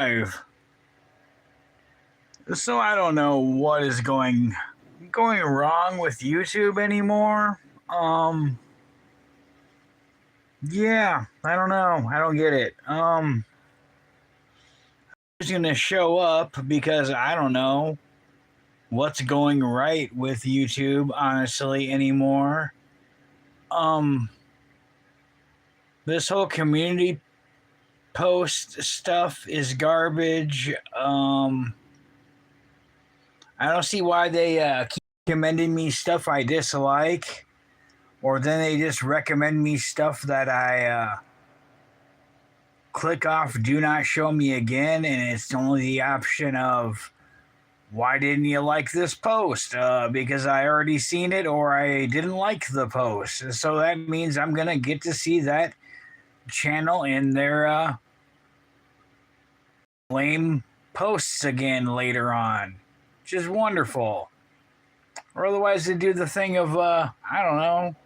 I've, so I don't know what is going wrong with YouTube anymore. Yeah, I don't know. I don't get it. Who's gonna show up because I don't know what's going right with YouTube honestly anymore. Um, this whole community post stuff is garbage. I don't see why they keep recommending me stuff I dislike, or then they just recommend me stuff that I click off do not show me again, and it's only the option of why didn't you like this post? Because I already seen it or I didn't like the post. So that means I'm going to get to see that channel in their lame posts again later on, which is wonderful. Or otherwise, they do the thing of, I don't know,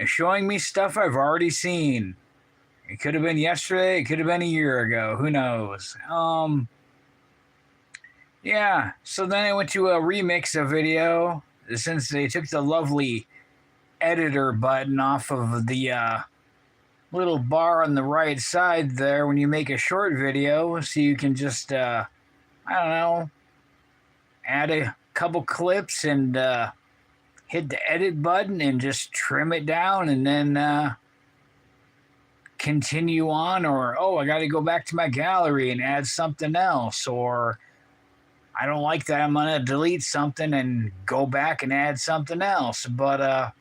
showing me stuff I've already seen. It could have been yesterday. It could have been a year ago. Who knows? Yeah. So then I went to a remix a video since they took the lovely editor button off of the little bar on the right side there when you make a short video, so you can just I don't know, add a couple clips and hit the edit button and just trim it down and then continue on, or oh, I got to go back to my gallery and add something else, or I don't like that, I'm gonna delete something and go back and add something else. But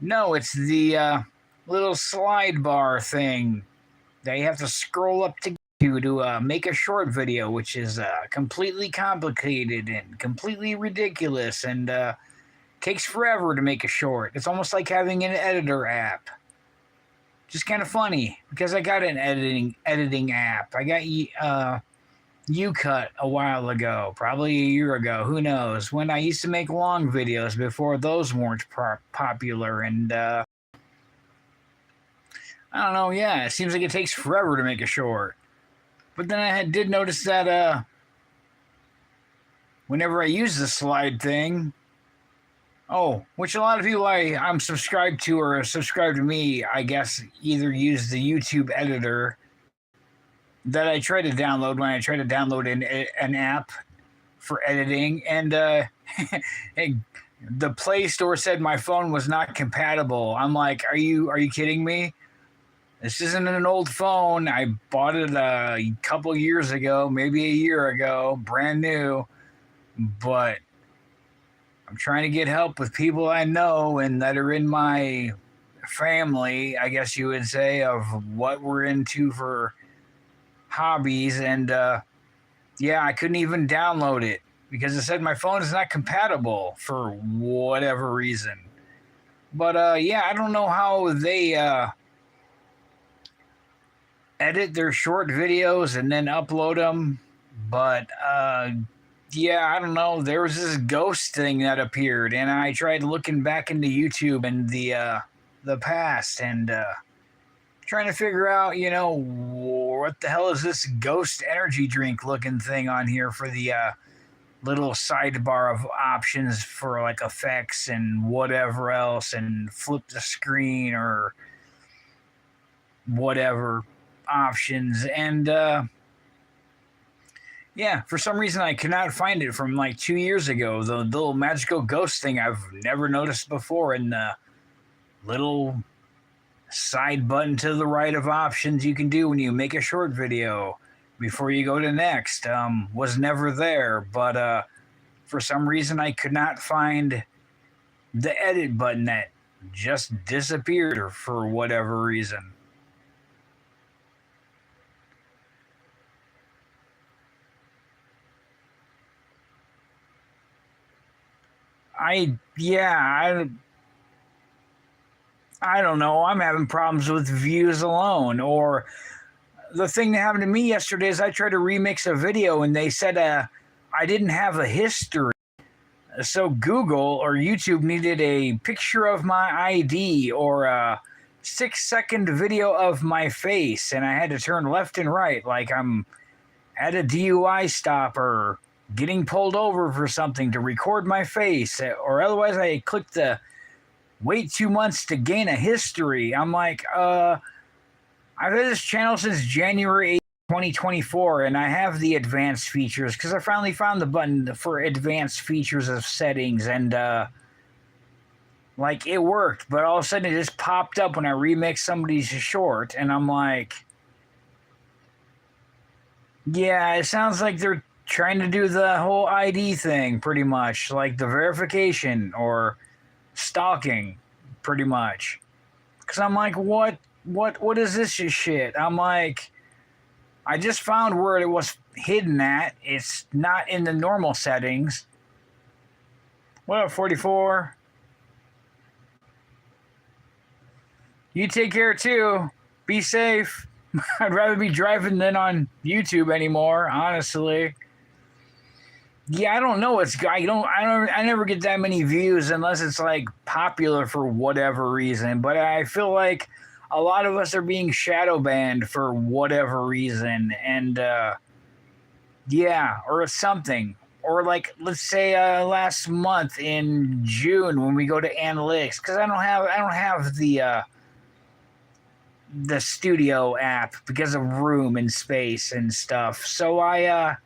no, it's the little slide bar thing that you have to scroll up to make a short video, which is completely complicated and completely ridiculous, and takes forever to make a short. It's almost like having an editor app. Just kind of funny because I got an editing app. I got UCut a while ago, probably a year ago. Who knows? When I used to make long videos before those weren't popular, and I don't know. Yeah, it seems like it takes forever to make a short. But then I did notice that whenever I use the slide thing, which a lot of people I'm subscribed to or subscribed to me, I guess, either use the YouTube editor that I try to download when I try to download an app for editing, and the Play Store said my phone was not compatible. I'm like, are you kidding me? This isn't an old phone. I bought it a couple years ago, maybe a year ago, brand new, but I'm trying to get help with people I know and that are in my family, I guess you would say, of what we're into for hobbies. And yeah, I couldn't even download it because it said my phone is not compatible for whatever reason. But yeah, I don't know how they edit their short videos and then upload them. But yeah, I don't know. There was this ghost thing that appeared, and I tried looking back into YouTube and the past, and trying to figure out, what the hell is this ghost energy drink looking thing on here for the little sidebar of options for like effects and whatever else, and flip the screen or whatever options, and yeah, for some reason I cannot find it from like 2 years ago. The little magical ghost thing I've never noticed before, and the little side button to the right of options you can do when you make a short video before you go to next was never there. But for some reason I could not find the edit button. That just disappeared for whatever reason. Yeah, I don't know. I'm having problems with views alone. Or the thing that happened to me yesterday is I tried to remix a video and they said I didn't have a history. So Google or YouTube needed a picture of my ID or 6-second video of my face, and I had to turn left and right like I'm at a DUI stop or getting pulled over for something to record my face, or otherwise I clicked the wait 2 months to gain a history. I'm like, I've had this channel since January 8th, 2024, and I have the advanced features because I finally found the button for advanced features of settings, and like it worked, but all of a sudden it just popped up when I remixed somebody's short, and I'm like, yeah, it sounds like they're trying to do the whole ID thing, pretty much, like the verification or stalking, pretty much. Because I'm like, what is this shit? I'm like, I just found where it was hidden at. It's not in the normal settings. What up, 44? You take care too. Be safe. I'd rather be driving than on YouTube anymore, honestly. Yeah, I don't know. I never get that many views unless it's like popular for whatever reason. But I feel like a lot of us are being shadow banned for whatever reason, and yeah, or something. Or like, let's say last month in June when we go to analytics, because I don't have the studio app because of room and space and stuff. So I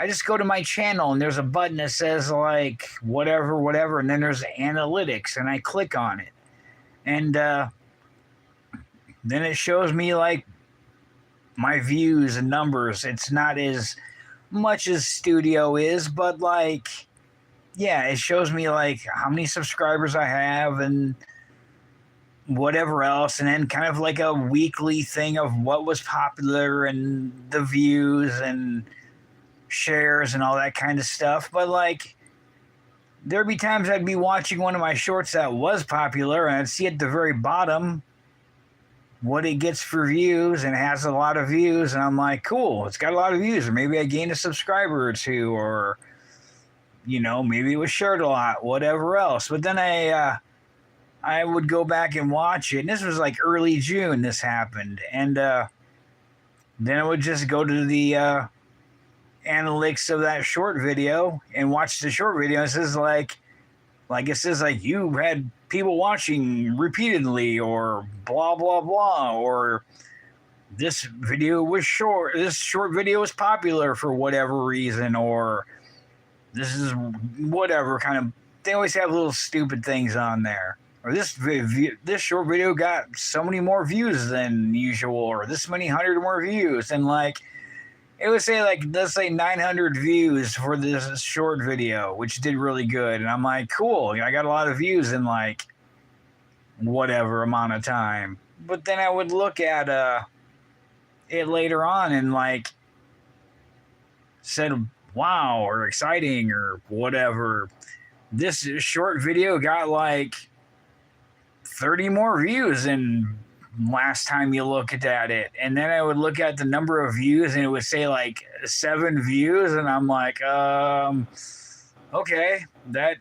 just go to my channel and there's a button that says like whatever, and then there's analytics, and I click on it, and then it shows me like my views and numbers. It's not as much as studio is, but like, yeah, it shows me like how many subscribers I have and whatever else, and then kind of like a weekly thing of what was popular and the views and shares and all that kind of stuff. But like, there'd be times I'd be watching one of my shorts that was popular, and I'd see at the very bottom what it gets for views, and it has a lot of views, and I'm like, cool, it's got a lot of views, or maybe I gained a subscriber or two, or maybe it was shared a lot, whatever else. But then I would go back and watch it, and this was like early June this happened, and then I would just go to the analytics of that short video and watch the short video. It says like it says like you had people watching repeatedly, or blah blah blah, or this short video was popular for whatever reason, or this is whatever kind of, they always have little stupid things on there. Or this short video got so many more views than usual, or this many hundred more views, and like it would say like, let's say 900 views for this short video, which did really good, and I'm like, cool, I got a lot of views in like whatever amount of time. But then I would look at it later on and like said, wow, or exciting, or whatever. This short video got like 30 more views than last time you looked at it. And then I would look at the number of views and it would say like 7 views, and I'm like, okay, that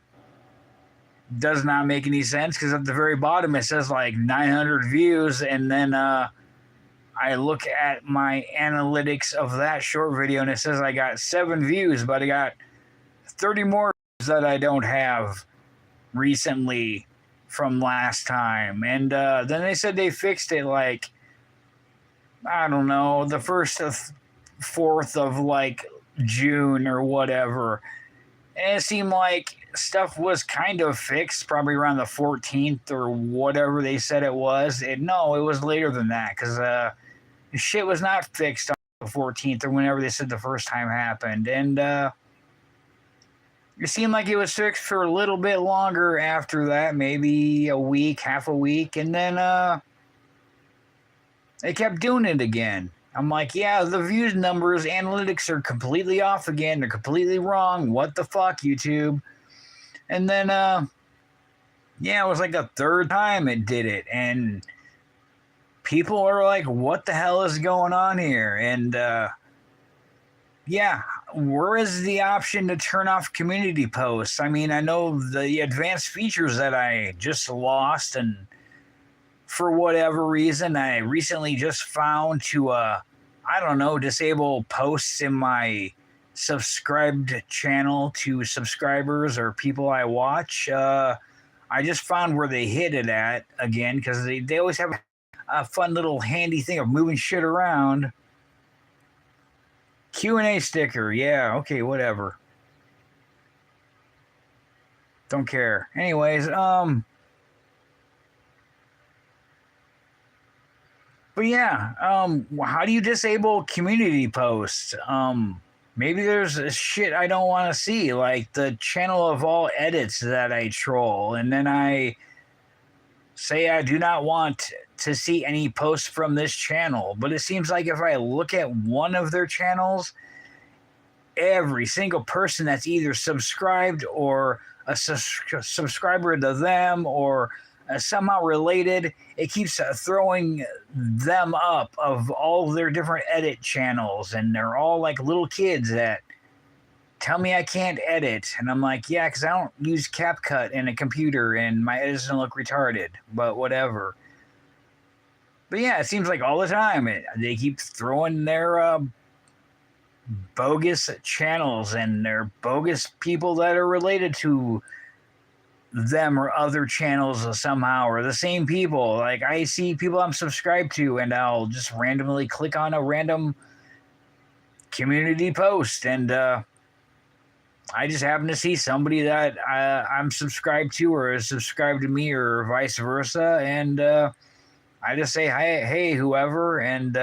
does not make any sense, because at the very bottom it says like 900 views, and then I look at my analytics of that short video and it says I got 7 views, but I got 30 more that I don't have recently from last time. And then they said they fixed it like, I don't know, the 4th of like June or whatever. And it seemed like stuff was kind of fixed probably around the 14th or whatever they said it was. No, it was later than that, because shit was not fixed on the 14th or whenever they said the first time happened. And it seemed like it was fixed for a little bit longer after that, maybe a week, half a week, and then they kept doing it again. I'm like, yeah, the views numbers, analytics are completely off again. They're completely wrong. What the fuck, YouTube? And then, yeah, it was like the 3rd time it did it, and people are like, what the hell is going on here? And yeah, where is the option to turn off community posts? I mean, I know the advanced features that I just lost and for whatever reason, I recently just found to, I don't know, disable posts in my subscribed channel to subscribers or people I watch. I just found where they hid it at again because they always have a fun little handy thing of moving shit around. Q&A sticker. Yeah, okay, whatever. Don't care. Anyways, but yeah, how do you disable community posts? Maybe there's a shit I don't want to see, like the channel of all edits that I troll, and then I say I do not want to see any posts from this channel. But it seems like if I look at one of their channels, every single person that's either subscribed or a subscriber to them or somehow related, it keeps throwing them up of all their different edit channels, and they're all like little kids that tell me I can't edit, and I'm like, yeah, because I don't use CapCut in a computer and my edits don't look retarded, but whatever. But yeah, it seems like all the time they keep throwing their bogus channels and their bogus people that are related to them or other channels somehow, or the same people. Like I see people I'm subscribed to and I'll just randomly click on a random community post, and I just happen to see somebody that I'm subscribed to or is subscribed to me or vice versa, and I just say hey whoever, and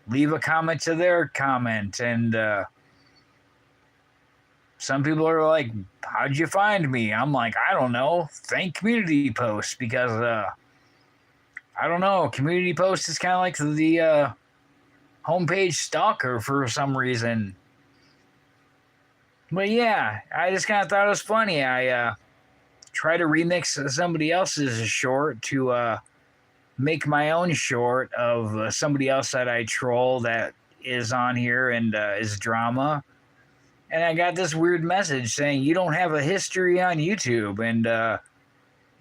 leave a comment to their comment. And some people are like, how'd you find me? I'm like, I don't know. Thank community posts, because I don't know. Community post is kind of like the homepage stalker for some reason. But yeah, I just kind of thought it was funny. I try to remix somebody else's short to make my own short of somebody else that I troll that is on here and is drama. And I got this weird message saying, you don't have a history on YouTube, and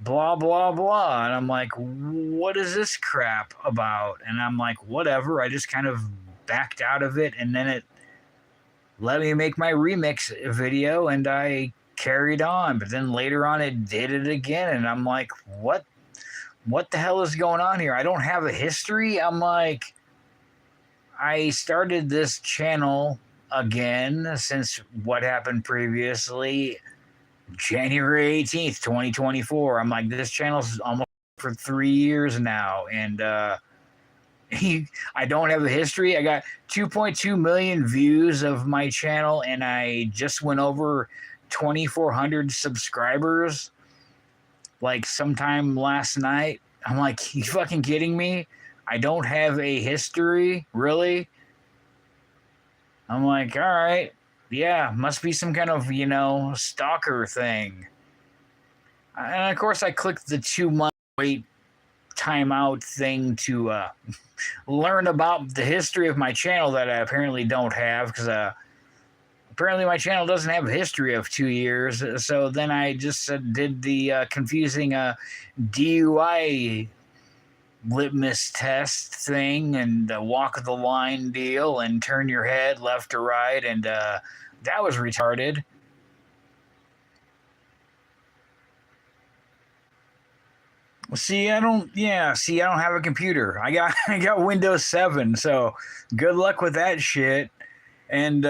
blah, blah, blah. And I'm like, what is this crap about? And I'm like, whatever. I just kind of backed out of it, and then it let me make my remix video, and I carried on. But then later on, it did it again, and I'm like, what the hell is going on here? I don't have a history? I'm like, I started this channel again since what happened previously, January 18th, 2024. I'm like, this channel's almost for 3 years now, and I don't have a history. I got 2.2 million views of my channel, and I just went over 2,400 subscribers like sometime last night. I'm like, you fucking kidding me? I don't have a history, really? I'm like, all right, yeah, must be some kind of, stalker thing. And of course, I clicked the 2-month wait timeout thing to learn about the history of my channel that I apparently don't have, because apparently my channel doesn't have a history of 2 years. So then I just did the confusing DUI litmus test thing and walk the line deal and turn your head left or right, and that was retarded. See, I don't have a computer. I got Windows 7, so good luck with that shit. And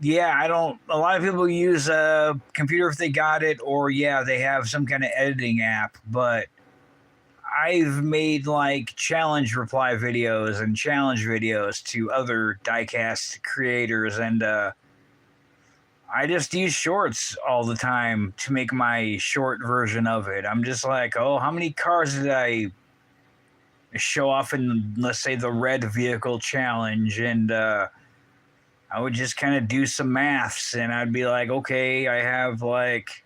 yeah, a lot of people use a computer if they got it, or yeah, they have some kind of editing app, but I've made like challenge reply videos and challenge videos to other diecast creators, and I just use shorts all the time to make my short version of it. I'm just like, oh, how many cars did I show off in, let's say, the red vehicle challenge? And I would just kind of do some maths, and I'd be like, okay, I have like,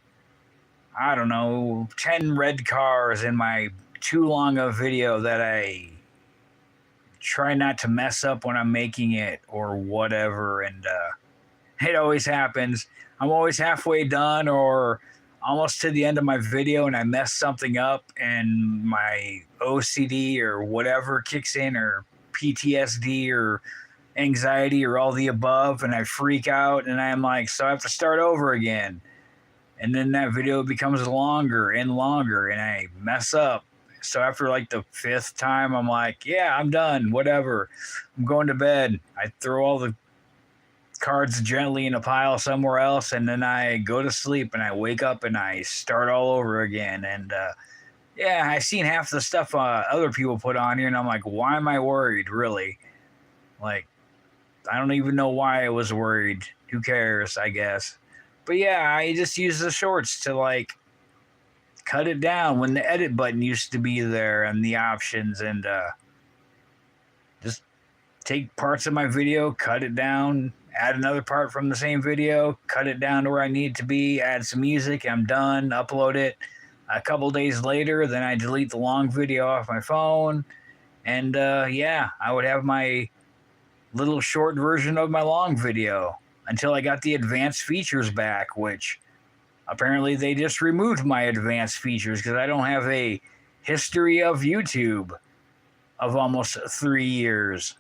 I don't know, 10 red cars in my too long a video that I try not to mess up when I'm making it or whatever, and it always happens. I'm always halfway done, or almost to the end of my video and I mess something up and my OCD or whatever kicks in, or PTSD or anxiety or all the above, and I freak out and I'm like, so I have to start over again. And then that video becomes longer and longer and I mess up. So after like the fifth time, I'm like, yeah, I'm done, whatever. I'm going to bed. I throw all the cards gently in a pile somewhere else, and then I go to sleep and I wake up and I start all over again. And yeah, I've seen half the stuff other people put on here, and I'm like, why am I worried, really? Like, I don't even know why I was worried. Who cares, I guess. But yeah, I just use the shorts to like cut it down when the edit button used to be there and the options, and just take parts of my video, cut it down, add another part from the same video, cut it down to where I need to be, add some music, I'm done, upload it. A couple days later, then I delete the long video off my phone, and yeah, I would have my little short version of my long video until I got the advanced features back, which apparently they just removed my advanced features because I don't have a history of YouTube of almost 3 years.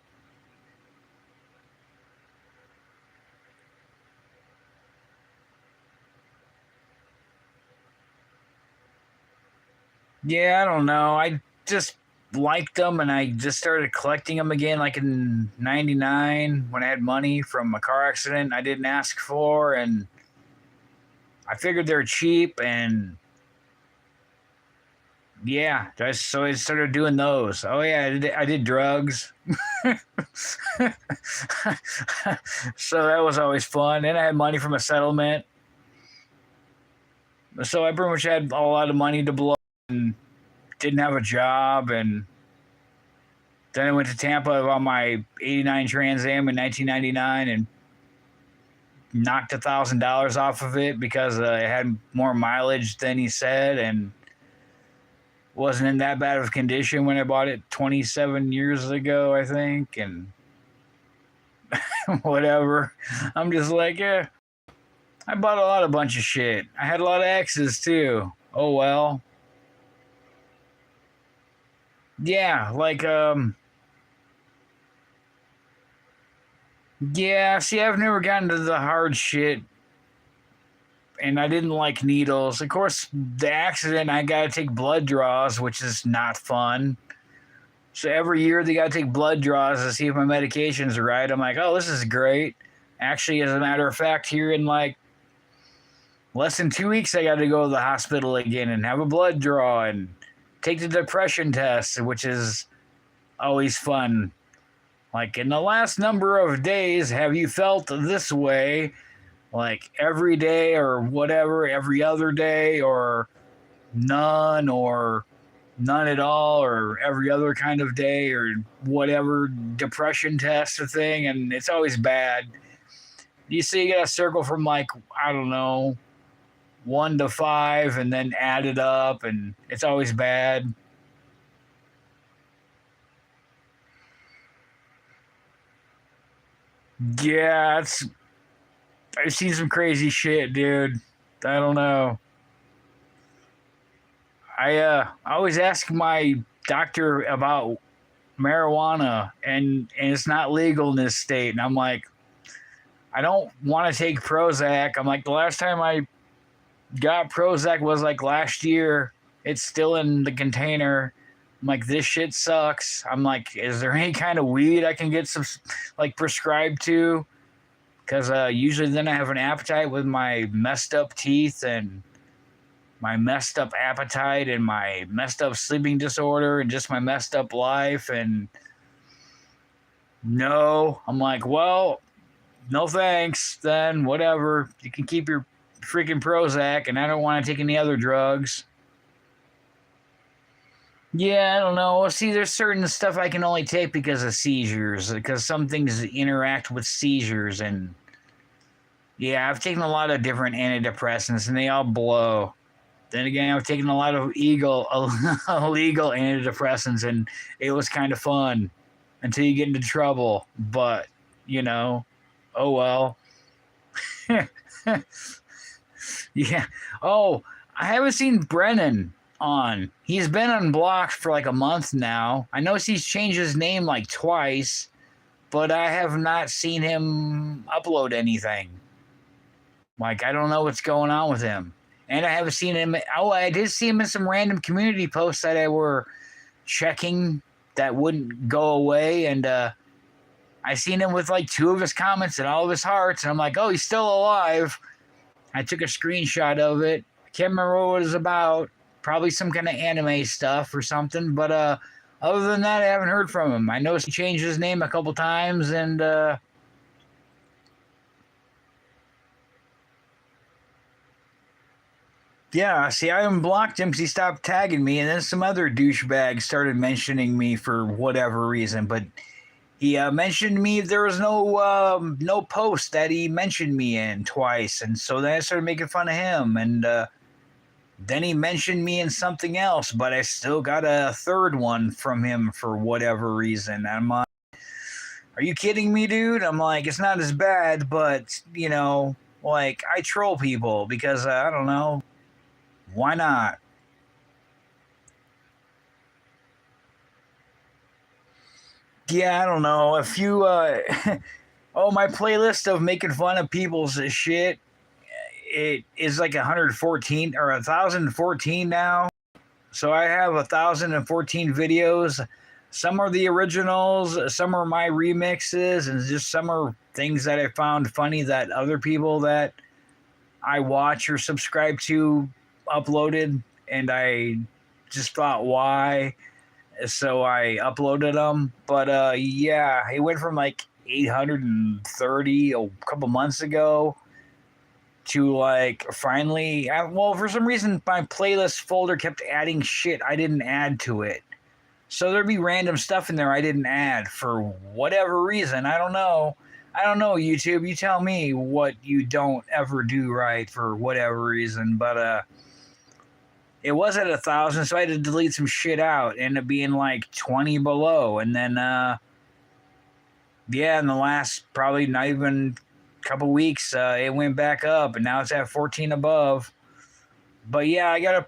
Yeah, I don't know. I just liked them and I just started collecting them again like in 99 when I had money from a car accident I didn't ask for, and I figured they're cheap, and yeah, so I started doing those. Oh yeah, I did drugs. So that was always fun. And I had money from a settlement. So I pretty much had a lot of money to blow and didn't have a job. And then I went to Tampa on my 89 Trans Am in 1999 and knocked $1,000 off of it because it had more mileage than he said and wasn't in that bad of condition when I bought it 27 years ago, I think. And whatever. I'm just like, yeah, I bought a bunch of shit. I had a lot of exes too. Oh well. Yeah, like yeah, see, I've never gotten to the hard shit, and I didn't like needles. Of course, the accident, I got to take blood draws, which is not fun. So every year they got to take blood draws to see if my medication's right. I'm like, oh, this is great. Actually, as a matter of fact, here in like less than 2 weeks, I got to go to the hospital again and have a blood draw and take the depression test, which is always fun. Like, in the last number of days, have you felt this way? Like, every day or whatever, every other day, or none at all, or every other kind of day, or whatever depression test or thing. And it's always bad. You see, you got to circle from like, I don't know, 1 to 5 and then add it up, and it's always bad. Yeah, I've seen some crazy shit, dude. I don't know. I always ask my doctor about marijuana, and it's not legal in this state, and I'm like, I don't want to take Prozac. I'm like, the last time I got Prozac was like last year. It's still in the container. I'm like, this shit sucks. I'm like, is there any kind of weed I can get some like prescribed to? Because usually then I have an appetite with my messed up teeth and my messed up appetite and my messed up sleeping disorder and just my messed up life. And no, I'm like, well, no thanks. Then whatever. You can keep your freaking Prozac, and I don't want to take any other drugs. Yeah, I don't know. See, there's certain stuff I can only take because of seizures, because some things interact with seizures. And yeah, I've taken a lot of different antidepressants, and they all blow. Then again, I've taken a lot of illegal antidepressants, and it was kind of fun until you get into trouble. But, you know, oh well. Yeah. Oh, I haven't seen Brennan on. He's been unblocked for like a month now. I noticed he's changed his name like twice, but I have not seen him upload anything. Like, I don't know what's going on with him. And I haven't seen him. Oh, I did see him in some random community posts that I were checking that wouldn't go away. And I seen him with like 2 of his comments and all of his hearts. And I'm like, oh, he's still alive. I took a screenshot of it. I can't remember what it was about. Probably some kind of anime stuff or something. But other than that, I haven't heard from him. I noticed he changed his name a couple times. And yeah, see, I unblocked him because he stopped tagging me, and then some other douchebags started mentioning me for whatever reason. But he mentioned me. There was no post that he mentioned me in twice, and so then I started making fun of him. And then he mentioned me in something else, but I still got a third one from him for whatever reason. I'm like, are you kidding me, dude? I'm like, it's not as bad, but like I troll people because I don't know. Why not? Yeah, I don't know. A few oh, my playlist of making fun of people's shit, it is like 114 or 1014 now. So I have 1014 videos. Some are the originals, some are my remixes, and just some are things that I found funny that other people that I watch or subscribe to uploaded, and I just thought, why? So I uploaded them. But yeah, it went from like 830 a couple months ago to like finally, well, for some reason, my playlist folder kept adding shit I didn't add to it. So there'd be random stuff in there I didn't add for whatever reason. I don't know. I don't know, YouTube. You tell me what you don't ever do right for whatever reason. But it was at 1,000, so I had to delete some shit out. It ended up being like 20 below. And then yeah, in the last probably not even couple weeks, it went back up, and now it's at 14 above. But yeah, I got a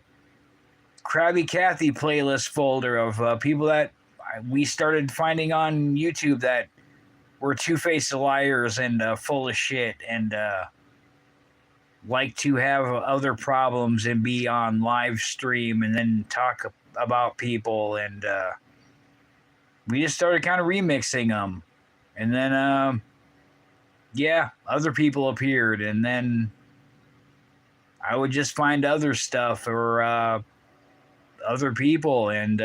Krabby Kathy playlist folder of people that we started finding on YouTube that were two-faced liars and full of shit, and like to have other problems and be on live stream and then talk about people. And we just started kind of remixing them. And then yeah, other people appeared, and then I would just find other stuff or other people, and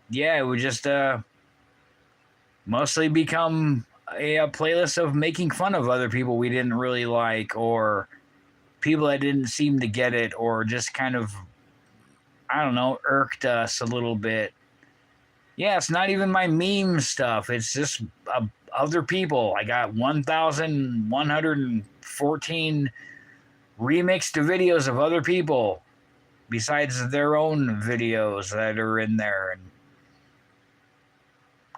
yeah, it would just mostly become a playlist of making fun of other people we didn't really like, or people that didn't seem to get it, or just kind of, I don't know, irked us a little bit. Yeah, it's not even my meme stuff. It's just other people. I got 1,114 remixed videos of other people besides their own videos that are in there. And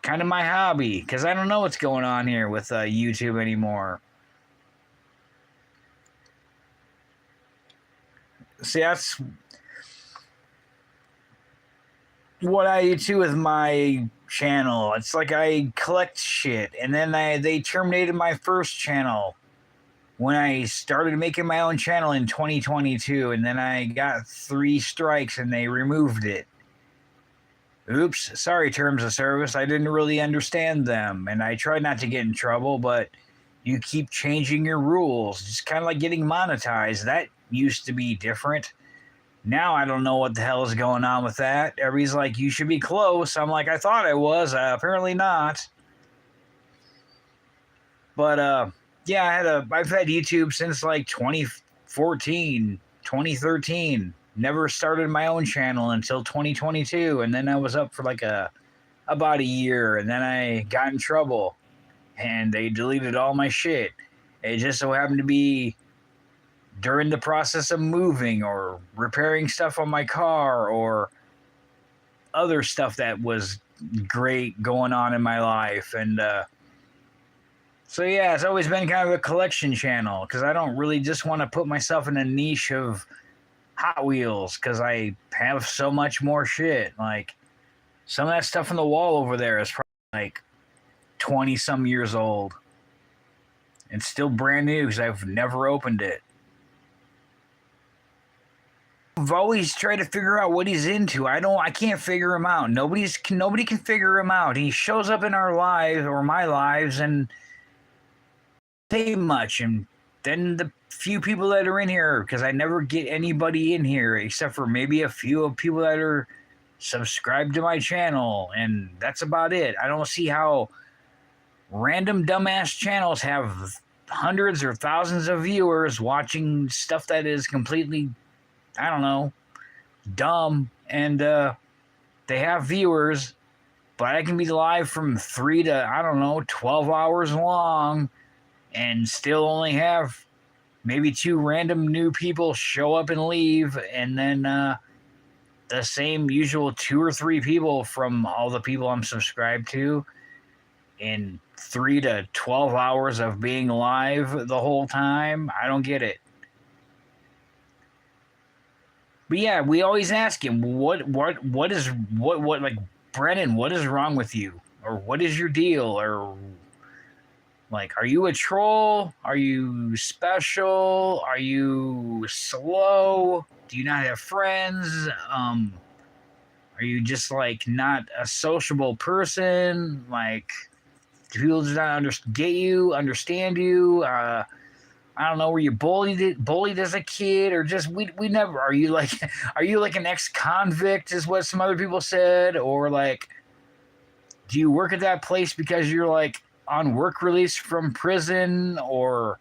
kind of my hobby, because I don't know what's going on here with YouTube anymore. See, that's what I do with my channel. It's like I collect shit, and then they terminated my first channel when I started making my own channel in 2022, and then I got 3 strikes and they removed it. Oops, sorry, terms of service. I didn't really understand them, and I tried not to get in trouble, but you keep changing your rules. It's kind of like getting monetized. That used to be different. Now I don't know what the hell is going on with that. Everybody's like, you should be close. I'm like, I thought I was. Apparently not. But yeah, I've had YouTube since like 2014, 2013. Never started my own channel until 2022, and then I was up for like about a year, and then I got in trouble, and they deleted all my shit. It just so happened to be during the process of moving or repairing stuff on my car or other stuff that was great going on in my life. And So yeah, it's always been kind of a collection channel because I don't really just want to put myself in a niche of Hot Wheels because I have so much more shit. Like some of that stuff on the wall over there is probably like 20 some years old and still brand new because I've never opened it. I've always tried to figure out what he's into. I can't figure him out. Nobody can figure him out. He shows up in our lives or my lives and say much, and then the few people that are in here, because I never get anybody in here except for maybe a few of people that are subscribed to my channel, and that's about it. I don't see how random dumbass channels have hundreds or thousands of viewers watching stuff that is completely, I don't know, dumb, and they have viewers, but I can be live from 3 to, I don't know, 12 hours long and still only have maybe 2 random new people show up and leave, and then the same usual 2 or 3 people from all the people I'm subscribed to in 3 to 12 hours of being live the whole time. I don't get it. But yeah, we always ask him, what like, Brennan, what is wrong with you? Or what is your deal? Or like, are you a troll? Are you special? Are you slow? Do you not have friends? Are you just like not a sociable person? Like, do people just not understand you? I don't know. Were you bullied as a kid, or just we never? Are you like an ex-convict? Is what some other people said, or like, do you work at that place because you're like on work release from prison, or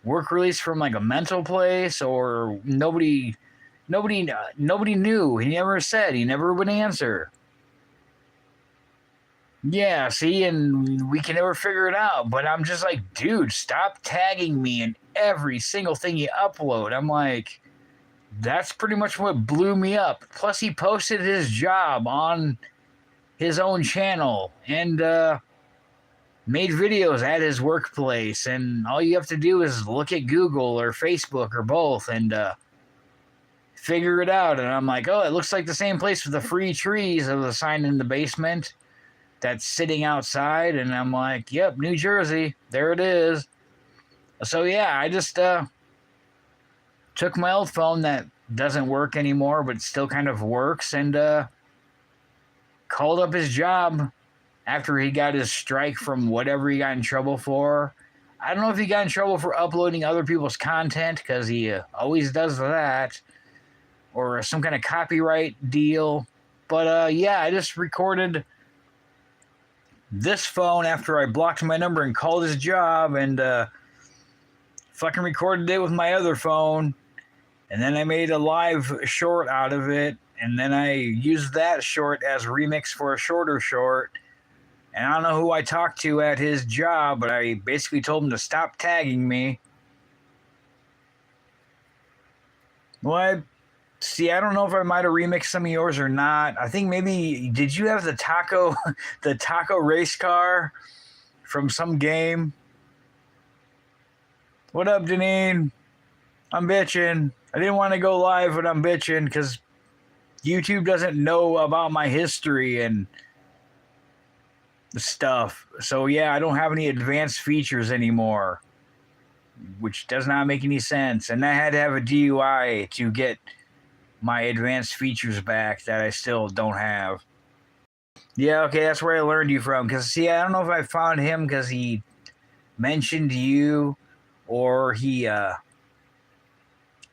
work release from like a mental place, or nobody knew. He never said. He never would answer. Yeah, see, and we can never figure it out. But I'm just like, dude, stop tagging me in every single thing you upload. I'm like, that's pretty much what blew me up. Plus, he posted his job on his own channel and made videos at his workplace. And all you have to do is look at Google or Facebook or both and figure it out. And I'm like, oh, it looks like the same place with the free trees of the sign in the basement that's sitting outside. And I'm like, yep, New Jersey, there it is. So yeah, I just took my old phone that doesn't work anymore but still kind of works, and called up his job after he got his strike from whatever he got in trouble for. I don't know if he got in trouble for uploading other people's content, because he always does that, or some kind of copyright deal. But yeah, I just recorded this phone after I blocked my number and called his job, and fucking recorded it with my other phone, and then I made a live short out of it, and then I used that short as remix for a shorter short. And I don't know who I talked to at his job, but I basically told him to stop tagging me. Well, I don't know if I might have remixed some of yours or not. I think maybe, did you have the taco race car from some game? What up, Janine? I'm bitching. I didn't want to go live, but I'm bitching because YouTube doesn't know about my history and stuff. So yeah, I don't have any advanced features anymore, which does not make any sense. And I had to have a DUI to get my advanced features back that I still don't have. Yeah, okay, that's where I learned you from. Because, see, I don't know if I found him because he mentioned you, or he, I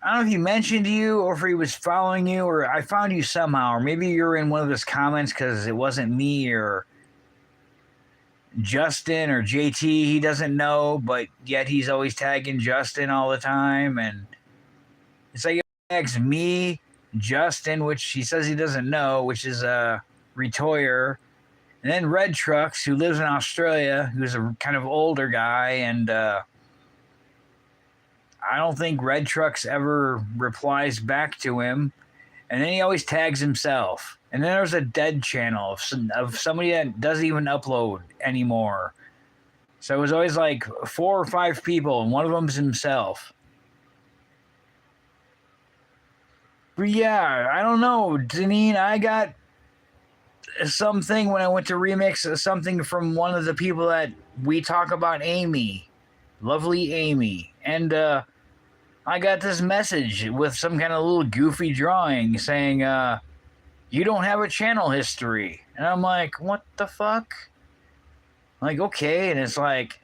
don't know if he mentioned you or if he was following you, or I found you somehow, or maybe you're in one of his comments because it wasn't me or Justin or JT. He doesn't know, but yet he's always tagging Justin all the time. And it's like, tags me, Justin, which he says he doesn't know, which is Retoyer, and then Red Trucks, who lives in Australia, who's a kind of older guy, and I don't think Red Trucks ever replies back to him, and then he always tags himself. And then there's a dead channel of somebody that doesn't even upload anymore. So it was always like 4 or 5 people, and one of them's himself. But yeah, I don't know, Deneen. I got something when I went to remix something from one of the people that we talk about, Amy, lovely Amy, and I got this message with some kind of little goofy drawing saying, "You don't have a channel history," and I'm like, "What the fuck?" Like, okay, and it's like,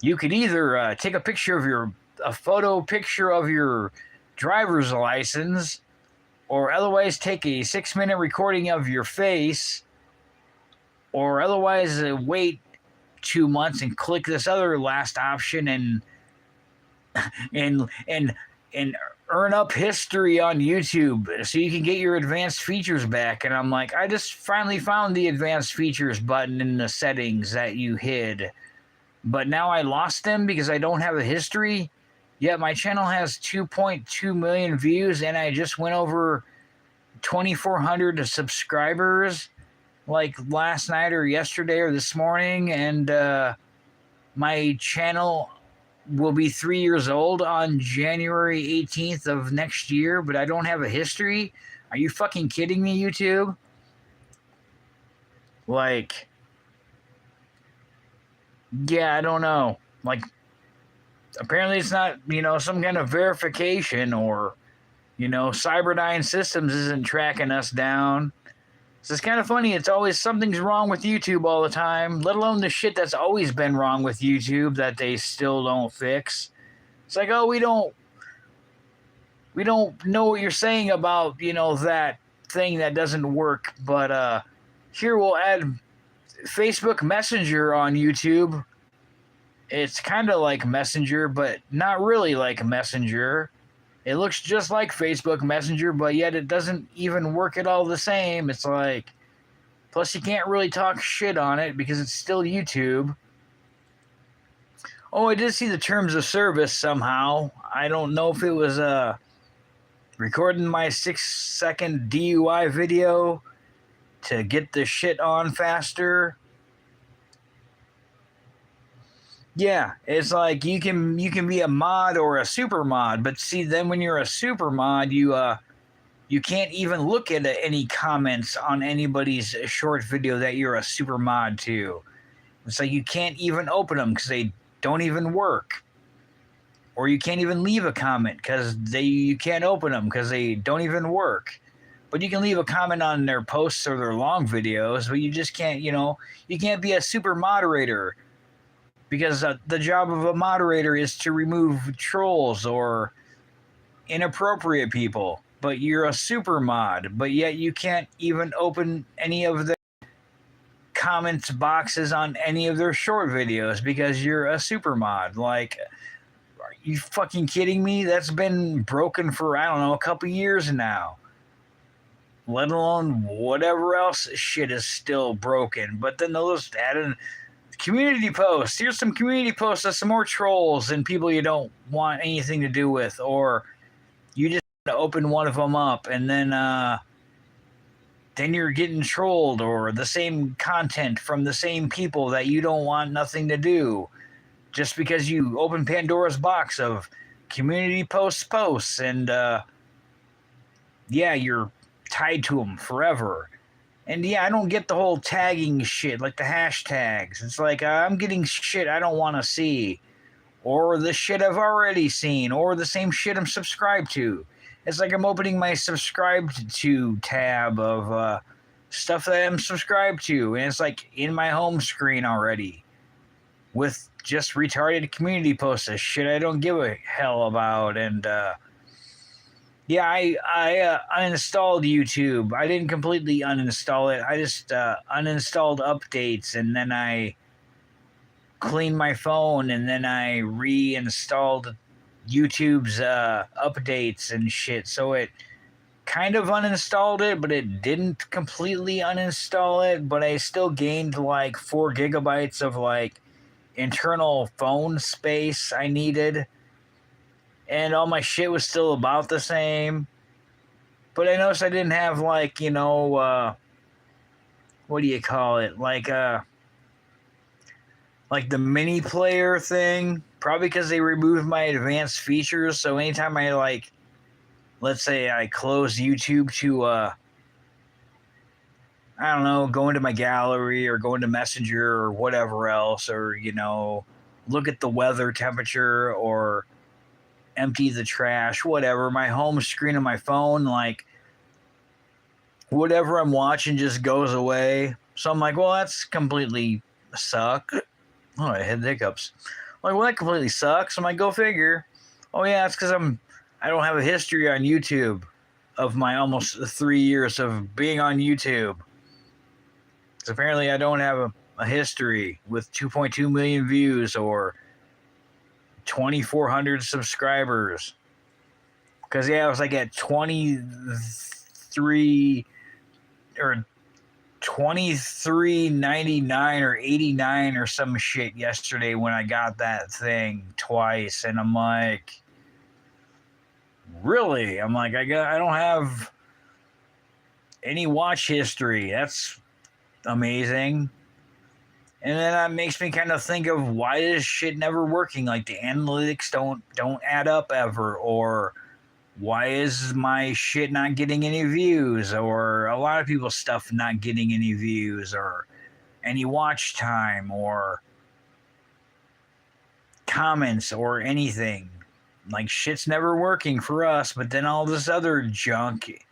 you could either take a photo picture of your driver's license, or otherwise take a 6-minute recording of your face, or otherwise wait 2 months and click this other last option and and and earn up history on YouTube so you can get your advanced features back. And I'm like, I just finally found the advanced features button in the settings that you hid, but now I lost them because I don't have a history. Yet my channel has 2.2 million views, and I just went over 2,400 subscribers like last night or yesterday or this morning, and my channel will be 3 years old on January 18th of next year, but I don't have a history. Are you fucking kidding me, YouTube? Like, yeah, I don't know. Like, apparently it's not, some kind of verification, or, Cyberdyne Systems isn't tracking us down. So it's kind of funny. It's always something's wrong with YouTube all the time, let alone the shit that's always been wrong with YouTube that they still don't fix. It's like, oh, we don't know what you're saying about, that thing that doesn't work, but here we'll add Facebook Messenger on YouTube. It's kind of like Messenger, but not really like Messenger. It looks just like Facebook Messenger, but yet it doesn't even work at all the same. It's like, plus you can't really talk shit on it because it's still YouTube. Oh, I did see the terms of service somehow. I don't know if it was recording my 6-second DUI video to get the shit on faster. Yeah, it's like you can be a mod or a super mod, but see, then when you're a super mod, you can't even look at any comments on anybody's short video that you're a super mod to. It's like you can't even open them because they don't even work, or you can't even leave a comment because you can't open them because they don't even work. But you can leave a comment on their posts or their long videos, but you just can't, you can't be a super moderator. Because the job of a moderator is to remove trolls or inappropriate people. But you're a super mod, but yet you can't even open any of the comments boxes on any of their short videos because you're a super mod. Like, are you fucking kidding me? That's been broken for, I don't know, a couple years now. Let alone whatever else shit is still broken. But then they'll just add in community posts. Here's some community posts of some more trolls and people you don't want anything to do with, or you just open one of them up and then you're getting trolled, or the same content from the same people that you don't want nothing to do, just because you open Pandora's box of community posts, and yeah, you're tied to them forever. And yeah, I don't get the whole tagging shit, like the hashtags. It's like, I'm getting shit I don't want to see, or the shit I've already seen, or the same shit I'm subscribed to. It's like I'm opening my subscribed to tab of stuff that I'm subscribed to, and it's like in my home screen already with just retarded community posts of shit I don't give a hell about. And yeah, I uninstalled YouTube. I didn't completely uninstall it. I just uninstalled updates, and then I cleaned my phone, and then I reinstalled YouTube's updates and shit. So it kind of uninstalled it, but it didn't completely uninstall it. But I still gained like 4 gigabytes of like internal phone space I needed. And all my shit was still about the same. But I noticed I didn't have like, what do you call it? Like like the mini player thing, probably because they removed my advanced features. So anytime I like, let's say I close YouTube to I don't know, go into my gallery or go into Messenger or whatever else, or look at the weather temperature or empty the trash, whatever. My home screen on my phone, like whatever I'm watching just goes away. So I'm like, well, that's completely suck. Oh, I had hiccups. I'm like, well, that completely sucks. I'm like, go figure. Oh yeah, it's because I don't have a history on YouTube of my almost 3 years of being on YouTube. So apparently I don't have a history with 2.2 million views or 2,400 subscribers. Because I was like at 23 or 23.99 or 89 or some shit yesterday when I got that thing twice, and I'm like, really? I'm like, I don't have any watch history. That's amazing. And then that makes me kind of think of, why is shit never working? Like the analytics don't add up ever, or why is my shit not getting any views, or a lot of people's stuff not getting any views or any watch time or comments or anything. Like shit's never working for us, but then all this other junk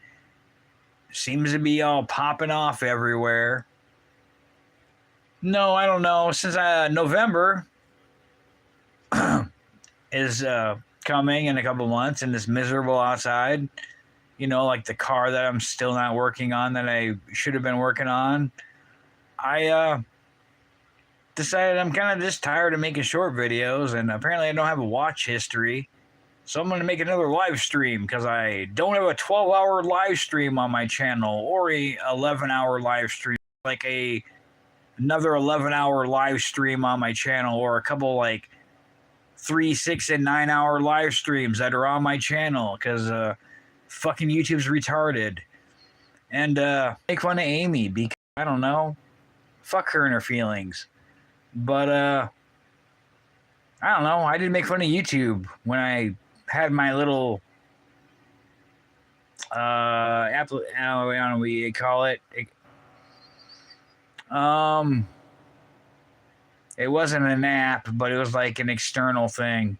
seems to be all popping off everywhere. No, I don't know. Since November is coming in a couple months and it's miserable outside, like the car that I'm still not working on that I should have been working on, I decided I'm kind of just tired of making short videos, and apparently I don't have a watch history. So I'm going to make another live stream because I don't have a 12-hour live stream on my channel or a 11-hour live stream, like another 11-hour live stream on my channel, or a couple like 3, 6, and 9-hour live streams that are on my channel, because fucking YouTube's retarded. And make fun of Amy because, I don't know, fuck her and her feelings. But I don't know, I didn't make fun of YouTube when I had my little I don't know what you call it. It wasn't an app, but it was like an external thing.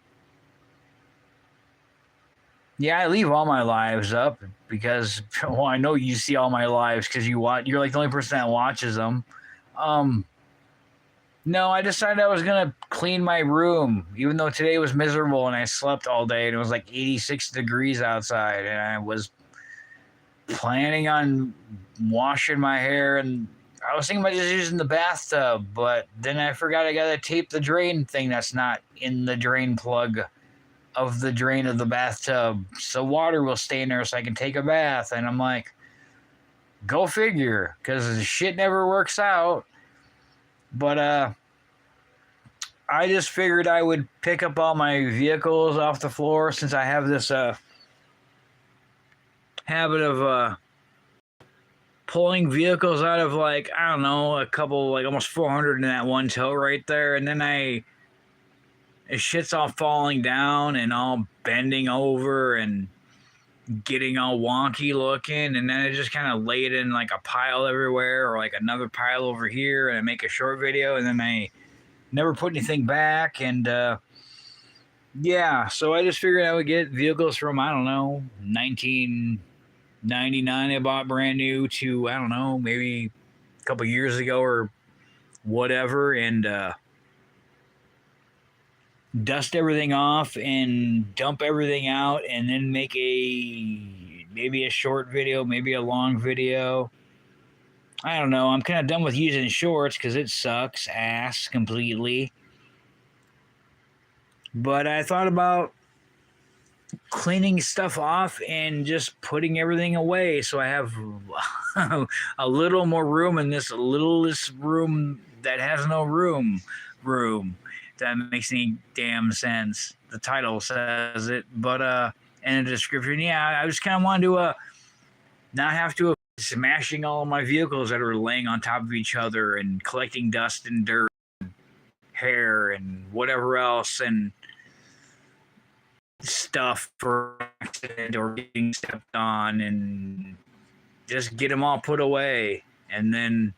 Yeah, I leave all my lives up because, well, I know you see all my lives because you're like the only person that watches them. No, I decided I was going to clean my room, even though today was miserable and I slept all day and it was like 86 degrees outside, and I was planning on washing my hair, and I was thinking about just using the bathtub, but then I forgot I got to tape the drain thing that's not in the drain plug of the drain of the bathtub, so water will stay in there so I can take a bath. And I'm like, go figure, because shit never works out. But I just figured I would pick up all my vehicles off the floor, since I have this habit of pulling vehicles out of, like, I don't know, a couple, like almost 400 in that one tow right there, and then shit's all falling down and all bending over and getting all wonky looking, and then I just kind of lay it in like a pile everywhere, or like another pile over here, and I make a short video, and then I never put anything back. And yeah, so I just figured I would get vehicles from, I don't know, 1999 I bought brand new to, I don't know, maybe a couple years ago or whatever, and dust everything off and dump everything out, and then make maybe a short video, maybe a long video. I don't know. I'm kind of done with using shorts because it sucks ass completely. But I thought about cleaning stuff off and just putting everything away, so I have a little more room in this littlest room that has no room. If that makes any damn sense. The title says it, but in the description, yeah, I just kind of wanted to not have to smashing all of my vehicles that are laying on top of each other and collecting dust and dirt. hair and whatever else and stuff for accident or getting stepped on, and just get them all put away and then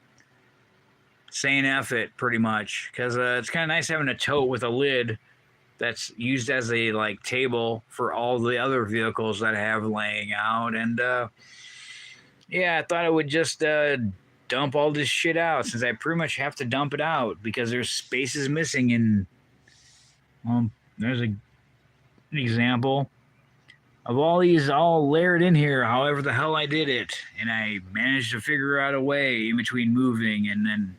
saying F it pretty much. Because it's kind of nice having a tote with a lid that's used as a like table for all the other vehicles that I have laying out. And yeah, I thought I would just dump all this shit out, since I pretty much have to dump it out because there's spaces missing. And there's an example of all these all layered in here, however the hell I did it. And I managed to figure out a way in between moving and then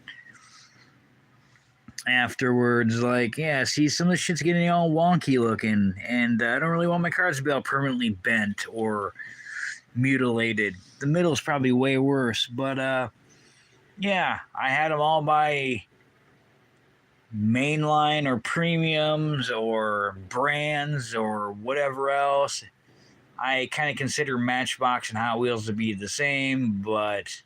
afterwards, like, yeah, see, some of the shit's getting all wonky looking, and I don't really want my cards to be all permanently bent or mutilated. The middle's probably way worse, but yeah, I had them all by mainline or premiums or brands or whatever else. I kind of consider Matchbox and Hot Wheels to be the same, but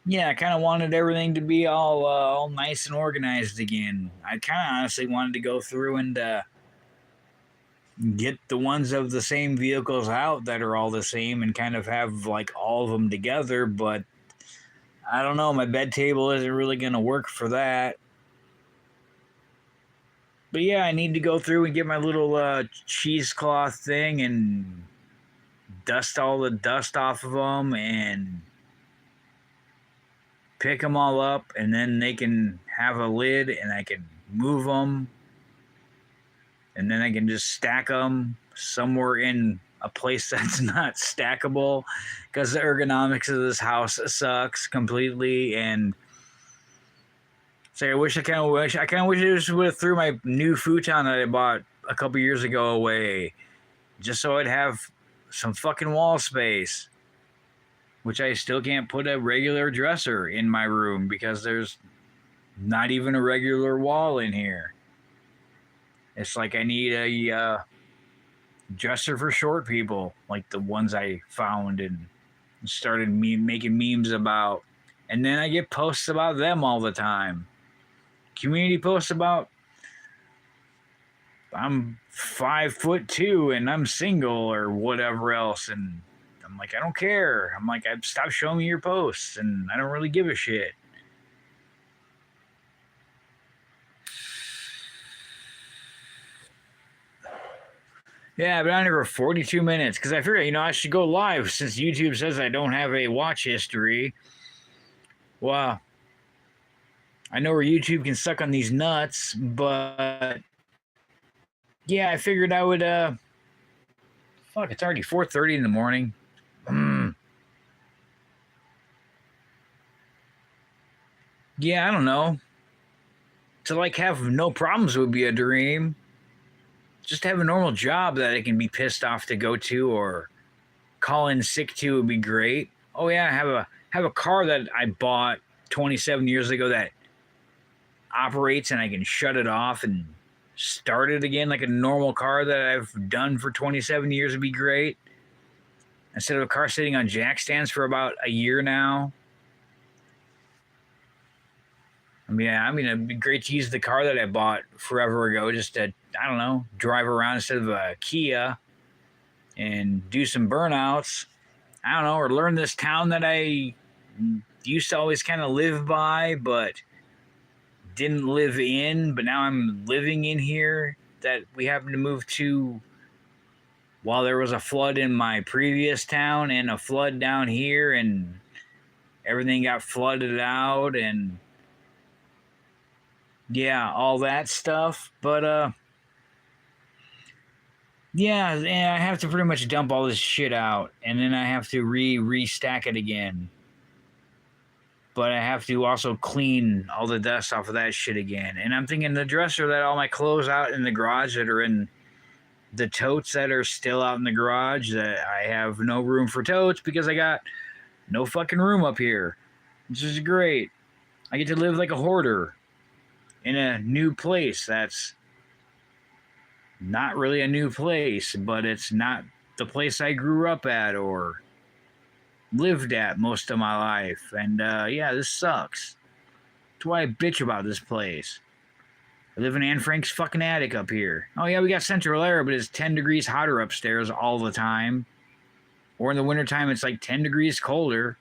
yeah, I kind of wanted everything to be all nice and organized again. I kind of honestly wanted to go through and get the ones of the same vehicles out that are all the same and kind of have like all of them together, but I don't know, my bed table isn't really going to work for that. But yeah, I need to go through and get my little cheesecloth thing and dust all the dust off of them and pick them all up, and then they can have a lid and I can move them, and then I can just stack them somewhere in a place that's not stackable, because the ergonomics of this house sucks completely. And so I kind of wish I just would have threw my new futon that I bought a couple years ago away, just so I'd have some fucking wall space, which I still can't put a regular dresser in my room because there's not even a regular wall in here. It's like I need a dresser for short people, like the ones I found and started making memes about. And then I get posts about them all the time. Community posts about I'm 5'2" and I'm single or whatever else, and I'm like, I don't care. I'm like, stop showing me your posts, and I don't really give a shit. Yeah, I've been on here for 42 minutes because I figured, I should go live since YouTube says I don't have a watch history. Well, I know where YouTube can suck on these nuts, but yeah, I figured I would, fuck, it's already 4:30 in the morning. Yeah, I don't know. To like have no problems would be a dream. Just have a normal job that I can be pissed off to go to or call in sick to would be great. Oh yeah, I have a car that I bought 27 years ago that operates and I can shut it off and start it again like a normal car that I've done for 27 years would be great. Instead of a car sitting on jack stands for about a year now. I mean, it'd be great to use the car that I bought forever ago just to, I don't know, drive around instead of a Kia and do some burnouts. I don't know, or learn this town that I used to always kind of live by, but didn't live in, but now I'm living in here, that we happened to move to while there was a flood in my previous town and a flood down here, and everything got flooded out, and yeah, all that stuff. But yeah, I have to pretty much dump all this shit out, and then I have to restack it again. But I have to also clean all the dust off of that shit again. And I'm thinking the dresser that all my clothes out in the garage that are in the totes that are still out in the garage, that I have no room for totes because I got no fucking room up here. This is great. I get to live like a hoarder in a new place that's not really a new place, but it's not the place I grew up at or lived at most of my life. And yeah, this sucks. That's why I bitch about this place. I live in Anne Frank's fucking attic up here. Oh yeah, we got central air, but it's 10 degrees hotter upstairs all the time. Or in the wintertime, it's like 10 degrees colder.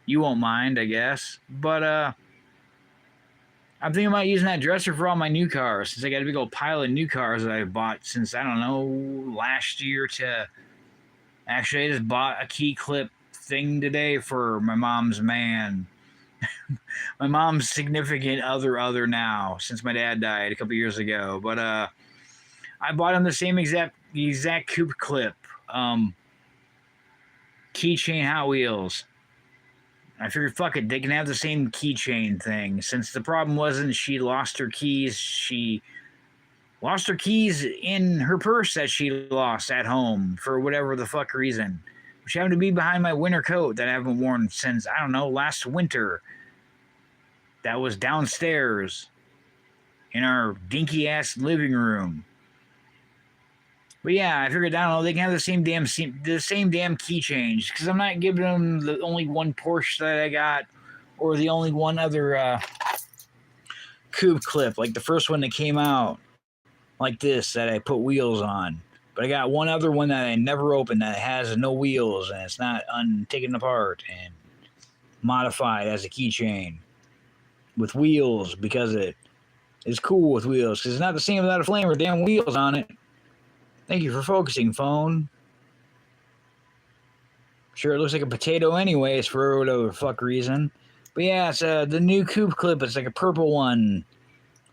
You won't mind, I guess. But, I'm thinking about using that dresser for all my new cars, since I got a big old pile of new cars that I've bought since, I don't know, last year to... Actually, I just bought a key clip thing today for my mom's man. My mom's significant other now, since my dad died a couple years ago. But I bought him the same exact coupe clip, keychain Hot Wheels. I figured, fuck it, they can have the same keychain thing. Since the problem wasn't she lost her keys, she lost her keys in her purse that she lost at home for whatever the fuck reason, which happened to be behind my winter coat that I haven't worn since, I don't know, last winter. That was downstairs in our dinky-ass living room. But yeah, I figured, I don't know, they can have the same damn key change, because I'm not giving them the only one Porsche that I got, or the only one other coupe clip, like the first one that came out, like this, that I put wheels on. But I got one other one that I never opened that has no wheels, and it's not taken apart and modified as a keychain with wheels, because it is cool with wheels, because it's not the same without a flame or damn wheels on it. Thank you for focusing, phone. Sure, it looks like a potato anyways for whatever fuck reason. But yeah, it's the new coupe clip. It's like a purple one.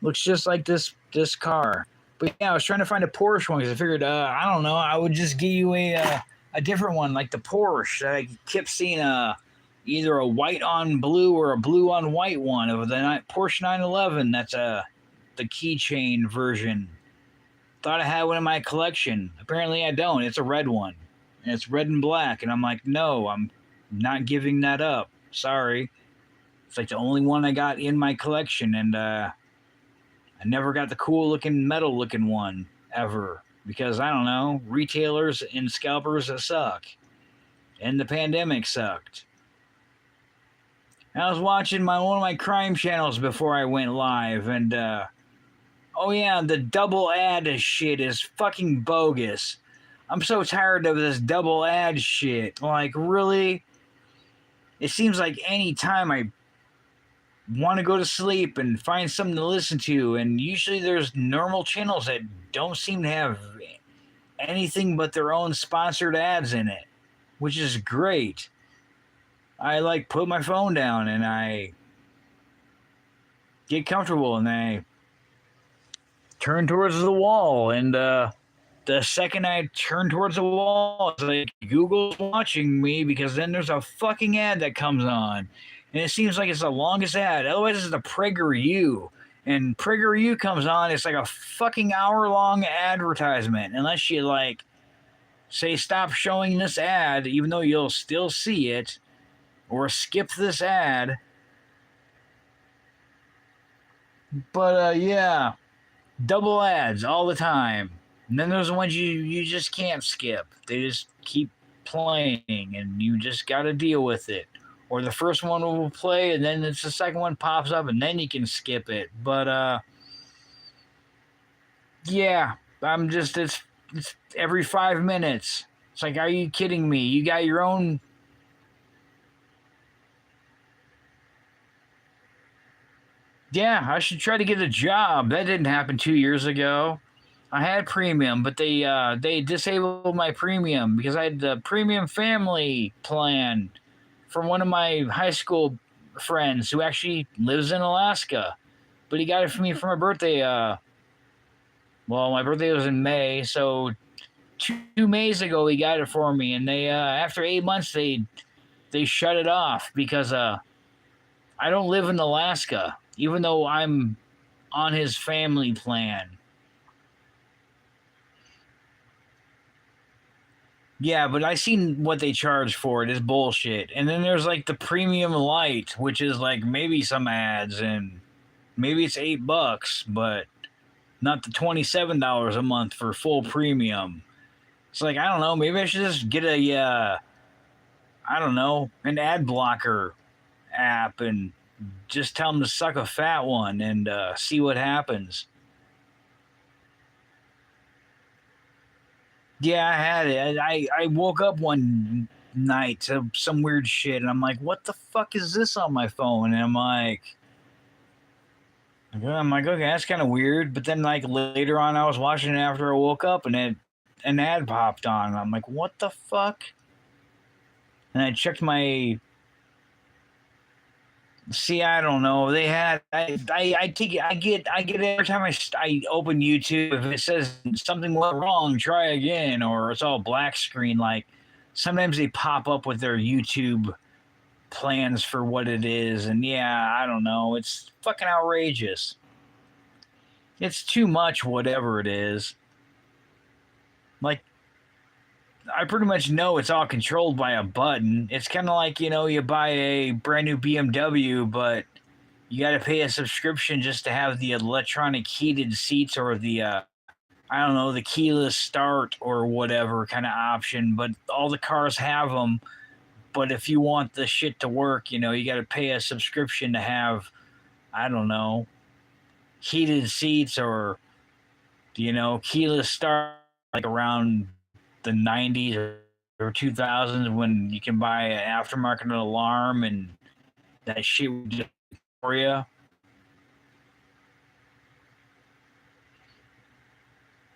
Looks just like this car. But yeah, I was trying to find a Porsche one because I figured, I don't know, I would just give you a different one, like the Porsche that I kept seeing either a white on blue or a blue on white one of the Porsche 911. That's the keychain version. Thought I had one in my collection. Apparently I don't. It's a red one. And it's red and black. And I'm like, no, I'm not giving that up. Sorry. It's like the only one I got in my collection. And I never got the cool looking metal looking one ever. Because, I don't know, retailers and scalpers that suck. And the pandemic sucked. I was watching one of my crime channels before I went live. And, oh yeah, the double ad shit is fucking bogus. I'm so tired of this double ad shit. Like, really? It seems like any time I want to go to sleep and find something to listen to, and usually there's normal channels that don't seem to have anything but their own sponsored ads in it, which is great. I like put my phone down and I get comfortable and I turn towards the wall, and the second I turn towards the wall, it's like Google's watching me, because then there's a fucking ad that comes on, and it seems like it's the longest ad. Otherwise, it's the PragerU, and PragerU comes on, it's like a fucking hour-long advertisement, unless you, like, say stop showing this ad, even though you'll still see it, or skip this ad. But, yeah. Double ads all the time. And then there's the ones you just can't skip. They just keep playing, and you just got to deal with it. Or the first one will play, and then it's the second one pops up, and then you can skip it. But, yeah, it's every 5 minutes. It's like, are you kidding me? You got your own... Yeah, I should try to get a job. That didn't happen 2 years ago. I had premium, but they disabled my premium because I had the premium family plan from one of my high school friends who actually lives in Alaska. But he got it for me for my birthday. Well, my birthday was in May, so 2 Mays ago he got it for me, and they after 8 months they shut it off because I don't live in Alaska, even though I'm on his family plan. Yeah, but I seen what they charge for it is bullshit. And then there's like the premium light, which is like maybe some ads, and maybe it's $8, but not the $27 a month for full premium. It's like, I don't know, maybe I should just get I don't know, an ad blocker app and just tell them to suck a fat one and see what happens. Yeah, I had it. I woke up one night to some weird shit, and I'm like, what the fuck is this on my phone? And I'm like, okay, that's kind of weird. But then, like, later on, I was watching it after I woke up, and an ad popped on. And I'm like, what the fuck? And I checked my. See, I don't know. They had I take it. I get every time I open YouTube, if it says something went wrong, try again, or it's all black screen. Like sometimes they pop up with their YouTube plans for what it is, and yeah, I don't know. It's fucking outrageous. It's too much, whatever it is. Like I pretty much know it's all controlled by a button. It's kind of like, you buy a brand new BMW, but you got to pay a subscription just to have the electronic heated seats or the, I don't know, the keyless start or whatever kind of option. But all the cars have them. But if you want the shit to work, you got to pay a subscription to have, I don't know, heated seats or, keyless start like around the 90s or 2000s when you can buy an aftermarket alarm and that shit would just for you. I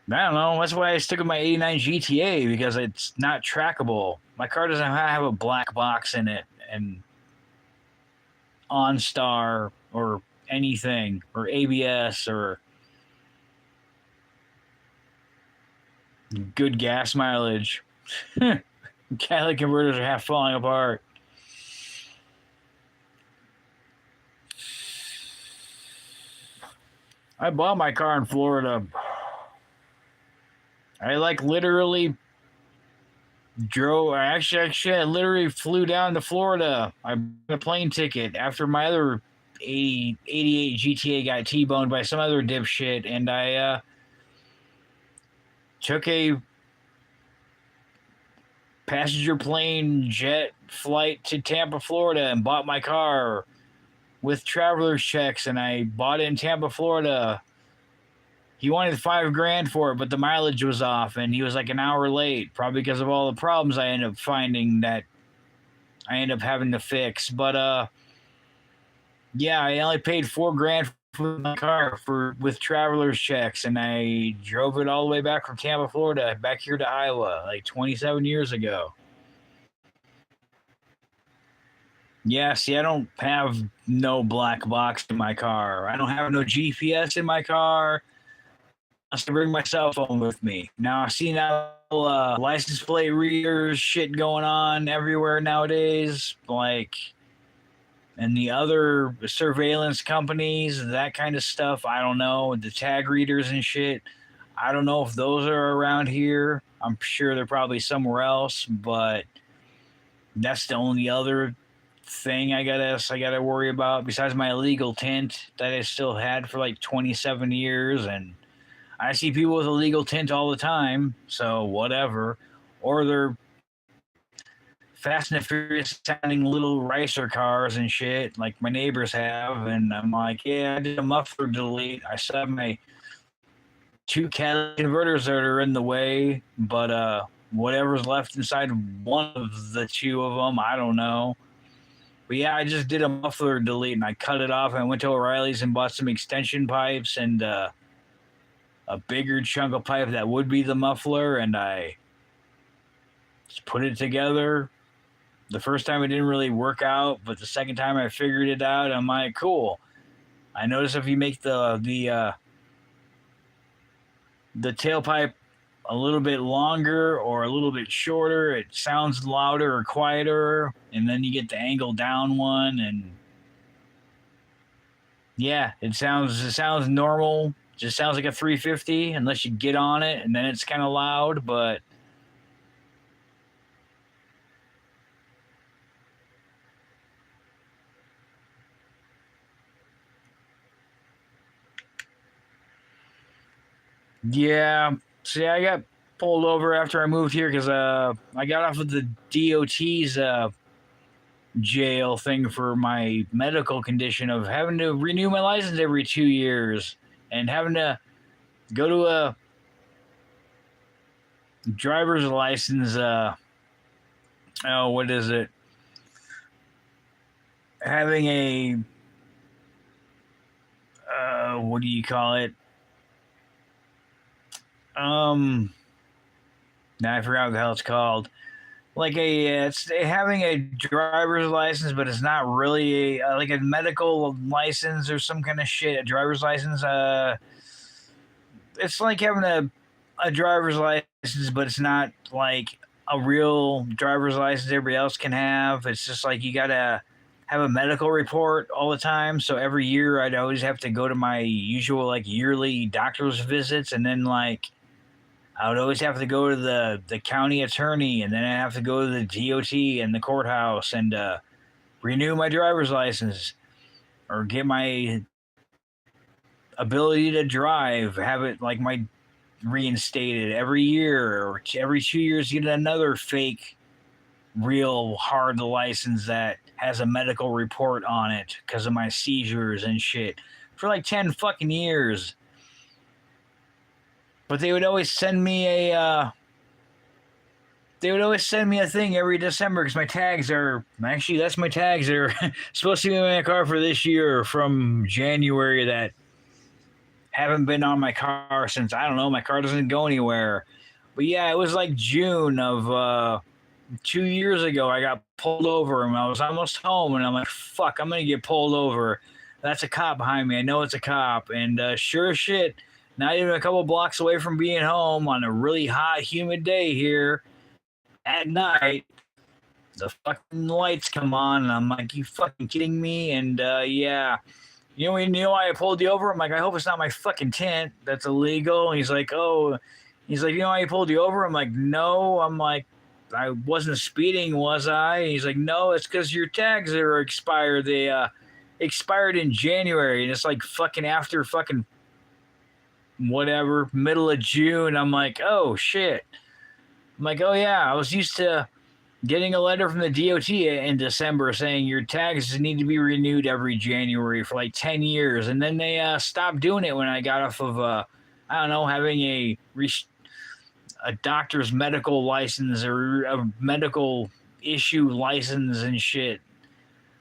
don't know. That's why I stick with my 89 GTA because it's not trackable. My car doesn't have a black box in it and OnStar or anything or ABS or good gas mileage. Catalytic converters are half falling apart. I bought my car in Florida. I literally drove. I literally flew down to Florida. I bought a plane ticket after my other 88 GTA got T-boned by some other dipshit, and I took a passenger plane jet flight to Tampa, Florida, and bought my car with traveler's checks, and I bought it in Tampa, Florida. He wanted $5,000 for it, but the mileage was off, and he was like an hour late, probably because of all the problems I ended up finding that I ended up having to fix. But yeah, I only paid $4,000 for my car with traveler's checks, and I drove it all the way back from Tampa, Florida, back here to Iowa, like 27 years ago. Yeah, see, I don't have no black box in my car. I don't have no GPS in my car. I have to bring my cell phone with me. Now, I see now license plate readers shit going on everywhere nowadays, like, and the other surveillance companies, that kind of stuff. I don't know, the tag readers and shit. I don't know if those are around here. I'm sure they're probably somewhere else, but that's the only other thing I gotta worry about besides my illegal tint that I still had for like 27 years, and I see people with illegal tint all the time, so whatever. Or they're Fast and Furious sounding little racer cars and shit like my neighbors have, and I'm like, yeah, I did a muffler delete. I still have my 2 catalytic converters that are in the way, but whatever's left inside one of the 2 of them, I don't know. But yeah, I just did a muffler delete and I cut it off. And I went to O'Reilly's and bought some extension pipes and a bigger chunk of pipe that would be the muffler, and I just put it together. The first time it didn't really work out, but the second time I figured it out, I'm like, cool. I noticed if you make the tailpipe a little bit longer or a little bit shorter, it sounds louder or quieter, and then you get the angle down one, and yeah, it sounds normal. Just sounds like a 350 unless you get on it, and then it's kind of loud, but yeah. See, I got pulled over after I moved here because I got off of the DOT's jail thing for my medical condition of having to renew my license every 2 years and having to go to a driver's license. What is it? Having a what do you call it? Now I forgot what the hell it's called. Like it's having a driver's license, but it's not really like a medical license or some kind of shit. A driver's license. It's like having a driver's license, but it's not like a real driver's license everybody else can have. It's just like you gotta have a medical report all the time. So every year I'd always have to go to my usual like yearly doctor's visits, and then like I would always have to go to the county attorney, and then I have to go to the DOT and the courthouse and renew my driver's license or get my ability to drive, have it like my reinstated every year or every 2 years, get another fake, real hard license that has a medical report on it because of my seizures and shit for like 10 fucking years. But they would always send me a thing every December because my tags are actually that's my tags. They're supposed to be in my car for this year from January that haven't been on my car since I don't know. My car doesn't go anywhere. But yeah, it was like June of 2 years ago. I got pulled over and I was almost home, and I'm like, "Fuck, I'm gonna get pulled over." That's a cop behind me. I know it's a cop, and sure as shit, not even a couple blocks away from being home on a really hot, humid day here at night, the fucking lights come on, and I'm like, "You fucking kidding me?" And yeah. You know why I pulled you over? I'm like, I hope it's not my fucking tint that's illegal. And he's like, oh, he's like, you know why I pulled you over? I'm like, no. I'm like, I wasn't speeding, was I? And he's like, no, it's because your tags are expired. They expired in January, and it's like fucking after fucking whatever, middle of June. I'm like, oh shit. I'm like, oh yeah, I was used to getting a letter from the DOT in December saying your tags need to be renewed every January for like 10 years. And then they stopped doing it when I got off of, I don't know, having a doctor's medical license or a medical issue license and shit.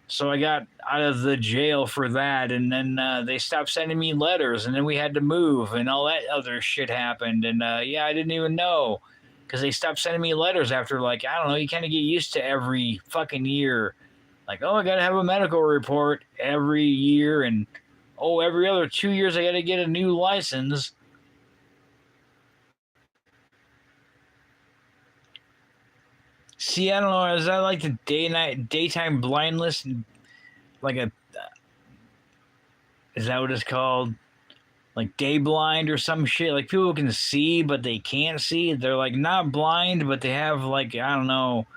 So I got out of the jail for that. And then they stopped sending me letters, and then we had to move and all that other shit happened. And yeah, I didn't even know. Because they stopped sending me letters after, like, I don't know, you kind of get used to every fucking year. Like, oh, I got to have a medical report every year. And, oh, every other 2 years I got to get a new license. See, I don't know. Is that like the daytime blindness? Like is that what it's called? Like day blind or some shit. Like people can see, but they can't see. They're like not blind, but they have like, I don't know.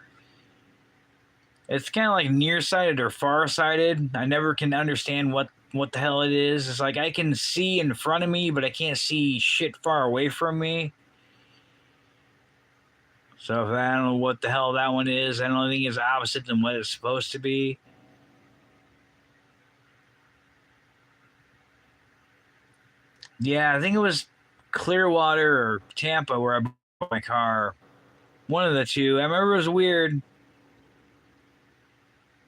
It's kind of like nearsighted or farsighted. I never can understand what the hell it is. It's like I can see in front of me, but I can't see shit far away from me. So if I don't know what the hell that one is, I don't think it's opposite than what it's supposed to be. Yeah, I think it was Clearwater or Tampa where I bought my car. One of the two. I remember it was weird.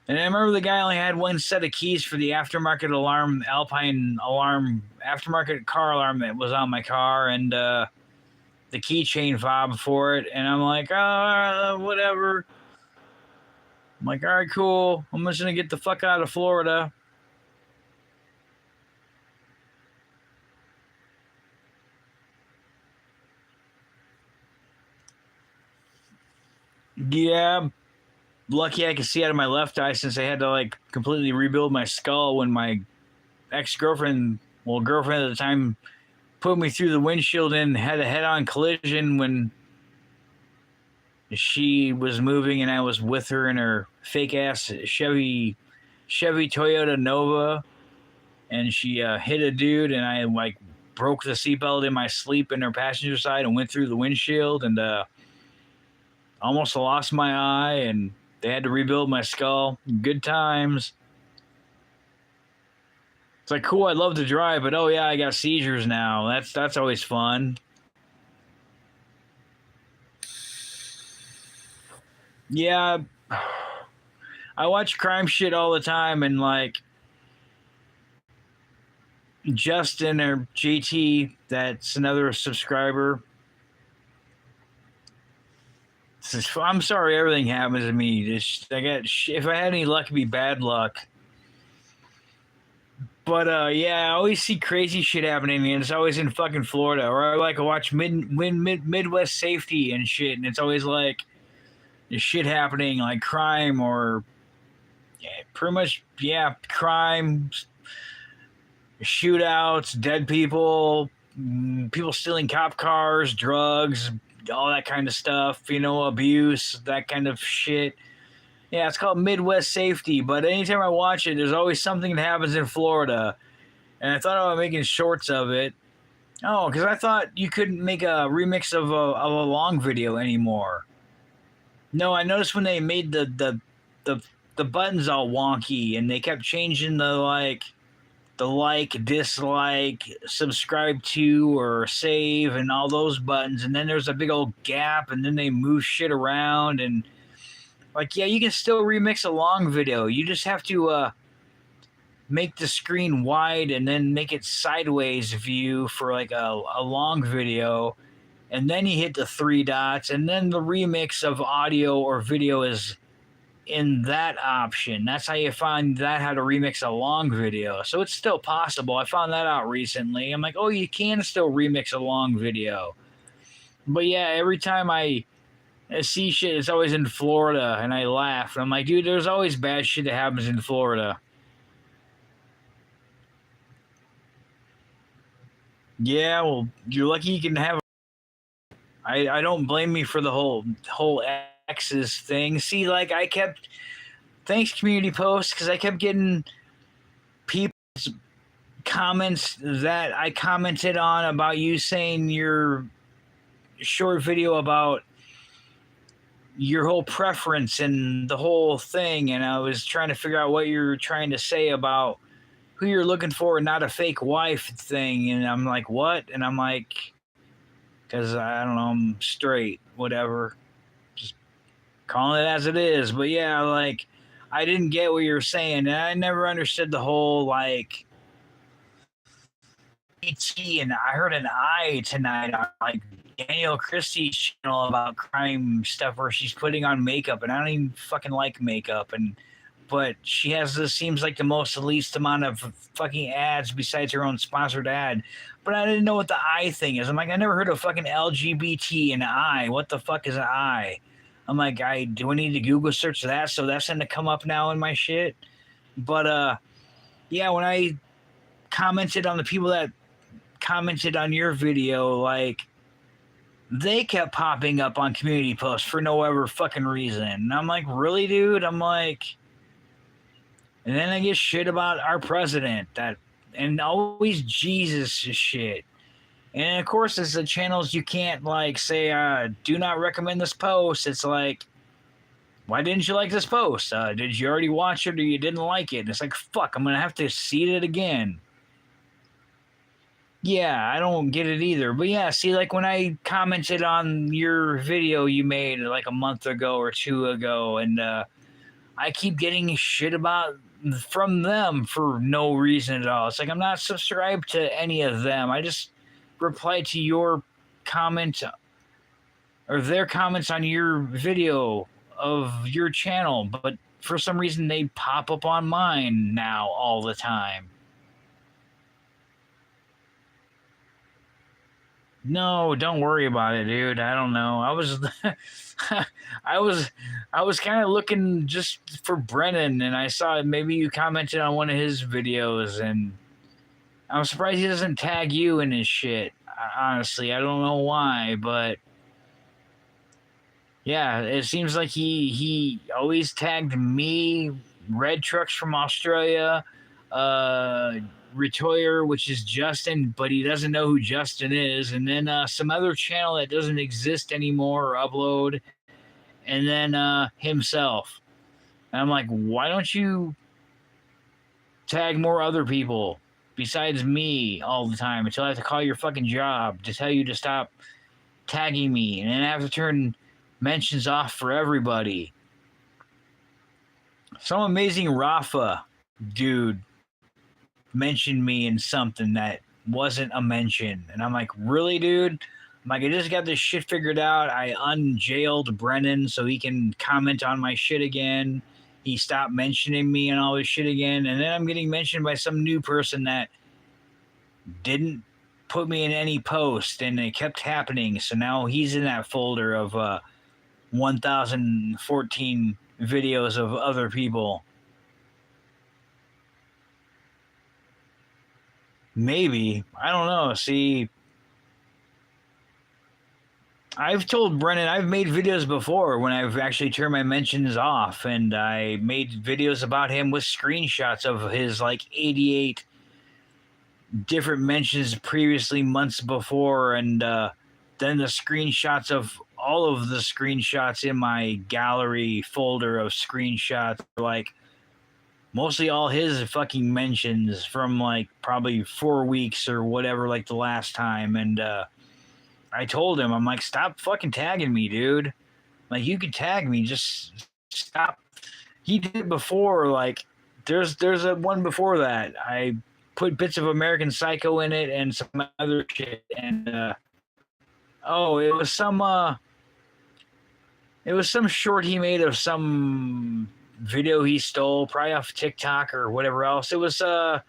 And I remember the guy only had one set of keys for the aftermarket alarm, Alpine alarm, aftermarket car alarm that was on my car, and the keychain fob for it. And I'm like, whatever. I'm like, all right, cool. I'm just going to get the fuck out of Florida. Yeah, lucky I could see out of my left eye since I had to like completely rebuild my skull when my girlfriend at the time, put me through the windshield and had a head-on collision when she was moving and I was with her in her fake-ass Chevy Toyota Nova, and she hit a dude, and I like broke the seatbelt in my sleep in her passenger side and went through the windshield and almost lost my eye and They had to rebuild my skull. Good times. It's like, cool, I love to drive, but oh yeah, I got seizures now. That's always fun. Yeah, I watch crime shit all the time, and like Justin or JT, that's another subscriber. I'm sorry, everything happens to me. If I had any luck, it'd be bad luck. But yeah, I always see crazy shit happening, and it's always in fucking Florida. Or I like to watch Midwest Safety and shit, and it's always like there's shit happening, like crime or pretty much crime, shootouts, dead people, people stealing cop cars, drugs, all that kind of stuff. Abuse, that kind of shit. Yeah, it's called Midwest Safety, but anytime I watch it, there's always something that happens in Florida. And I thought about making shorts of it. Oh, because I thought you couldn't make a remix of a long video anymore. No, I noticed when they made the buttons all wonky, and they kept changing the like, dislike, subscribe to, or save, and all those buttons. And then there's a big old gap, and then they move shit around, and like, yeah, you can still remix a long video. You just have to make the screen wide and then make it sideways view for like a long video. And then you hit the 3 dots, and then the remix of audio or video is in that option. That's how you find that, how to remix a long video. So it's still possible. I found that out recently. I'm like, oh, you can still remix a long video. But yeah, every time I see shit, it's always in Florida, and I laugh. I'm like, dude, there's always bad shit that happens in Florida. Yeah, well, you're lucky you can have. I don't blame me for the whole exes thing. See, like, thanks community posts, because I kept getting people's comments that I commented on about you saying your short video about your whole preference and the whole thing, and I was trying to figure out what you're trying to say about who you're looking for and not a fake wife thing. And I'm like, what? And I'm like, because I don't know, I'm straight, whatever, just calling it as it is. But yeah, like, I didn't get what you were saying, and I never understood the whole like ET. And I heard an I tonight on like Danielle Christie's channel about crime stuff where she's putting on makeup, and I don't even fucking like makeup, but she has seems like the least amount of fucking ads besides her own sponsored ad. But I didn't know what the I thing is. I'm like, I never heard of fucking LGBT and I. What the fuck is an I? I'm like, do I need to Google search that? So that's going to come up now in my shit. But yeah, when I commented on the people that commented on your video, like, they kept popping up on community posts for no ever fucking reason. And I'm like, really, dude? I'm like, and then I get shit about our president, and always Jesus shit. And of course, it's the channels you can't like say, do not recommend this post. It's like, why didn't you like this post? Did you already watch it, or you didn't like it? And it's like, fuck, I'm gonna have to see it again. Yeah, I don't get it either. But yeah, see, like when I commented on your video you made like a month ago or 2 ago, and I keep getting shit from them for no reason at all. It's like, I'm not subscribed to any of them. I just reply to your comment or their comments on your video of your channel, but for some reason they pop up on mine now all the time. No, don't worry about it, dude. I don't know. I was kind of looking just for Brennan, and I saw maybe you commented on one of his videos, and I'm surprised he doesn't tag you in his shit. Honestly, I don't know why, but yeah, it seems like he always tagged me, Red Trucks from Australia, Retoyer, which is Justin, but he doesn't know who Justin is, and then some other channel that doesn't exist anymore or upload, and then himself. And I'm like, why don't you tag more other people besides me all the time until I have to call your fucking job to tell you to stop tagging me, and then I have to turn mentions off for everybody. Some amazing Rafa dude mentioned me in something that wasn't a mention. And I'm like, really, dude? I'm like, I just got this shit figured out. I unjailed Brennan so he can comment on my shit again. He stopped mentioning me and all this shit again. And then I'm getting mentioned by some new person that didn't put me in any post, and it kept happening. So now he's in that folder of 1014 videos of other people. Maybe. I don't know. See, I've told Brennan I've made videos before when I've actually turned my mentions off, and I made videos about him with screenshots of his like 88 different mentions previously months before, and then the screenshots of all of the screenshots in my gallery folder of screenshots, like mostly all his fucking mentions from like probably 4 weeks or whatever, like the last time. And I told him, I'm like, stop fucking tagging me, dude. Like, you could tag me, just stop. He did it before. Like, there's a one before that. I put bits of American Psycho in it and some other shit. And it was some short he made of some video he stole, probably off TikTok or whatever else. It was I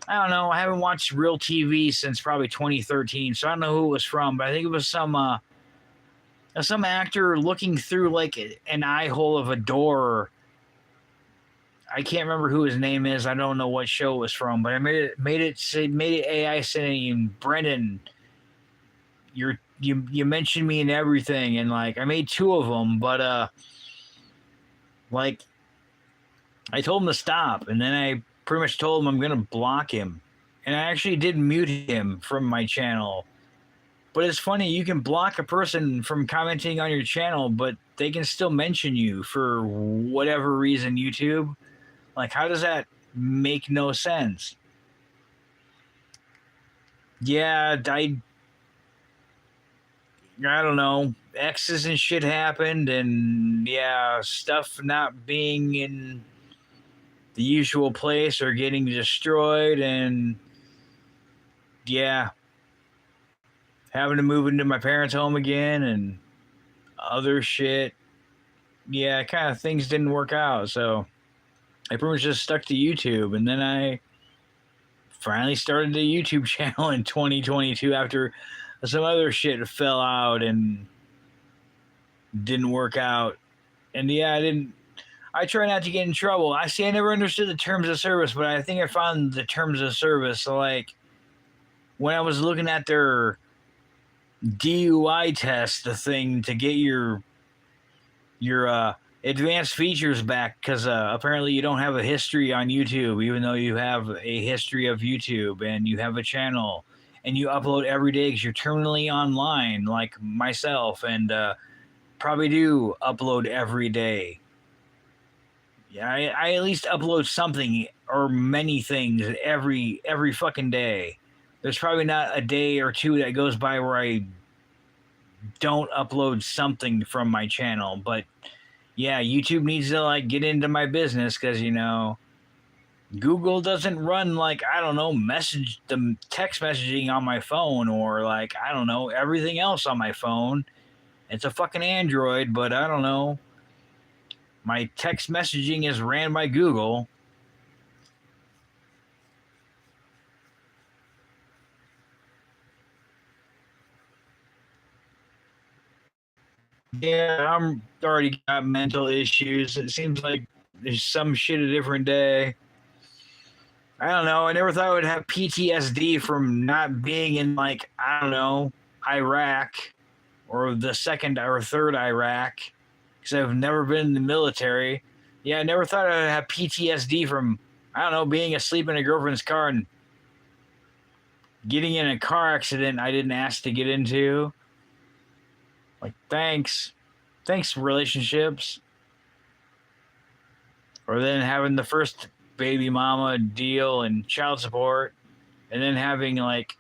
don't know. I haven't watched real TV since probably 2013, so I don't know who it was from, but I think it was some actor looking through like an eye hole of a door. I can't remember who his name is. I don't know what show it was from, but I made it AI saying, Brendan, you mentioned me and everything, and like I made two of them, but like I told him to stop, and then I pretty much told him I'm gonna block him, and I actually did mute him from my channel. But it's funny, you can block a person from commenting on your channel, but they can still mention you for whatever reason. YouTube, like, how does that make no sense? Yeah, I don't know. X's and shit happened, and yeah, stuff not being in the usual place or getting destroyed, and yeah, having to move into my parents' home again and other shit. Yeah, kind of things didn't work out, so I pretty much just stuck to YouTube, and then I finally started a YouTube channel in 2022 after some other shit fell out and didn't work out. And yeah, I try not to get in trouble. I never understood the terms of service, but I think I found the terms of service. So like when I was looking at their DUI test, the thing to get your advanced features back, because apparently you don't have a history on YouTube, even though you have a history of YouTube and you have a channel and you upload every day because you're terminally online, like myself, and probably do upload every day. Yeah, I at least upload something or many things every fucking day. There's probably not a day or two that goes by where I don't upload something from my channel. But yeah, YouTube needs to like get into my business, because Google doesn't run like, I don't know, the text messaging on my phone, or like, I don't know, everything else on my phone. It's a fucking Android, but I don't know. My text messaging is ran by Google. Yeah, I'm already got mental issues. It seems like there's some shit a different day. I don't know. I never thought I would have PTSD from not being in, like, I don't know, Iraq or the second or third Iraq, because I've never been in the military. Yeah, I never thought I'd have PTSD from, I don't know, being asleep in a girlfriend's car and getting in a car accident I didn't ask to get into. Like, thanks, relationships. or then having the first baby mama deal and child support, and then having like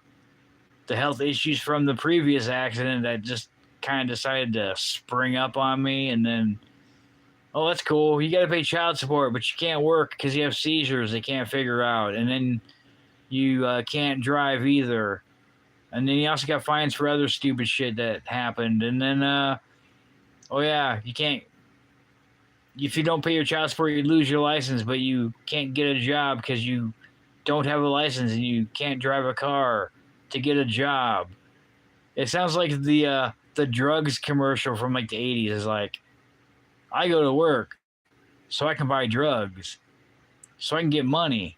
the health issues from the previous accident that just kind of decided to spring up on me, and then, oh, that's cool, you got to pay child support, but you can't work because you have seizures they can't figure out, and then you can't drive either, and then you also got fines for other stupid shit that happened, and then oh yeah, you can't, if you don't pay your child support you lose your license, but you can't get a job because you don't have a license and you can't drive a car to get a job. It sounds like the drugs commercial from like the 80s is like, I go to work so I can buy drugs, so I can get money,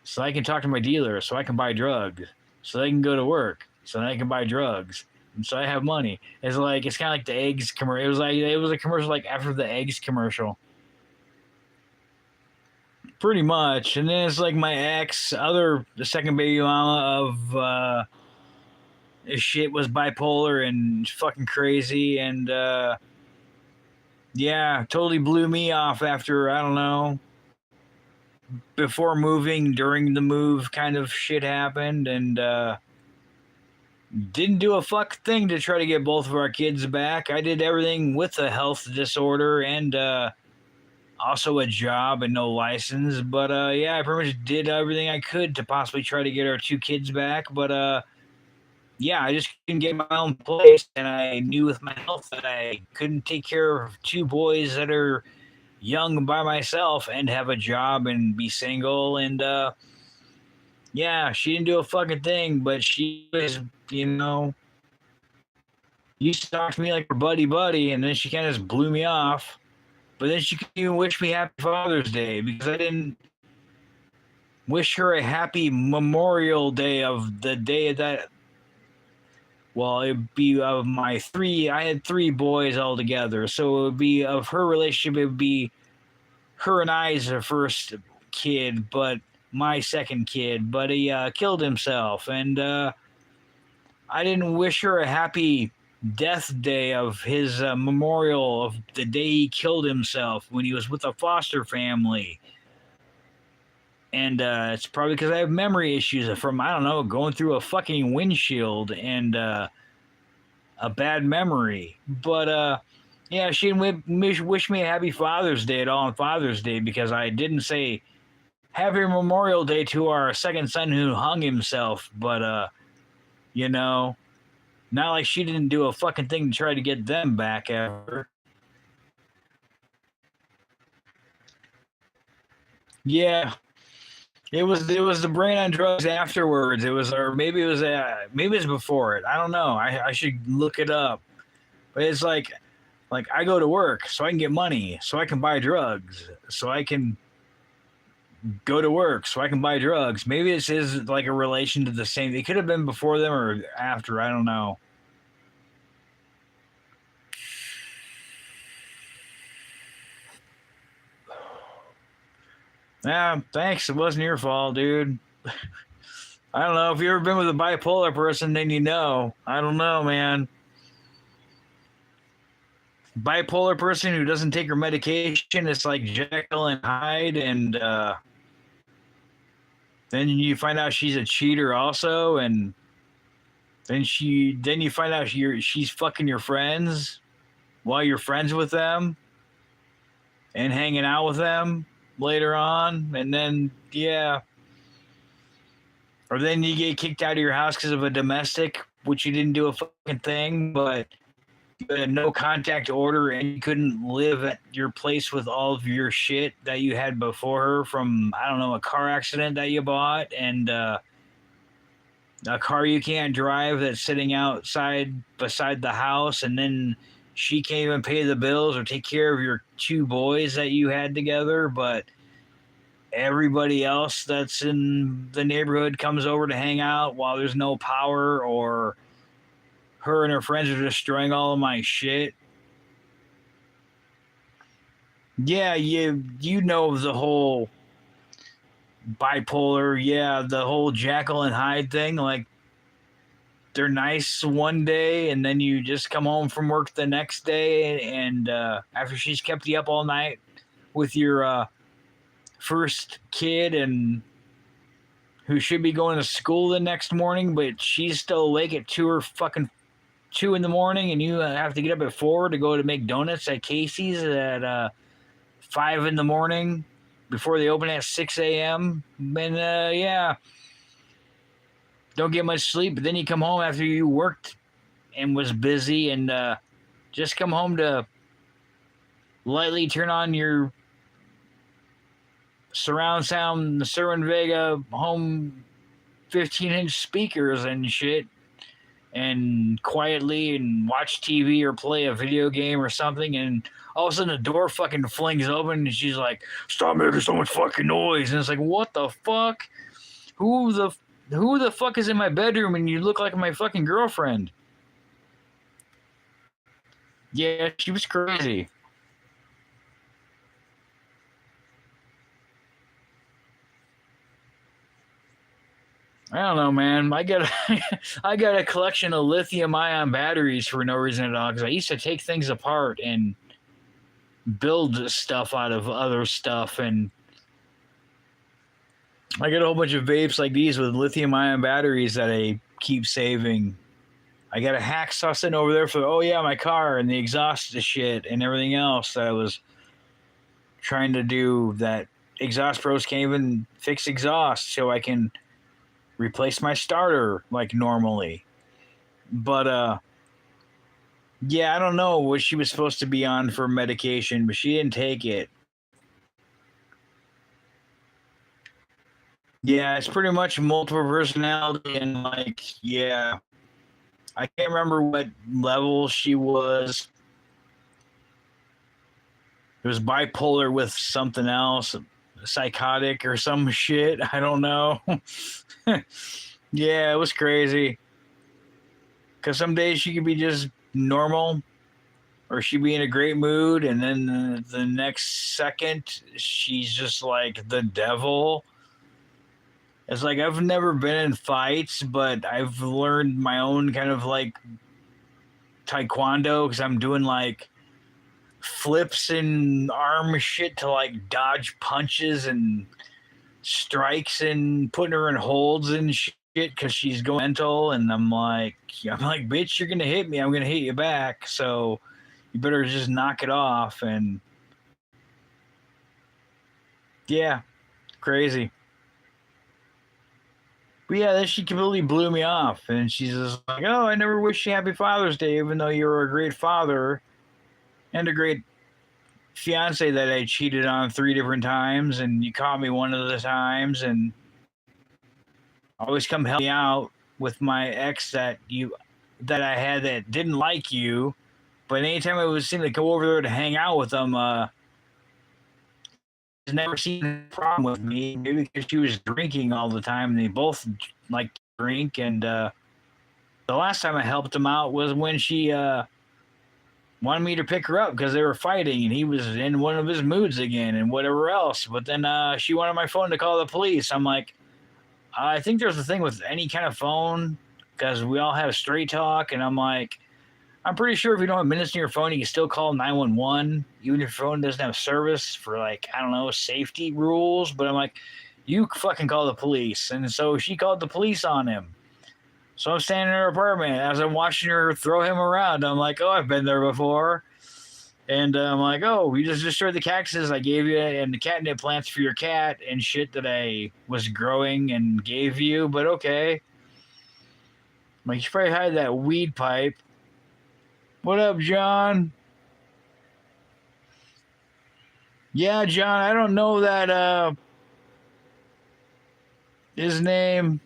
so I can talk to my dealer, so I can buy drugs, so they can go to work, so I can buy drugs, and so I have money. It's like, it's kind of like the eggs commercial. It was a commercial like after the eggs commercial, pretty much. And then it's like my ex, the second baby mama of this shit was bipolar and fucking crazy, and yeah, totally blew me off after, I don't know, before moving, during the move kind of shit happened, and didn't do a fuck thing to try to get both of our kids back. I did everything with a health disorder and also a job and no license, but yeah, I pretty much did everything I could to possibly try to get our two kids back, but yeah, I just couldn't get my own place, and I knew with my health that I couldn't take care of two boys that are young by myself and have a job and be single, and yeah, she didn't do a fucking thing, but she was, used to talk to me like her buddy, and then she kind of just blew me off. But then she couldn't even wish me Happy Father's Day because I didn't wish her a happy Memorial Day of the day that. Well, it'd be of my three. I had three boys all together, so it would be of her relationship. It would be her and I's first kid, but my second kid. But he killed himself, and I didn't wish her a happy death day of his memorial of the day he killed himself when he was with a foster family. And it's probably because I have memory issues from, I don't know, going through a fucking windshield and a bad memory. But yeah, she didn't wish me a happy Father's Day at all on Father's Day because I didn't say Happy Memorial Day to our second son who hung himself. But, not like she didn't do a fucking thing to try to get them back ever. Yeah. It was the brain on drugs afterwards. It was, or maybe it was before it. I don't know. I should look it up. But it's like I go to work so I can get money, so I can buy drugs, so I can go to work, so I can buy drugs. Maybe this is like a relation to the same. It could have been before them or after. I don't know. Yeah, thanks. It wasn't your fault, dude. I don't know. If you've ever been with a bipolar person, then you know. I don't know, man. Bipolar person who doesn't take her medication, it's like Jekyll and Hyde, and then you find out she's a cheater also, and then you find out she's fucking your friends while you're friends with them and hanging out with them later on, and then yeah, or then you get kicked out of your house because of a domestic, which you didn't do a fucking thing, but you had a no contact order and you couldn't live at your place with all of your shit that you had before her from, I don't know, a car accident that you bought, and a car you can't drive that's sitting outside beside the house, and then she can't even pay the bills or take care of your two boys that you had together, but everybody else that's in the neighborhood comes over to hang out while there's no power, or her and her friends are destroying all of my shit. Yeah, you know the whole bipolar, yeah, the whole Jekyll and Hyde thing, like they're nice one day and then you just come home from work the next day, and after she's kept you up all night with your first kid and who should be going to school the next morning, but she's still awake at 2 in the morning, and you have to get up at 4 to go to make donuts at Casey's at 5 in the morning before they open at 6 a.m. And yeah, don't get much sleep. But then you come home after you worked and was busy, and just come home to lightly turn on your surround sound, the Cerwin Vega home 15-inch speakers and shit, and quietly and watch TV or play a video game or something, and all of a sudden the door fucking flings open and she's like, "Stop making so much fucking noise." And it's like, what the fuck? Who the fuck is in my bedroom and you look like my fucking girlfriend? Yeah, she was crazy. I don't know, man. I got a collection of lithium-ion batteries for no reason at all, because I used to take things apart and build stuff out of other stuff, and I got a whole bunch of vapes like these with lithium-ion batteries that I keep saving. I got a hacksaw sitting over there for, my car and the exhaust shit and everything else that I was trying to do that Exhaust Pros can't even fix exhaust, so I can replace my starter like normally. But yeah, I don't know what she was supposed to be on for medication, but she didn't take it. Yeah, it's pretty much multiple personality, and like, yeah, I can't remember what level she was. It was bipolar with something else, psychotic or some shit. I don't know. Yeah, it was crazy. Because some days she could be just normal, or she'd be in a great mood, and then the next second she's just like the devil. It's like, I've never been in fights, but I've learned my own kind of like taekwondo, because I'm doing like flips and arm shit to like dodge punches and strikes and putting her in holds and shit because she's going mental. And I'm like, bitch, you're gonna hit me, I'm gonna hit you back, so you better just knock it off. And yeah, crazy. But yeah, then she completely blew me off, and she's just like, "Oh, I never wish you Happy Father's Day, even though you were a great father and a great fiance that I cheated on 3 different times, and you caught me one of the times, and always come help me out with my ex that I had that didn't like you, but anytime I was seen to go over there to hang out with them, she's never seen a problem with me. Maybe because she was drinking all the time, and they both like to drink. And the last time I helped him out was when she wanted me to pick her up because they were fighting, and he was in one of his moods again and whatever else. But then she wanted my phone to call the police. I'm like, I think there's a thing with any kind of phone, because we all have straight talk, and I'm like, I'm pretty sure if you don't have minutes in your phone, you can still call 911, even if your phone doesn't have service for, like, I don't know, safety rules. But I'm like, you fucking call the police. And so she called the police on him. So I'm standing in her apartment as I'm watching her throw him around. I'm like, oh, I've been there before. And I'm like, oh, you just destroyed the cactuses I gave you and the catnip plants for your cat and shit that I was growing and gave you. But okay. I'm like, you probably had that weed pipe. What up, John? Yeah, John, I don't know that his name,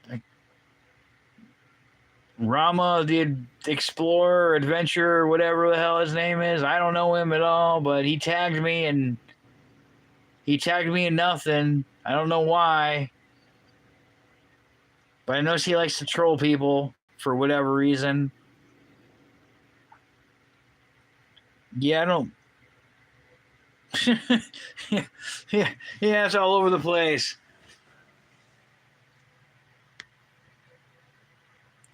like, Rama the Explorer, Adventurer, whatever the hell his name is. I don't know him at all, but he tagged me in nothing. I don't know why. But I know he likes to troll people for whatever reason. Yeah, I don't. yeah, it's all over the place.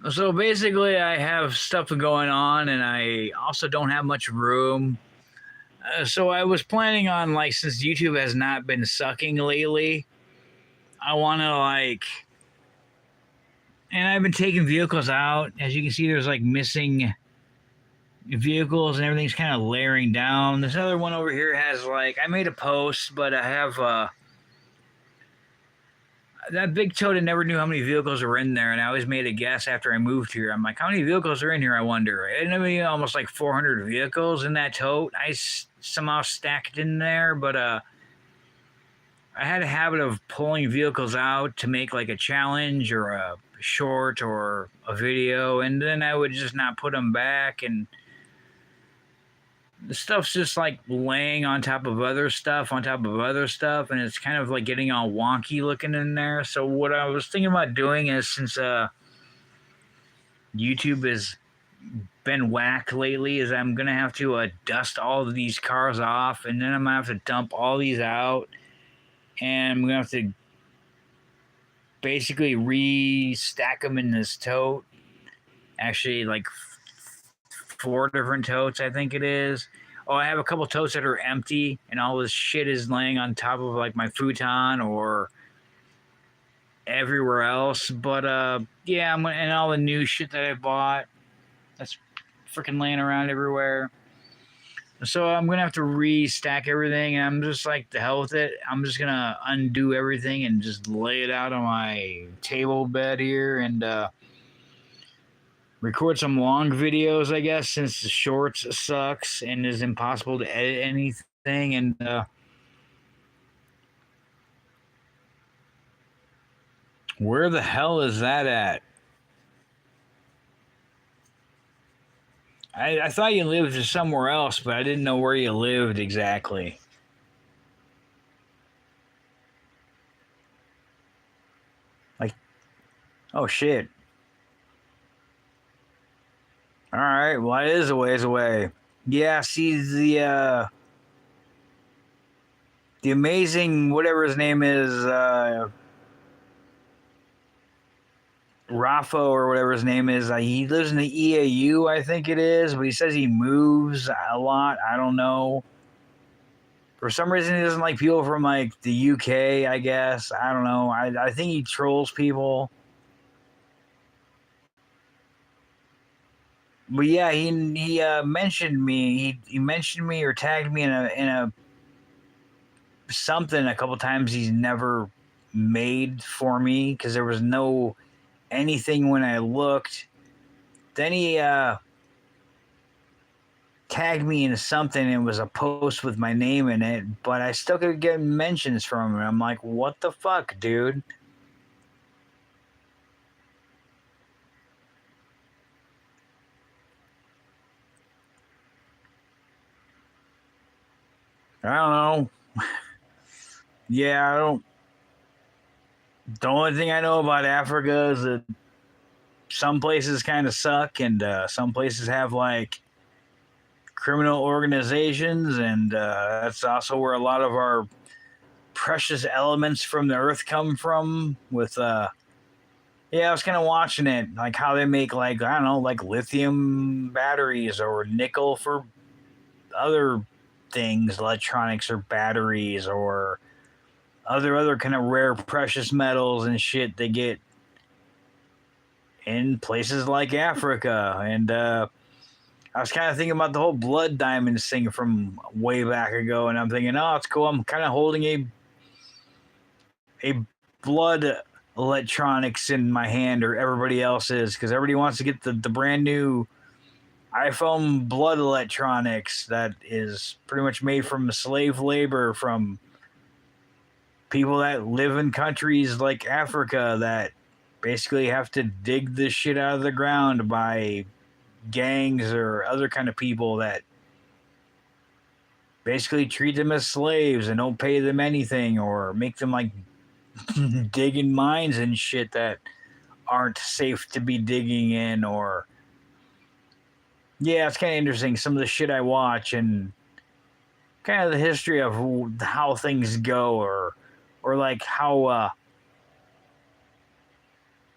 So basically, I have stuff going on, and I also don't have much room. So I was planning on, like, since YouTube has not been sucking lately, I want to like, and I've been taking vehicles out. As you can see, there's like missing vehicles and everything's kind of layering down. This other one over here has like, I made a post, but I have that big tote. Never knew how many vehicles were in there, and I always made a guess after I moved here. I'm like, how many vehicles are in here? I wonder. And I mean, almost like 400 vehicles in that tote. Somehow stacked in there, but I had a habit of pulling vehicles out to make like a challenge or a short or a video, and then I would just not put them back, and the stuff's just like laying on top of other stuff on top of other stuff, and it's kind of like getting all wonky looking in there. So what I was thinking about doing is, since YouTube has been whack lately, is I'm gonna have to dust all of these cars off, and then I'm gonna have to dump all these out, and I'm gonna have to basically re-stack them in this tote. Actually, like 4 different totes, I think it is. Oh, I have a couple totes that are empty, and all this shit is laying on top of like my futon or everywhere else. But yeah, and all the new shit that I bought, that's freaking laying around everywhere. So I'm gonna have to restack everything, and I'm just like, the hell with it. I'm just gonna undo everything and just lay it out on my table bed here, and record some long videos, I guess, since the shorts sucks and is impossible to edit anything. And where the hell is that at? I thought you lived somewhere else, but I didn't know where you lived exactly. Like, oh shit. All right, well, it is a ways away. Yeah, see the amazing whatever his name is, Rafa or whatever his name is. He lives in the EAU, I think it is, but he says he moves a lot. I don't know. For some reason, he doesn't like people from like the UK, I guess. I don't know. I think he trolls people. But yeah, he mentioned me. He mentioned me or tagged me in a something a couple times. He's never made for me because there was no anything when I looked. Then he tagged me into something, and it was a post with my name in it, but I still could get mentions from him. I'm like, what the fuck, dude? I don't know. Yeah, I don't. The only thing I know about Africa is that some places kind of suck, and some places have like criminal organizations, and that's also where a lot of our precious elements from the earth come from. With yeah, I was kind of watching it, like how they make, like, I don't know, like lithium batteries or nickel for other things, electronics or batteries, or other kind of rare precious metals and shit they get in places like Africa. And I was kind of thinking about the whole blood diamonds thing from way back ago, and I'm thinking, oh, it's cool. I'm kind of holding a blood electronics in my hand, or everybody else is, because everybody wants to get the brand new iPhone blood electronics that is pretty much made from slave labor from people that live in countries like Africa that basically have to dig this shit out of the ground by gangs or other kind of people that basically treat them as slaves and don't pay them anything, or make them like digging mines and shit that aren't safe to be digging in. Or yeah, it's kind of interesting, some of the shit I watch, and kind of the history of how things go, or like how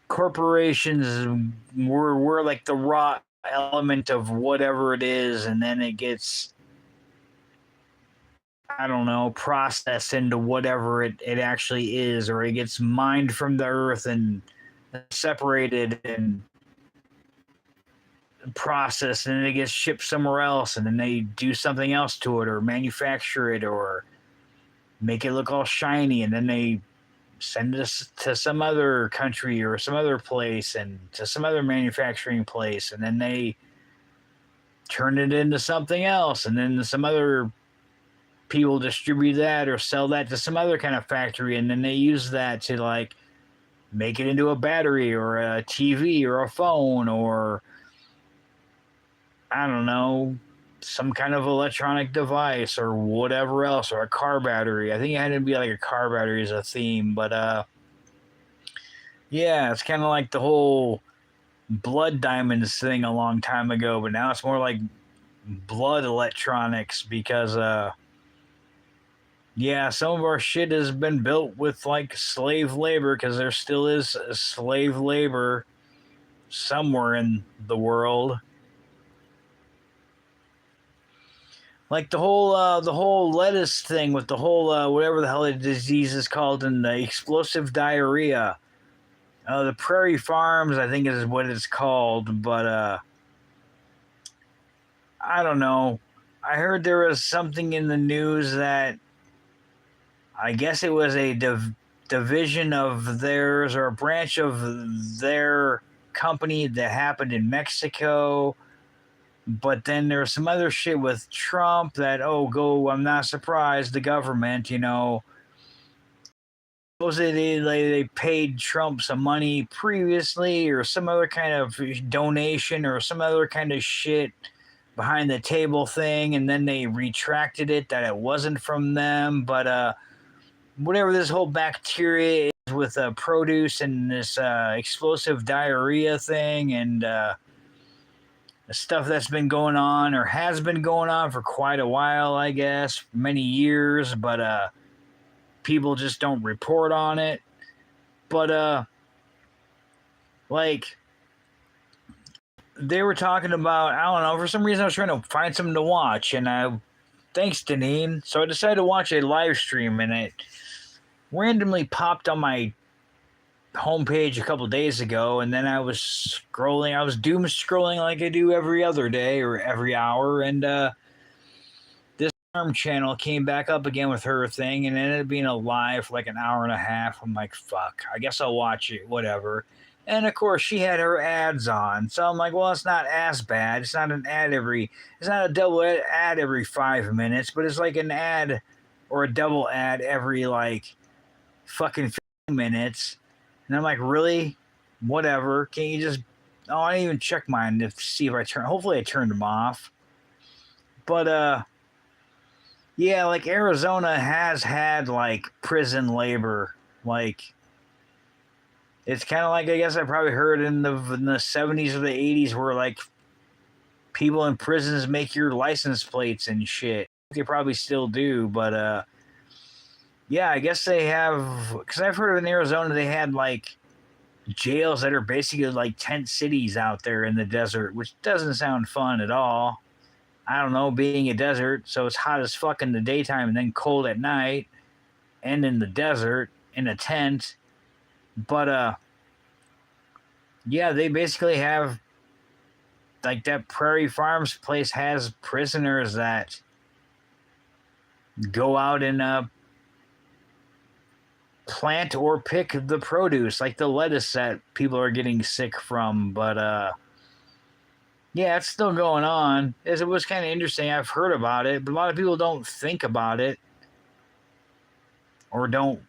corporations were like the raw element of whatever it is, and then it gets I don't know, processed into whatever it actually is, or it gets mined from the earth and separated and processed, and then it gets shipped somewhere else, and then they do something else to it, or manufacture it, or make it look all shiny, and then they send it to some other country or some other place and to some other manufacturing place, and then they turn it into something else, and then some other people distribute that or sell that to some other kind of factory, and then they use that to like make it into a battery or a TV or a phone or I don't know, some kind of electronic device or whatever else, or a car battery. I think it had to be like a car battery as a theme, but yeah, it's kind of like the whole blood diamonds thing a long time ago, but now it's more like blood electronics because yeah, some of our shit has been built with like slave labor because there still is slave labor somewhere in the world. Like the whole lettuce thing with the whole whatever the hell the disease is called and the explosive diarrhea. The prairie farms, I think is what it's called, but I don't know. I heard there was something in the news that I guess it was a division of theirs or a branch of their company that happened in Mexico. But then there's some other shit with Trump that, oh, go, I'm not surprised, the government, you know, supposedly they paid Trump some money previously or some other kind of donation or some other kind of shit behind the table thing. And then they retracted it that it wasn't from them. But whatever this whole bacteria is with produce and this explosive diarrhea thing and the stuff that's been going on or has been going on for quite a while, I guess, many years, but people just don't report on it. But like they were talking about, I don't know, for some reason I was trying to find something to watch, and thanks Deneen, so I decided to watch a live stream, and it randomly popped on my homepage a couple days ago, and then I was scrolling. I was doom scrolling like I do every other day or every hour, and this arm channel came back up again with her thing, and it ended up being a live for like an hour and a half. I'm like, fuck, I guess I'll watch it, whatever. And of course, she had her ads on, so I'm like, well, it's not as bad. It's not an ad it's not a double ad every 5 minutes, but it's like an ad or a double ad every like fucking 15 minutes. And I'm like, really? Whatever. Can't you just... Oh, I didn't even check mine to see if I turn... Hopefully I turned them off. But, yeah, like Arizona has had, like, prison labor. Like, it's kind of like, I guess I probably heard in the 70s or the 80s where, like, people in prisons make your license plates and shit. They probably still do, but, yeah, I guess they have, because I've heard of in Arizona they had like jails that are basically like tent cities out there in the desert, which doesn't sound fun at all. I don't know, being a desert, so it's hot as fuck in the daytime and then cold at night, and in the desert in a tent. But yeah, they basically have like that Prairie Farms place has prisoners that go out and plant or pick the produce, like the lettuce that people are getting sick from. But yeah, it's still going on. It was kind of interesting. I've heard about it, but a lot of people don't think about it or don't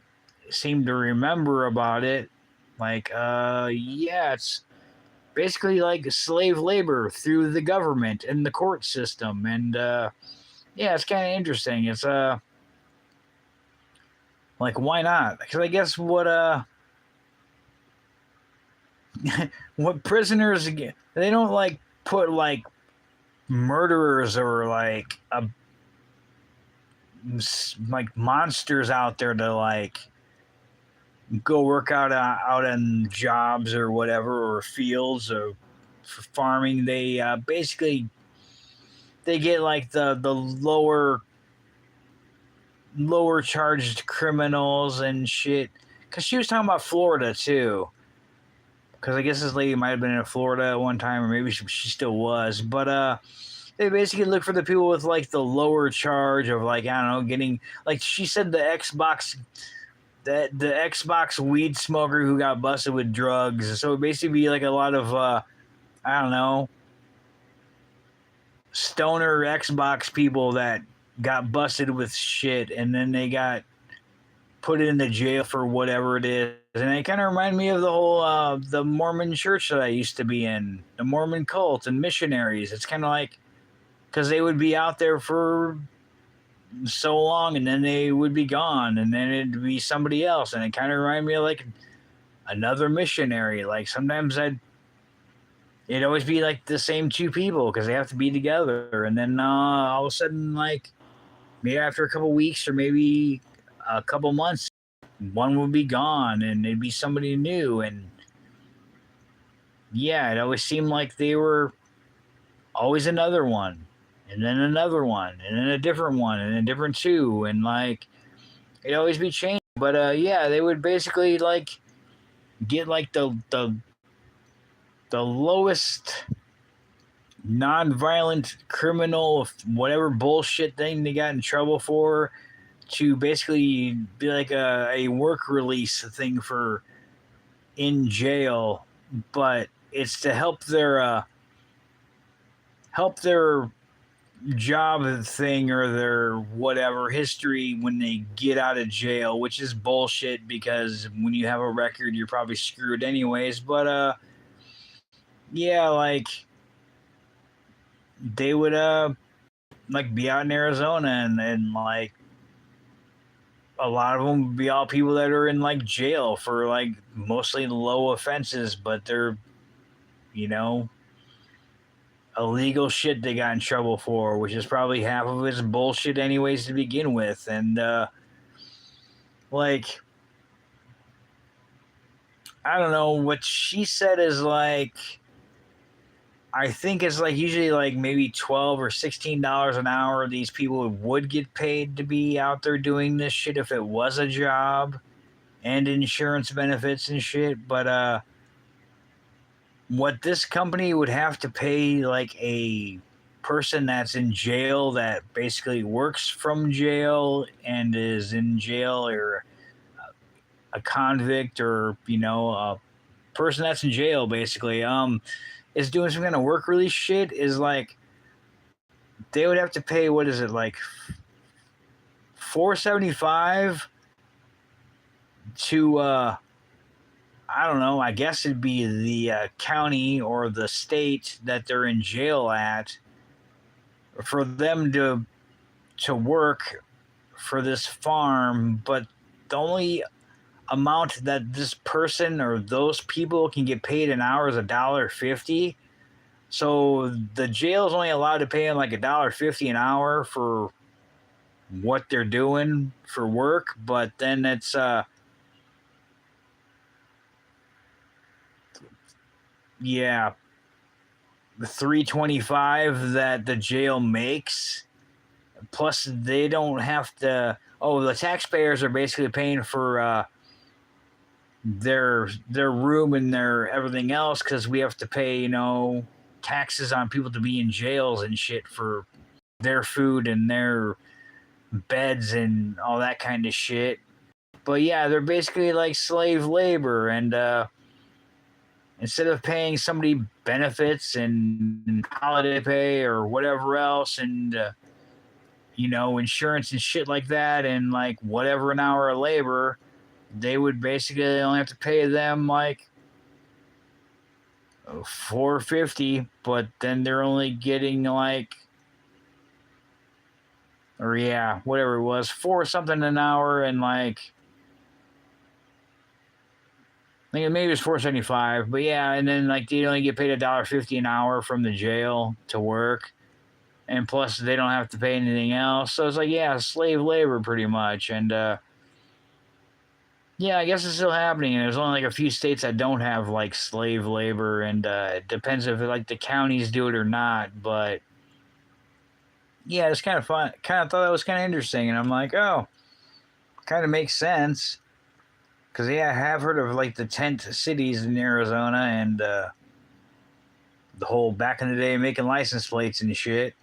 seem to remember about it. Like, yeah, it's basically like slave labor through the government and the court system. And yeah, it's kind of interesting. It's like, why not? Because I guess what prisoners get, they don't like put like murderers or like like monsters out there to like go work out in jobs or whatever or fields or for farming. They basically they get like the lower lower charged criminals and shit. Because she was talking about Florida too. Because I guess this lady might have been in Florida at one time, or maybe she still was. But they basically look for the people with like the lower charge of like, I don't know, getting, like she said, the Xbox weed smoker who got busted with drugs. So it basically be like a lot of I don't know, stoner Xbox people that got busted with shit, and then they got put into jail for whatever it is. And it kind of reminded me of the whole the Mormon church that I used to be in, the Mormon cult and missionaries. It's kind of like, because they would be out there for so long and then they would be gone and then it'd be somebody else, and it kind of reminded me of like another missionary. Like sometimes it'd always be like the same two people because they have to be together, and then all of a sudden, like maybe after a couple weeks or maybe a couple months, one would be gone and it'd be somebody new. And yeah, it always seemed like they were always another one, and then another one, and then a different one, and a different two, and like it'd always be changed. But yeah, they would basically like get like the lowest non-violent criminal, whatever bullshit thing they got in trouble for, to basically be like a work release thing for in jail, but it's to help their job thing or their whatever history when they get out of jail, which is bullshit because when you have a record you're probably screwed anyways. But yeah, like they would like be out in Arizona, and like a lot of them would be all people that are in like jail for like mostly low offenses, but they're, you know, illegal shit they got in trouble for, which is probably half of it's bullshit anyways to begin with. And like I don't know, what she said is like, I think it's like usually like maybe $12 or $16 an hour these people would get paid to be out there doing this shit if it was a job, and insurance benefits and shit. But what this company would have to pay like a person that's in jail that basically works from jail and is in jail, or a convict, or you know, a person that's in jail basically is doing some kind of work release shit, is like they would have to pay, what is it, like 475 to I don't know, I guess it'd be the county or the state that they're in jail at, for them to work for this farm. But the only amount that this person or those people can get paid an hour is $1.50. So the jail is only allowed to pay them like $1.50 an hour for what they're doing for work. But then it's yeah, the 325 that the jail makes, plus they don't have to, oh, the taxpayers are basically paying for their room and their everything else, because we have to pay, you know, taxes on people to be in jails and shit for their food and their beds and all that kind of shit. But yeah, they're basically like slave labor. And instead of paying somebody benefits and holiday pay or whatever else, and you know, insurance and shit like that, and like whatever an hour of labor, they would basically only have to pay them like 450, but then they're only getting like, or yeah, whatever it was, four something an hour. And like I think maybe it was 475, but yeah, and then like they only get paid $1.50 an hour from the jail to work, and plus they don't have to pay anything else. So it's like, yeah, slave labor pretty much. And yeah, I guess it's still happening, and there's only like a few states that don't have like slave labor, and it depends if like the counties do it or not. But yeah, it's kind of fun. Kind of thought that was kind of interesting, and I'm like, oh, kind of makes sense. Because, yeah, I have heard of, like, the tent cities in Arizona and the whole back in the day making license plates and shit.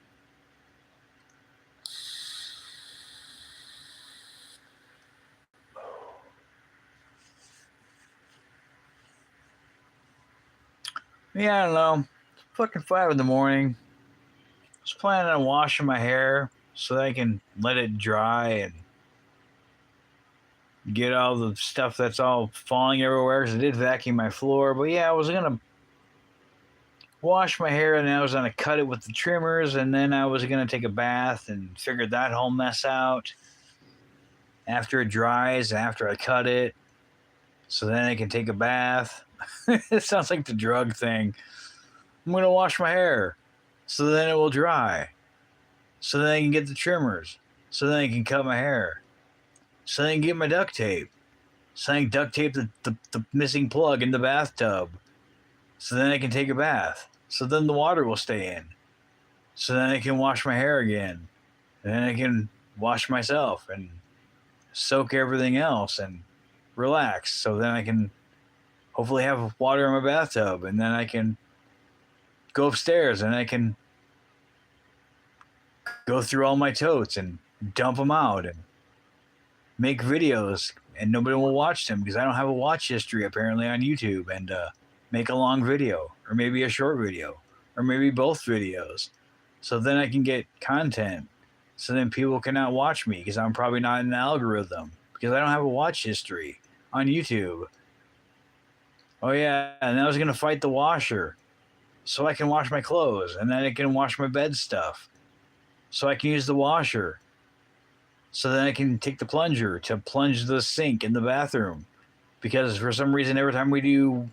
Yeah, I don't know. It's fucking 5 in the morning. I was planning on washing my hair so that I can let it dry and get all the stuff that's all falling everywhere because I did vacuum my floor. But yeah, I was going to wash my hair and then I was going to cut it with the trimmers and then I was going to take a bath and figured that whole mess out after it dries, after I cut it. So then I can take a bath. It sounds like the drug thing. I'm going to wash my hair so then it will dry. So then I can get the trimmers. So then I can cut my hair. So then I can get my duct tape. So I can duct tape the missing plug in the bathtub. So then I can take a bath. So then the water will stay in. So then I can wash my hair again. And then I can wash myself and soak everything else and relax. So then I can hopefully have water in my bathtub. And then I can go upstairs and I can go through all my totes and dump them out and make videos. And nobody will watch them because I don't have a watch history apparently on YouTube. And make a long video or maybe a short video or maybe both videos. So then I can get content. So then people cannot watch me because I'm probably not in the algorithm because I don't have a watch history on YouTube. Oh yeah, and I was going to fight the washer so I can wash my clothes and then I can wash my bed stuff. So I can use the washer. So then I can take the plunger to plunge the sink in the bathroom. Because for some reason, every time we do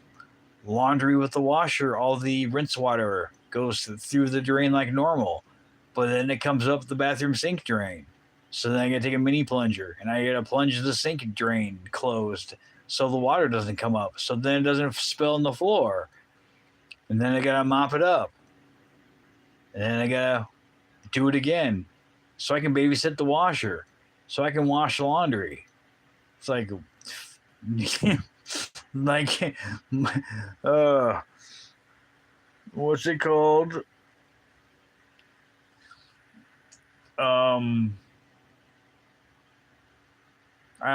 laundry with the washer, all the rinse water goes through the drain like normal. But then it comes up the bathroom sink drain. So then I gotta take a mini plunger and I gotta plunge the sink drain closed so the water doesn't come up. So then it doesn't spill on the floor. And then I gotta mop it up. And then I gotta do it again so I can babysit the washer. So I can wash laundry. It's like, like, what's it called? I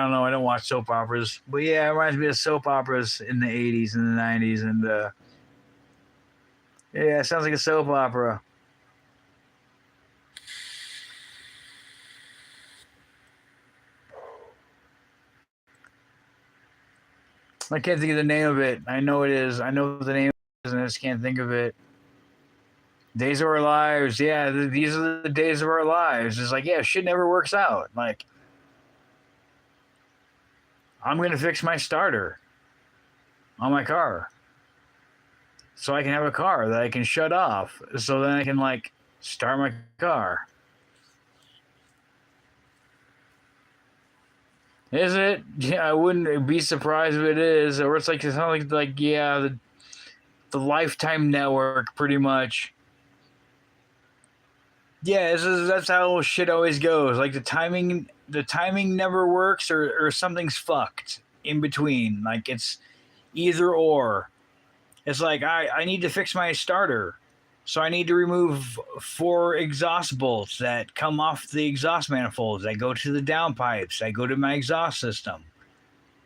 don't know. I don't watch soap operas, but yeah, it reminds me of soap operas in the 80s and the 90s. And yeah, it sounds like a soap opera. I can't think of the name of it. I know it is. I know the name is, and I just can't think of it. Days of Our Lives. Yeah, these are the days of our lives. It's like, yeah, shit never works out. Like, I'm going to fix my starter on my car so I can have a car that I can shut off so then I can, like, start my car. Is it? Yeah, I wouldn't be surprised if it is. Or it's like, it's not like yeah, the Lifetime Network, pretty much. Yeah, that's how shit always goes. Like the timing never works, or something's fucked in between. Like it's either or. It's like I need to fix my starter, so I need to remove 4 exhaust bolts that come off the exhaust manifolds. I go to the downpipes. I go to my exhaust system,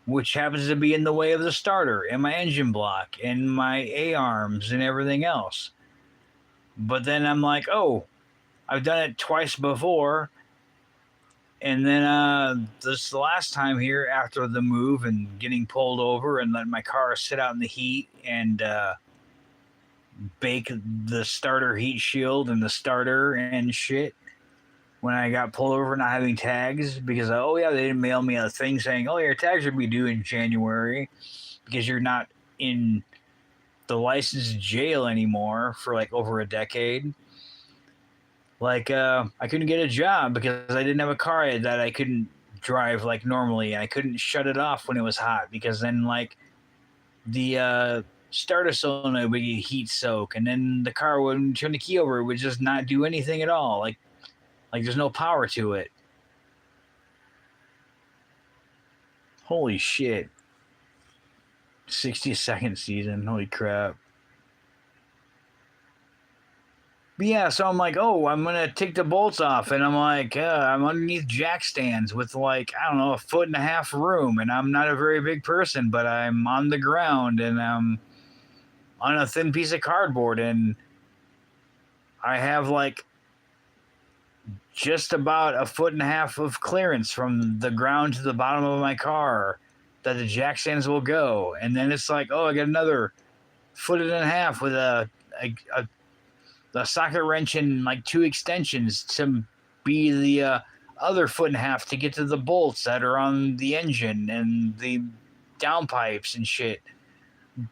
which happens to be in the way of the starter and my engine block and my A-arms and everything else. But then I'm like, oh, I've done it twice before. And then this last time here after the move and getting pulled over and letting my car sit out in the heat and bake the starter heat shield and the starter and shit when I got pulled over not having tags because, oh yeah, they didn't mail me a thing saying, oh, your tags will be due in January because you're not in the licensed jail anymore for like over a decade. Like, I couldn't get a job because I didn't have a car that I couldn't drive like normally. And I couldn't shut it off when it was hot because then, like, the starter solenoid would get heat soak, and then the car wouldn't turn the key over. It would just not do anything at all. Like there's no power to it. Holy shit. 62nd season. Holy crap. But yeah, so I'm like, oh, I'm gonna take the bolts off, and I'm like, I'm underneath jack stands with like, I don't know, 1.5 foot room, and I'm not a very big person, but I'm on the ground and I'm on a thin piece of cardboard, and I have like just about 1.5 foot of clearance from the ground to the bottom of my car that the jack stands will go, and then it's like, oh, I got another 1.5 foot with a socket wrench and like 2 extensions to be the other 1.5 foot to get to the bolts that are on the engine and the downpipes and shit.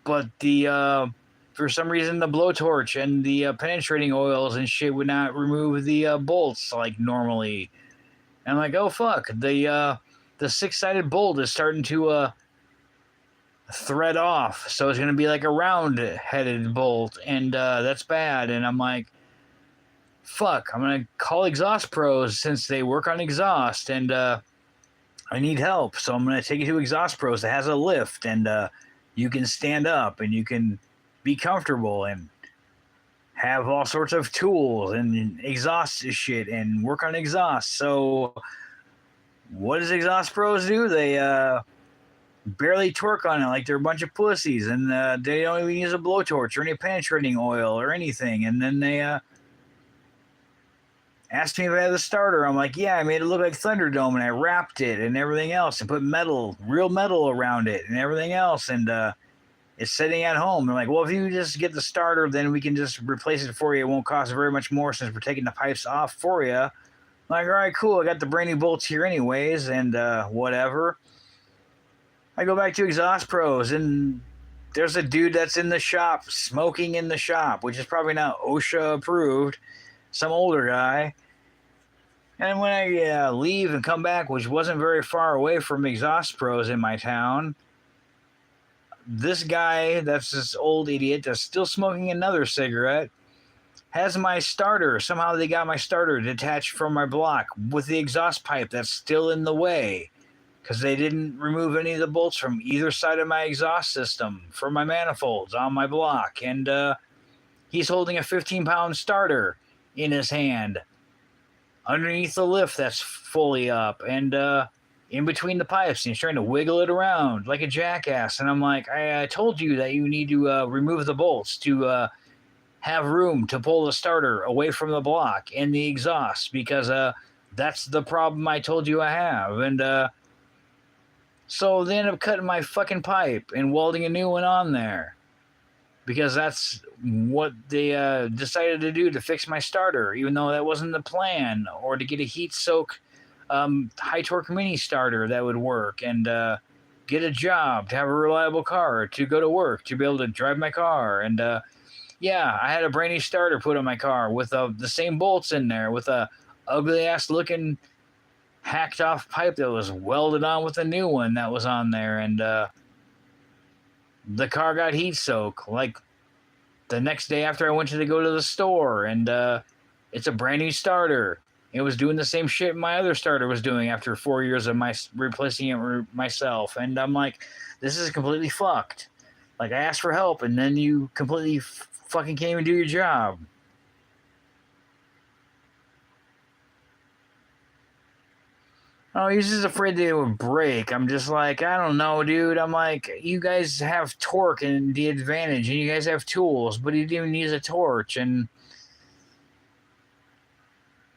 But the for some reason the blowtorch and the penetrating oils and shit would not remove the bolts like normally. And I'm like, oh fuck, the 6-sided bolt is starting to thread off, so it's gonna be like a round-headed bolt, and that's bad. And I'm like, fuck, I'm gonna call Exhaust Pros since they work on exhaust, and I need help, so I'm gonna take you to Exhaust Pros that has a lift, and you can stand up and you can be comfortable and have all sorts of tools and exhaust shit and work on exhaust. So what does Exhaust Pros do? They barely twerk on it like they're a bunch of pussies, and they don't even use a blowtorch or any penetrating oil or anything. And then they asked me if I had the starter. I'm like, yeah, I made it look like Thunderdome, and I wrapped it and everything else and put real metal around it and everything else, and it's sitting at home. They're like, well, if you just get the starter, then we can just replace it for you. It won't cost very much more since we're taking the pipes off for you. I'm like, all right, cool. I got the brand new bolts here anyways, and whatever. I go back to Exhaust Pros, and there's a dude that's in the shop, smoking in the shop, which is probably not OSHA approved, some older guy. And when I leave and come back, which wasn't very far away from Exhaust Pros in my town, this guy, that's this old idiot that's still smoking another cigarette, has my starter. Somehow they got my starter detached from my block with the exhaust pipe that's still in the way, because they didn't remove any of the bolts from either side of my exhaust system from my manifolds on my block. And he's holding a 15-pound starter in his hand underneath the lift that's fully up, and in between the pipes, and he's trying to wiggle it around like a jackass. And I'm like, I told you that you need to remove the bolts to have room to pull the starter away from the block and the exhaust, because that's the problem I told you I have. And so they end up cutting my fucking pipe and welding a new one on there, because that's what they decided to do to fix my starter, even though that wasn't the plan, or to get a heat soak high torque mini starter that would work, and get a job, to have a reliable car, to go to work, to be able to drive my car. And yeah, I had a brand new starter put on my car with the same bolts in there, with a ugly ass looking hacked off pipe that was welded on with a new one that was on there. And the car got heat soak like the next day after I went to go to the store, and it's a brand new starter. It was doing the same shit my other starter was doing after 4 years of my replacing it myself. And I'm like, this is completely fucked. Like, I asked for help, and then you completely fucking can't even do your job. Oh, he's just afraid that it would break. I'm just like, I don't know, dude. I'm like, you guys have torque and the advantage, and you guys have tools, but he didn't even use a torch. And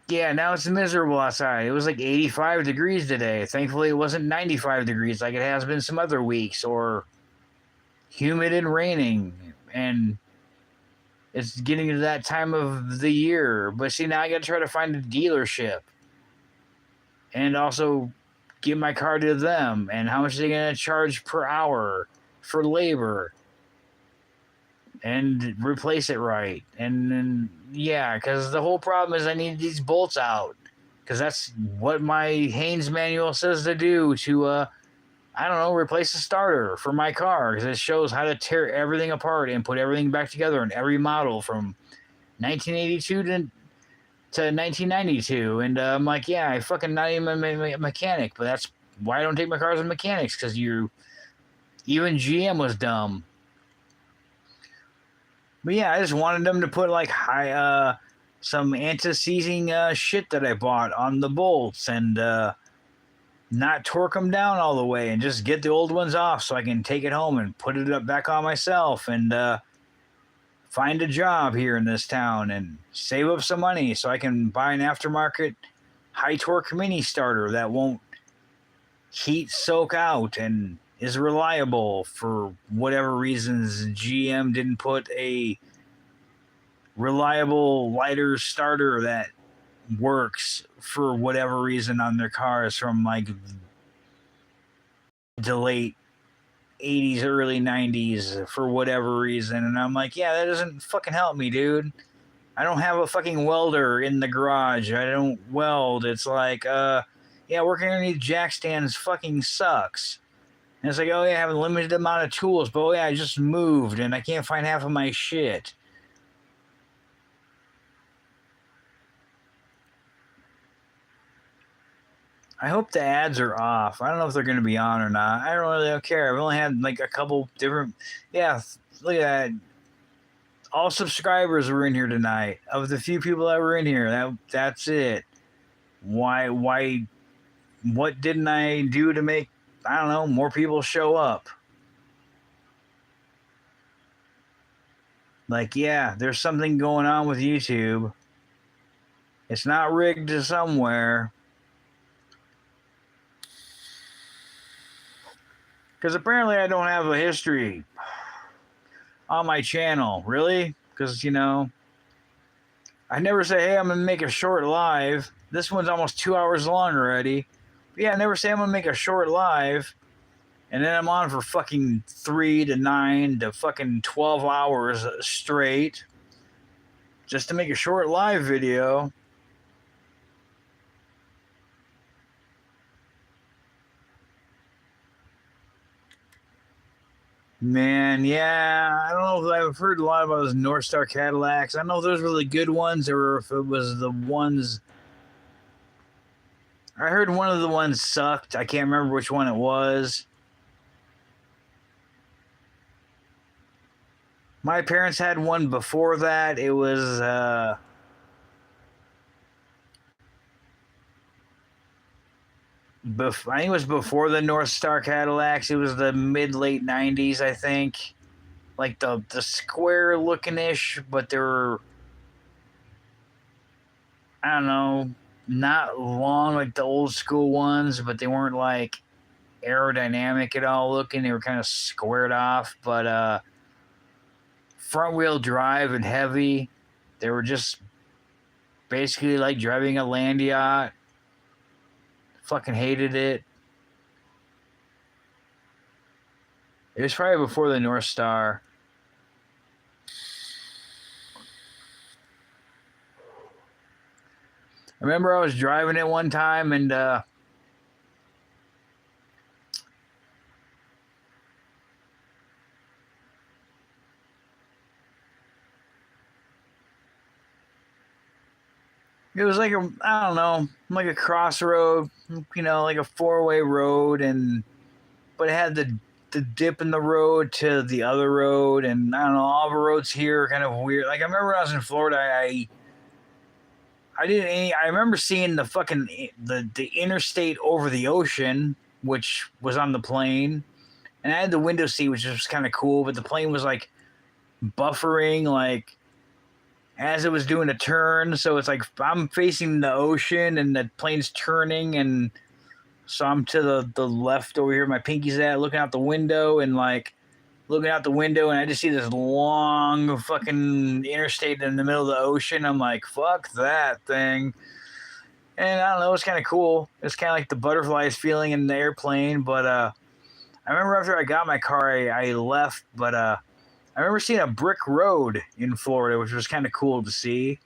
yeah, now it's miserable outside. It was like 85 degrees today. Thankfully, it wasn't 95 degrees like it has been some other weeks, or humid and raining. And it's getting to that time of the year. But see, now I got to try to find a dealership and also give my car to them. And how much are they going to charge per hour for labor and replace it right? And then, yeah, because the whole problem is I need these bolts out, because that's what my Haynes manual says to do, to I don't know, replace the starter for my car, because it shows how to tear everything apart and put everything back together in every model from 1982 to 1992. And I'm like, yeah, I fucking not even a mechanic, but that's why don't take my cars to mechanics? Because even GM was dumb. But yeah, I just wanted them to put like some anti-seizing shit that I bought on the bolts and not torque them down all the way and just get the old ones off so I can take it home and put it up back on myself and find a job here in this town and save up some money so I can buy an aftermarket high torque mini starter that won't heat soak out and is reliable. For whatever reasons GM didn't put a reliable lighter starter that works for whatever reason on their cars from like the late 80s, early 90s for whatever reason. And I'm like, yeah, that doesn't fucking help me, dude. I don't have a fucking welder in the garage. I don't weld. It's like, yeah, working underneath jack stands fucking sucks. And it's like, oh yeah, I have a limited amount of tools, but oh yeah, I just moved and I can't find half of my shit. I hope the ads are off. I don't know if they're going to be on or not. I don't really care. I've only had like a couple different. Yeah, look at that. All subscribers were in here tonight. Of the few people that were in here, that's it. Why? What didn't I do to make, I don't know, more people show up? Like, yeah, there's something going on with YouTube. It's not rigged to somewhere. Because apparently I don't have a history on my channel. Really? Because, you know, I never say, hey, I'm going to make a short live. This one's almost 2 hours long already. But yeah, I never say I'm going to make a short live. And then I'm on for fucking 3 to 9 to fucking 12 hours straight. Just to make a short live video. Man, yeah, I don't know if I've heard a lot about those North Star Cadillacs. I don't know if those were the good ones or if it was the ones. I heard one of the ones sucked. I can't remember which one it was. My parents had one before that. It was I think it was before the North Star Cadillacs. It was the mid-late 90s, I think. Like the square looking ish, but they were, I don't know, not long like the old school ones, but they weren't like aerodynamic at all looking. They were kind of squared off, but front wheel drive and heavy. They were just basically like driving a land yacht. Fucking hated it. It was probably before the North Star. I remember I was driving it one time and it was like a, I don't know, like a crossroad, you know, like a four-way road, and but it had the dip in the road to the other road, and I don't know, all the roads here are kind of weird. Like I remember when I was in Florida, I remember seeing the fucking the interstate over the ocean, which was on the plane, and I had the window seat, which was kind of cool, but the plane was like buffering, like as it was doing a turn. So it's like I'm facing the ocean and the plane's turning, and so I'm to the left over here. My pinky's at looking out the window and like looking out the window, and I just see this long fucking interstate in the middle of the ocean. I'm like, fuck that thing. And I don't know, it's kind of cool. It's kind of like the butterflies feeling in the airplane. But I remember after I got my car, I left, but I remember seeing a brick road in Florida, which was kind of cool to see.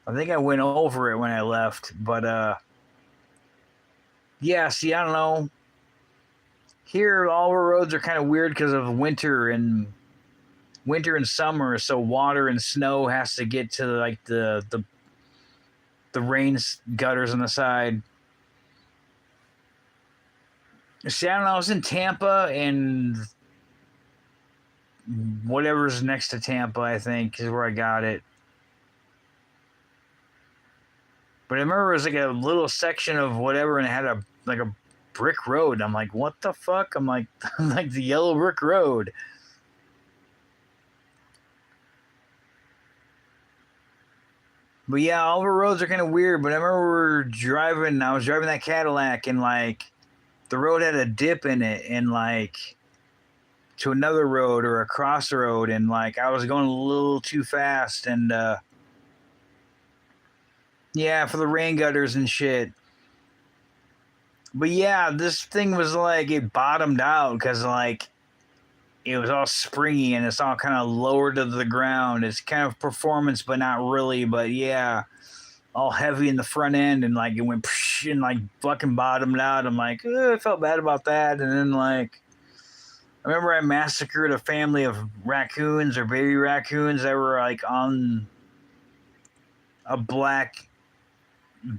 I think I went over it when I left, but yeah, see, I don't know. Here, all the roads are kind of weird because of winter and summer, so water and snow has to get to like the rain gutters on the side. See, I don't know. I was in Tampa and whatever's next to Tampa, I think, is where I got it. But I remember it was like a little section of whatever, and it had a brick road. I'm like, what the fuck? I'm like, like the yellow brick road. But yeah, all the roads are kind of weird. But I remember we were driving. I was driving that Cadillac, and like the road had a dip in it, and like to another road or across the road, and like I was going a little too fast, and yeah, for the rain gutters and shit. But yeah, this thing was like it bottomed out because like it was all springy and it's all kind of lower to the ground. It's kind of performance, but not really. But yeah, all heavy in the front end and like it went and like fucking bottomed out. I'm like, I felt bad about that. And then like, I remember I massacred a family of raccoons or baby raccoons that were like on a black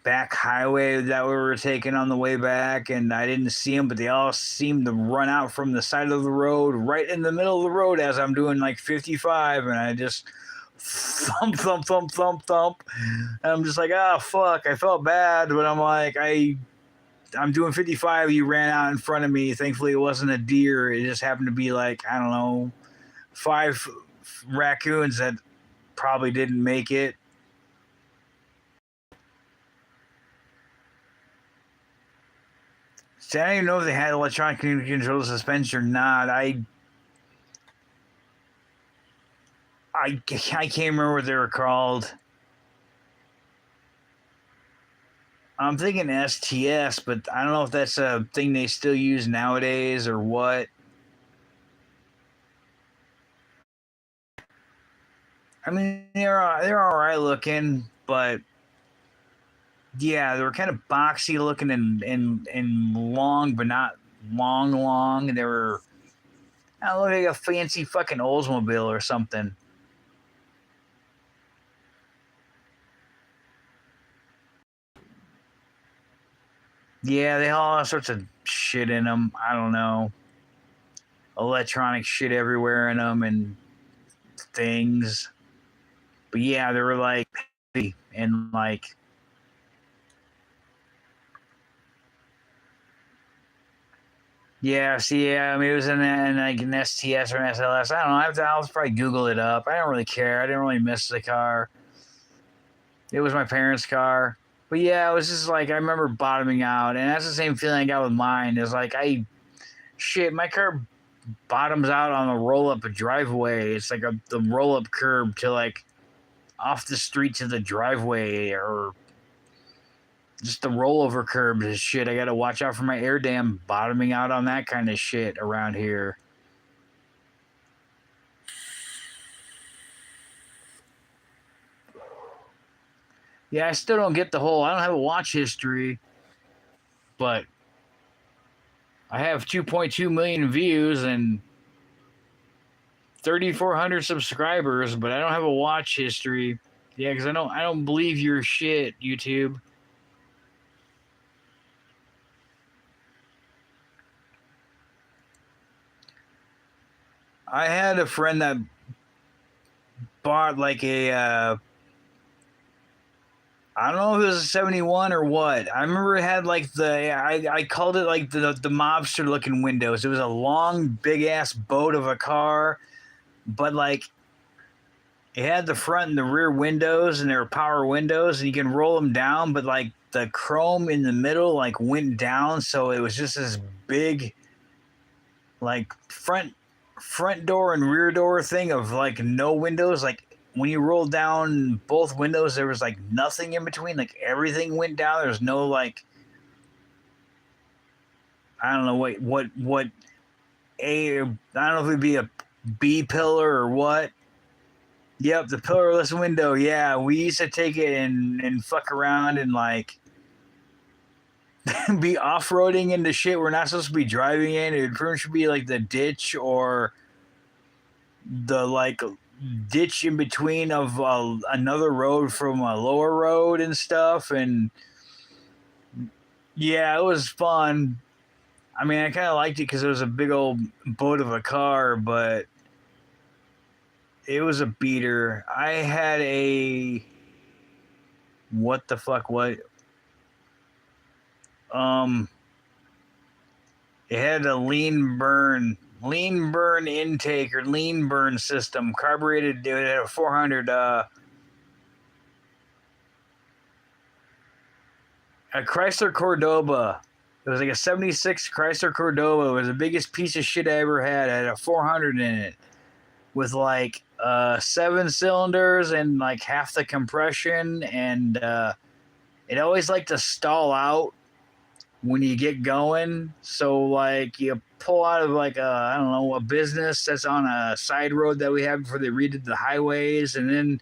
back highway that we were taking on the way back, and I didn't see them, but they all seemed to run out from the side of the road right in the middle of the road as I'm doing like 55, and I just thump thump thump thump thump, and I'm just like, oh fuck, I felt bad, but I'm like, I'm doing 55, you ran out in front of me. Thankfully it wasn't a deer, it just happened to be like, I don't know, 5 raccoons that probably didn't make it. See, I don't even know if they had electronic control suspension or not. I can't remember what they were called. I'm thinking STS, but I don't know if that's a thing they still use nowadays or what. I mean, they're all right looking, but yeah, they were kind of boxy looking and long, but not long. They were, I don't know, like a fancy fucking Oldsmobile or something. Yeah, they have all sorts of shit in them. I don't know. Electronic shit everywhere in them and things. But yeah, they were like, and like, yeah, see, yeah, I mean, it was in like an STS or an SLS. I don't know. I'll probably Google it up. I don't really care. I didn't really miss the car. It was my parents' car. But yeah, it was just like, I remember bottoming out. And that's the same feeling I got with mine. Is like, shit, my car bottoms out on a roll up driveway. It's like the roll up curb to like off the street to the driveway, or just the rollover curbs and shit. I gotta watch out for my air dam bottoming out on that kind of shit around here. Yeah, I still don't get the whole. I don't have a watch history, but I have 2.2 million views and 3,400 subscribers, but I don't have a watch history. Yeah, because I don't believe your shit, YouTube. I had a friend that bought like a I don't know if it was a 71 or what. I remember it had like I called it like the mobster looking windows. It was a long, big ass boat of a car, but like it had the front and the rear windows, and they were power windows, and you can roll them down, but like the chrome in the middle like went down, so it was just this big like front door and rear door thing of like no windows. Like when you rolled down both windows, there was like nothing in between. Like everything went down. There's no like, I don't know what a, I don't know if it'd be a B pillar or what. Yep, the pillarless window. Yeah, we used to take it and fuck around and like be off roading into shit we're not supposed to be driving in. It pretty much should be like the ditch or the like ditch in between of another road from a lower road and stuff. And yeah, it was fun. I mean, I kind of liked it because it was a big old boat of a car, but it was a beater. I had a what the fuck? What? Um, it had a lean burn intake or lean burn system, carbureted. It had a 400. A Chrysler Cordoba. It was like a 76 Chrysler Cordoba. It was the biggest piece of shit I ever had. It had a 400 in it with like 7 cylinders and like half the compression. And it always liked to stall out when you get going. So like you pull out of like I don't know, a business that's on a side road that we have before they redid the highways. And then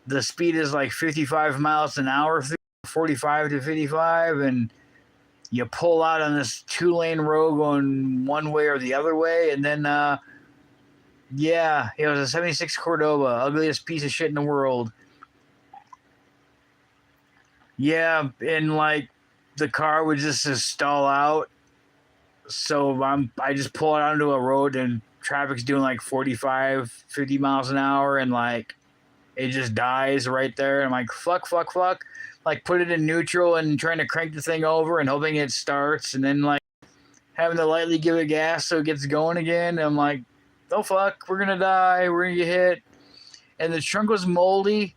the speed is like 55 miles an hour, 45 to 55. And you pull out on this 2-lane road going one way or the other way, and then yeah, it was a 76 Cordoba, ugliest piece of shit in the world. Yeah, and like the car would just stall out, so I just pull it onto a road and traffic's doing like 45, 50 miles an hour, and like it just dies right there. I'm like, fuck. Like put it in neutral and trying to crank the thing over and hoping it starts, and then like having to lightly give it gas so it gets going again. And I'm like, oh fuck, we're gonna die, we're gonna get hit. And the trunk was moldy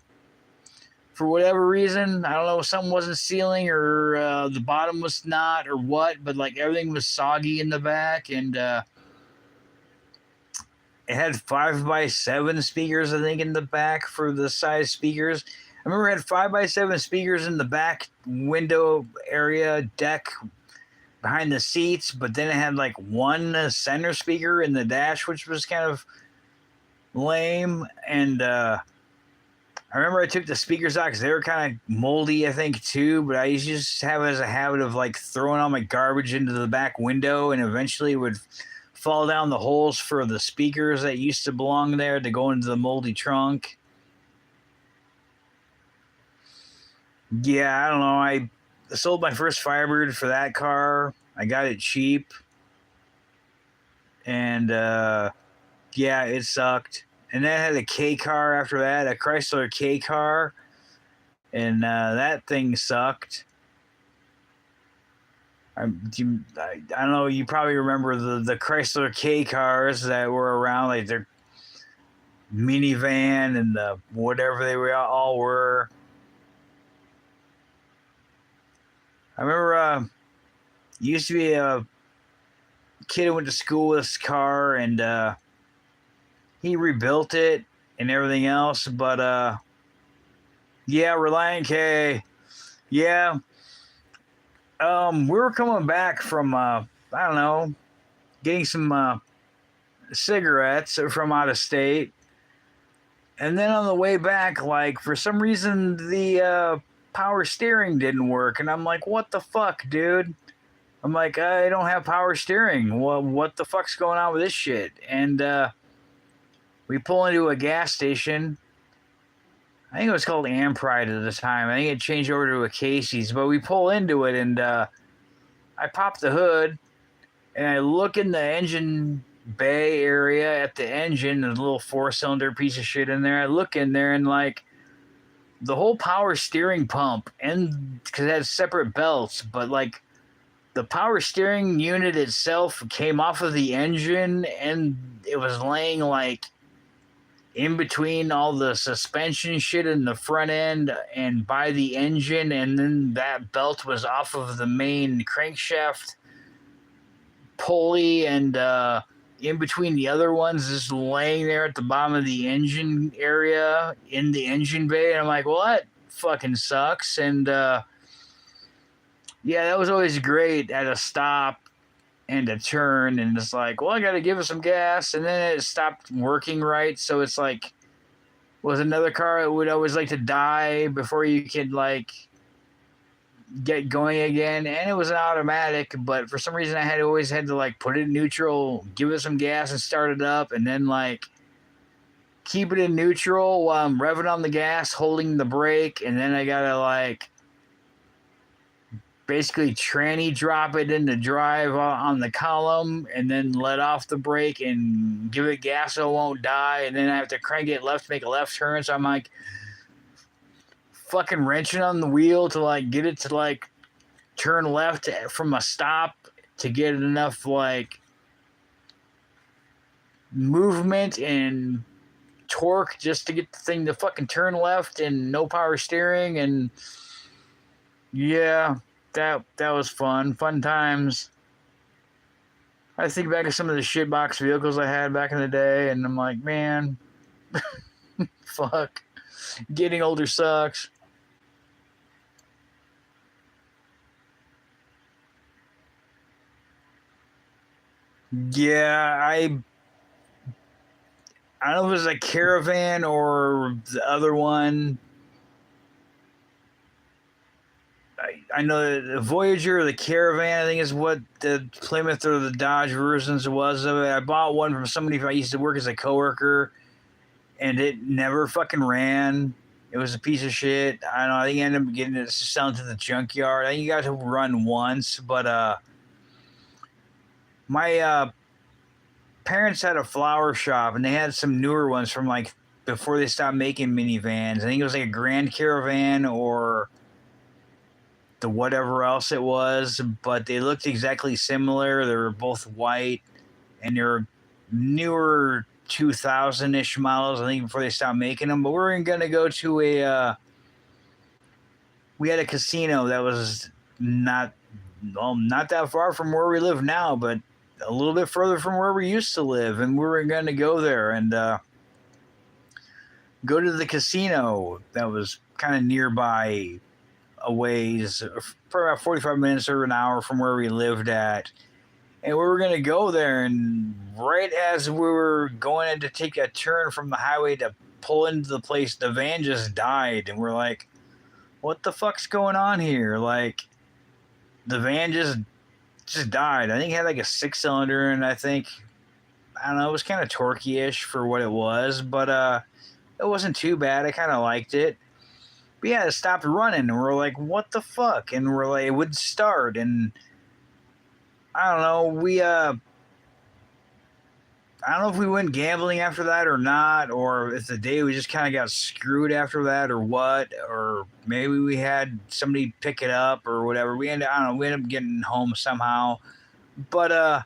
for whatever reason. I don't know, something wasn't sealing or the bottom was not or what, but like everything was soggy in the back. And it had 5x7 speakers, I think, in the back for the size speakers. I remember it had 5x7 speakers in the back window area deck behind the seats, but then it had like one center speaker in the dash, which was kind of lame. And I remember I took the speakers out because they were kind of moldy, I think, too. But I used to just have it as a habit of like throwing all my garbage into the back window, and eventually it would fall down the holes for the speakers that used to belong there to go into the moldy trunk. Yeah, I don't know. I sold my first Firebird for that car. I got it cheap. And yeah, it sucked. And then I had a K car after that, a Chrysler K car. And that thing sucked. I don't know, you probably remember the Chrysler K cars that were around, like their minivan and the whatever they were all were. I remember used to be a kid who went to school with this car, and he rebuilt it and everything else. But yeah, Reliant K. Yeah. We were coming back from I don't know, getting some cigarettes from out of state. And then on the way back, like for some reason the power steering didn't work, and I'm like, what the fuck, dude? I'm like, I don't have power steering. Well, what the fuck's going on with this shit? And we pull into a gas station. I think it was called Ampride at the time. I think it changed over to a Casey's, but we pull into it, and I pop the hood, and I look in the engine bay area at the engine. There's a little 4-cylinder piece of shit in there. I look in there, and like the whole power steering pump, and because it has separate belts, but like the power steering unit itself came off of the engine, and it was laying like in between all the suspension shit in the front end and by the engine, and then that belt was off of the main crankshaft pulley, and in between the other ones, just laying there at the bottom of the engine area in the engine bay. And I'm like, well, that fucking sucks. And yeah, that was always great at a stop and a turn. And it's like, well, I got to give it some gas. And then it stopped working right. So it's like, was another car that would always like to die before you could like get going again. And it was an automatic, but for some reason I always had to like put it in neutral, give it some gas and start it up, and then like keep it in neutral while I'm revving on the gas, holding the brake, and then I gotta like basically tranny drop it in the drive on the column and then let off the brake and give it gas so it won't die. And then I have to crank it left to make a left turn. So I'm like fucking wrenching on the wheel to like get it to like turn left from a stop to get enough like movement and torque just to get the thing to fucking turn left, and no power steering. And yeah, that was fun times. I think back to some of the shitbox vehicles I had back in the day, and I'm like, man, fuck, getting older sucks. Yeah, I don't know if it was a Caravan or the other one. I know the Voyager or the Caravan, I think, is what the Plymouth or the Dodge versions was of it. I bought one from somebody I used to work as a coworker, and it never fucking ran. It was a piece of shit. I don't know. I think I ended up getting it selling to the junkyard. I think you got to run once, but my parents had a flower shop, and they had some newer ones from like before they stopped making minivans. I think it was like a Grand Caravan or the whatever else it was, but they looked exactly similar. They were both white, and they were newer 2000-ish models, I think, before they stopped making them. But we were going to go to we had a casino that was not that far from where we live now, but a little bit further from where we used to live. And we were going to go there and go to the casino that was kind of nearby a ways, for about 45 minutes or an hour from where we lived at. And we were going to go there, and right as we were going in to take a turn from the highway to pull into the place, the van just died. And we're like, what the fuck's going on here? Like, the van just died. I think it had like a 6-cylinder, and I don't know, it was kind of torquey-ish for what it was, but it wasn't too bad. I kind of liked it. But yeah, it stopped running, and we're like, what the fuck? And we're like, it would start, and I don't know, I don't know if we went gambling after that or not, or if the day we just kind of got screwed after that or what, or maybe we had somebody pick it up or whatever. We ended up getting home somehow. But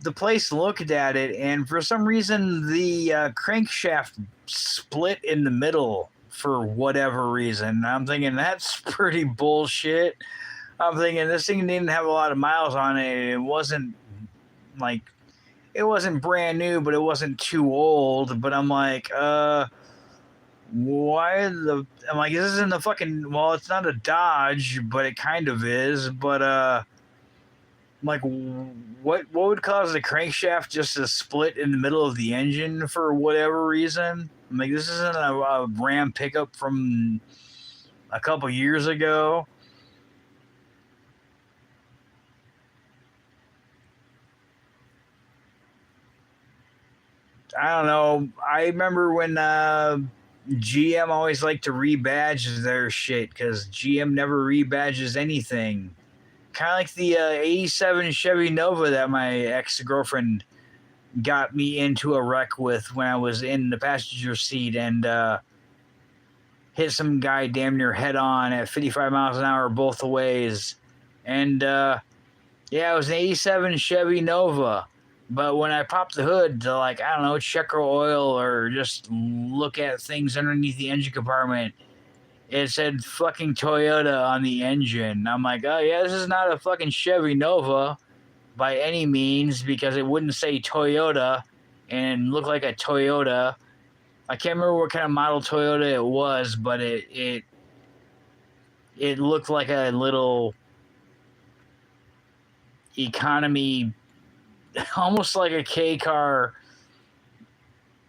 the place looked at it, and for some reason the crankshaft split in the middle for whatever reason. I'm thinking that's pretty bullshit. I'm thinking this thing didn't have a lot of miles on it. It wasn't brand new, but it wasn't too old. But I'm like, I'm like, this isn't the fucking, well, it's not a Dodge, but it kind of is. But I'm like, what would cause the crankshaft just to split in the middle of the engine for whatever reason? I'm like, this isn't a Ram pickup from a couple years ago. I don't know. I remember when GM always liked to rebadge their shit, because GM never rebadges anything. Kind of like the 87 Chevy Nova that my ex-girlfriend got me into a wreck with when I was in the passenger seat and hit some guy damn near head on at 55 miles an hour both ways. And yeah, it was an 87 Chevy Nova. But when I popped the hood to, like, I don't know, check our oil or just look at things underneath the engine compartment, it said fucking Toyota on the engine. I'm like, oh yeah, this is not a fucking Chevy Nova by any means, because it wouldn't say Toyota and look like a Toyota. I can't remember what kind of model Toyota it was, but it looked like a little economy, almost like a K car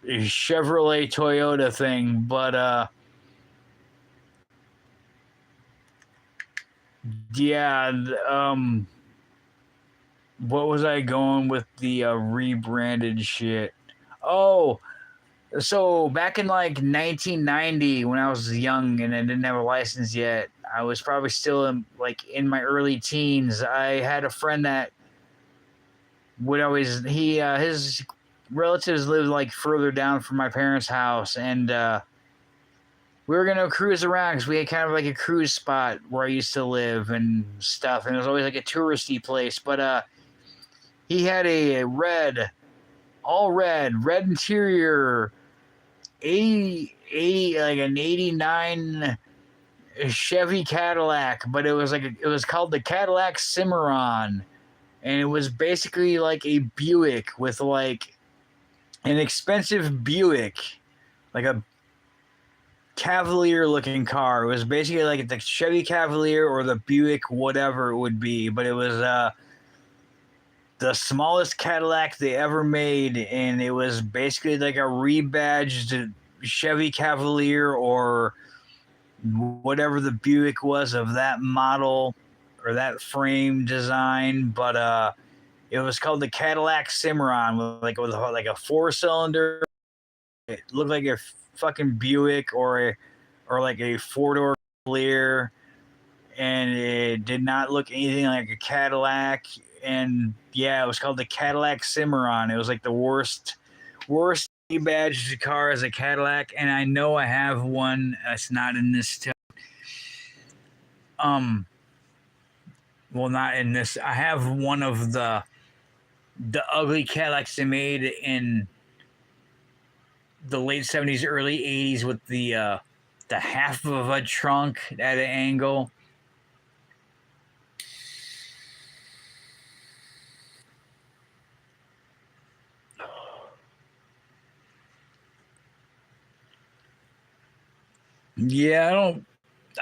Chevrolet Toyota thing. But yeah, what was I going with the rebranded shit? Oh, So back in like 1990, when I was young and I didn't have a license yet, I was probably still in my early teens. I had a friend that would always his relatives lived like further down from my parents' house, and we were gonna cruise around because we had kind of like a cruise spot where I used to live and stuff, and it was always like a touristy place. But he had a red interior, 80 like an 89 Chevy Cadillac, but it was called the Cadillac Cimarron, and it was basically like a Buick with like an expensive Buick, like a Cavalier looking car. It was basically like the Chevy Cavalier or the Buick, whatever it would be, but it was the smallest Cadillac they ever made, and it was basically like a rebadged Chevy Cavalier or whatever the Buick was of that model or that frame design. But it was called the Cadillac Cimarron, with like a 4-cylinder. It looked like a fucking Buick or like a 4-door Cavalier, and it did not look anything like a Cadillac. And yeah, it was called the Cadillac Cimarron. It was like the worst badged car as a Cadillac, and I know I have one. It's not in this. Well, not in this. I have one of the ugly Cadillacs they made in the late 70s, early 80s with the half of a trunk at an angle. Yeah,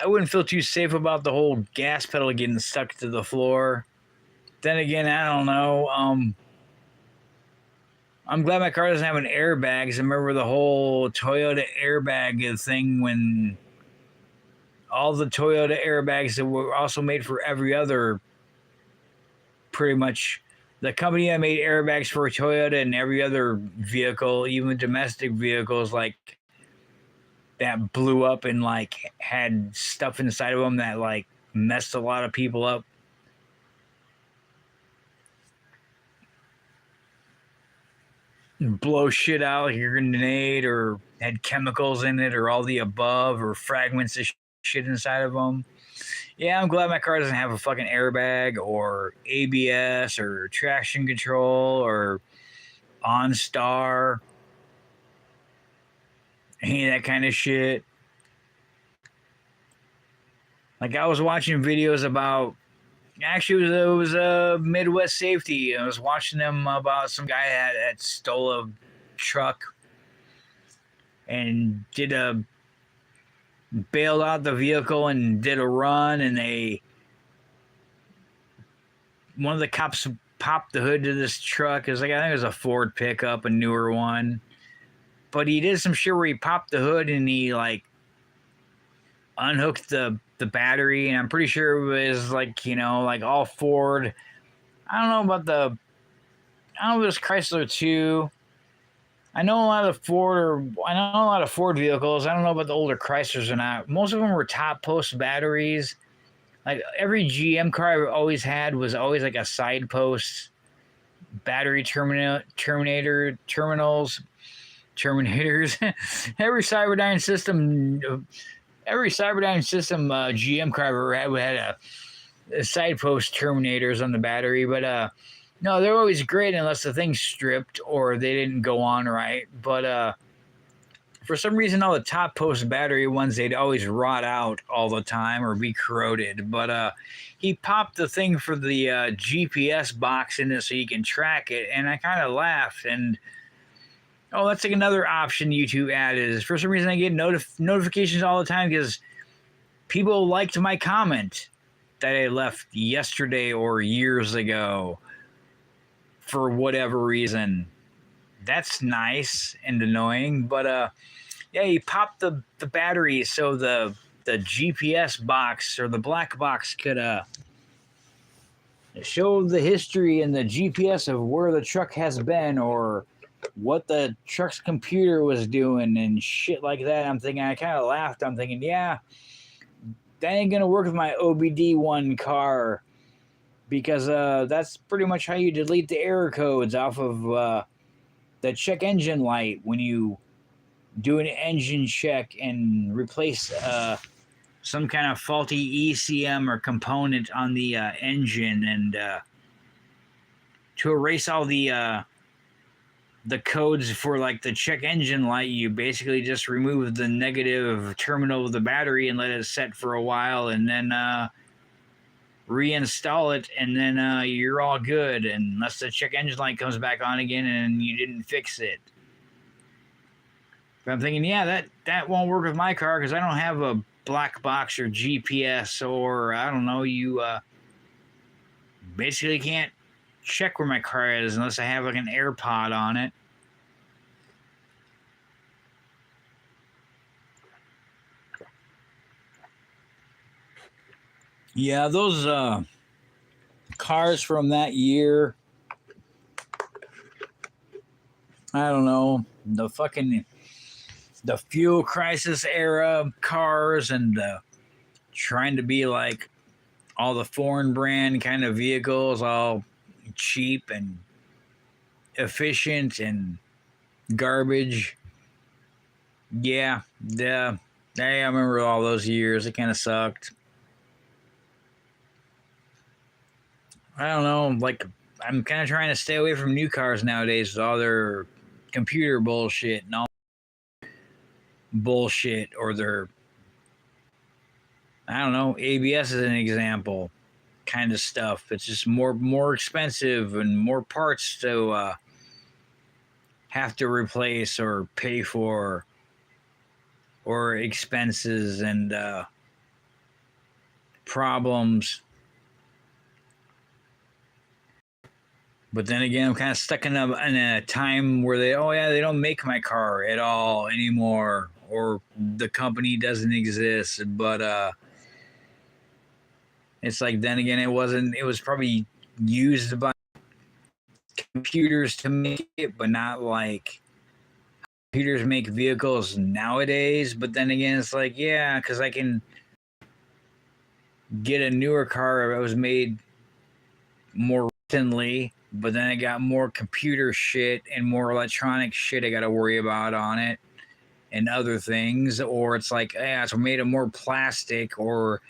I wouldn't feel too safe about the whole gas pedal getting stuck to the floor. Then again, I don't know. I'm glad my car doesn't have an airbag. 'Cause I remember the whole Toyota airbag thing when all the Toyota airbags that were also made for every other, pretty much the company that made airbags for Toyota and every other vehicle, even domestic vehicles, like that blew up and like had stuff inside of them that like messed a lot of people up. Blow shit out like a grenade, or had chemicals in it, or all the above, or fragments of shit inside of them. Yeah, I'm glad my car doesn't have a fucking airbag or ABS or traction control or OnStar, any of that kind of shit. Like I was watching videos about, actually it was a Midwest Safety. I was watching them about some guy that stole a truck and bailed out the vehicle and did a run, and one of the cops popped the hood to this truck. It was like, I think it was a Ford pickup, a newer one. But he did some shit where he popped the hood and he like unhooked the battery, and I'm pretty sure it was like, like all Ford. I don't know if it was Chrysler too. I know a lot of Ford vehicles. I don't know about the older Chryslers or not. Most of them were top post batteries. Like every GM car I've always had was always like a side post battery terminators. Every Cyberdyne system GM car ever had a side post terminators on the battery, but no, they're always great unless the thing's stripped or they didn't go on right. But for some reason, all the top post battery ones, they'd always rot out all the time or be corroded. But he popped the thing for the GPS box in it so you can track it, and I kind of laughed. And that's like another option YouTube added. Is for some reason I get notifications all the time because people liked my comment that I left yesterday or years ago for whatever reason. That's nice and annoying. But yeah, he popped the battery so the GPS box or the black box could show the history and the GPS of where the truck has been, or what the truck's computer was doing and shit like that. I'm thinking, I kind of laughed. I'm thinking, yeah, that ain't gonna work with my OBD1 car, because that's pretty much how you delete the error codes off of the check engine light when you do an engine check and replace some kind of faulty ECM or component on the engine, and to erase all the codes for like the check engine light, you basically just remove the negative terminal of the battery and let it set for a while, and then reinstall it, and then you're all good, unless the check engine light comes back on again and you didn't fix it. But I'm thinking, yeah, that won't work with my car because I don't have a black box or GPS, or I don't know, you basically can't check where my car is unless I have like an AirPod on it. Yeah, those cars from that year, I don't know, the fuel crisis era cars, and trying to be like all the foreign brand kind of vehicles, all cheap and efficient and garbage. Yeah, I remember all those years. It kind of sucked. I don't know, like, I'm kind of trying to stay away from new cars nowadays with all their computer bullshit and all bullshit, or their, I don't know, ABS is an example kind of stuff. It's just more expensive and more parts to have to replace or pay for, or expenses and problems. But then again, I'm kind of stuck in a time where they don't make my car at all anymore, or the company doesn't exist. But it's like, then again, it was probably used by computers to make it, but not like computers make vehicles nowadays. But then again, it's like, yeah, because I can get a newer car that was made more recently, but then I got more computer shit and more electronic shit I got to worry about on it, and other things. Or it's like, yeah, it's made of more plastic, or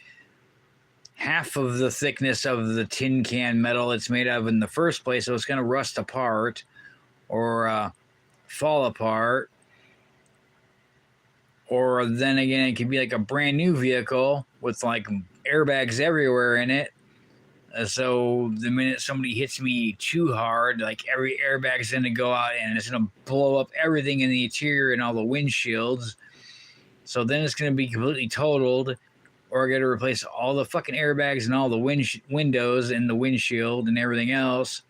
half of the thickness of the tin can metal it's made of in the first place, so it's going to rust apart or fall apart. Or then again, it could be like a brand new vehicle with like airbags everywhere in it. So the minute somebody hits me too hard, like every airbag's going to go out and it's going to blow up everything in the interior and all the windshields. So then it's going to be completely totaled, or I got to replace all the fucking airbags and all the windows and the windshield and everything else.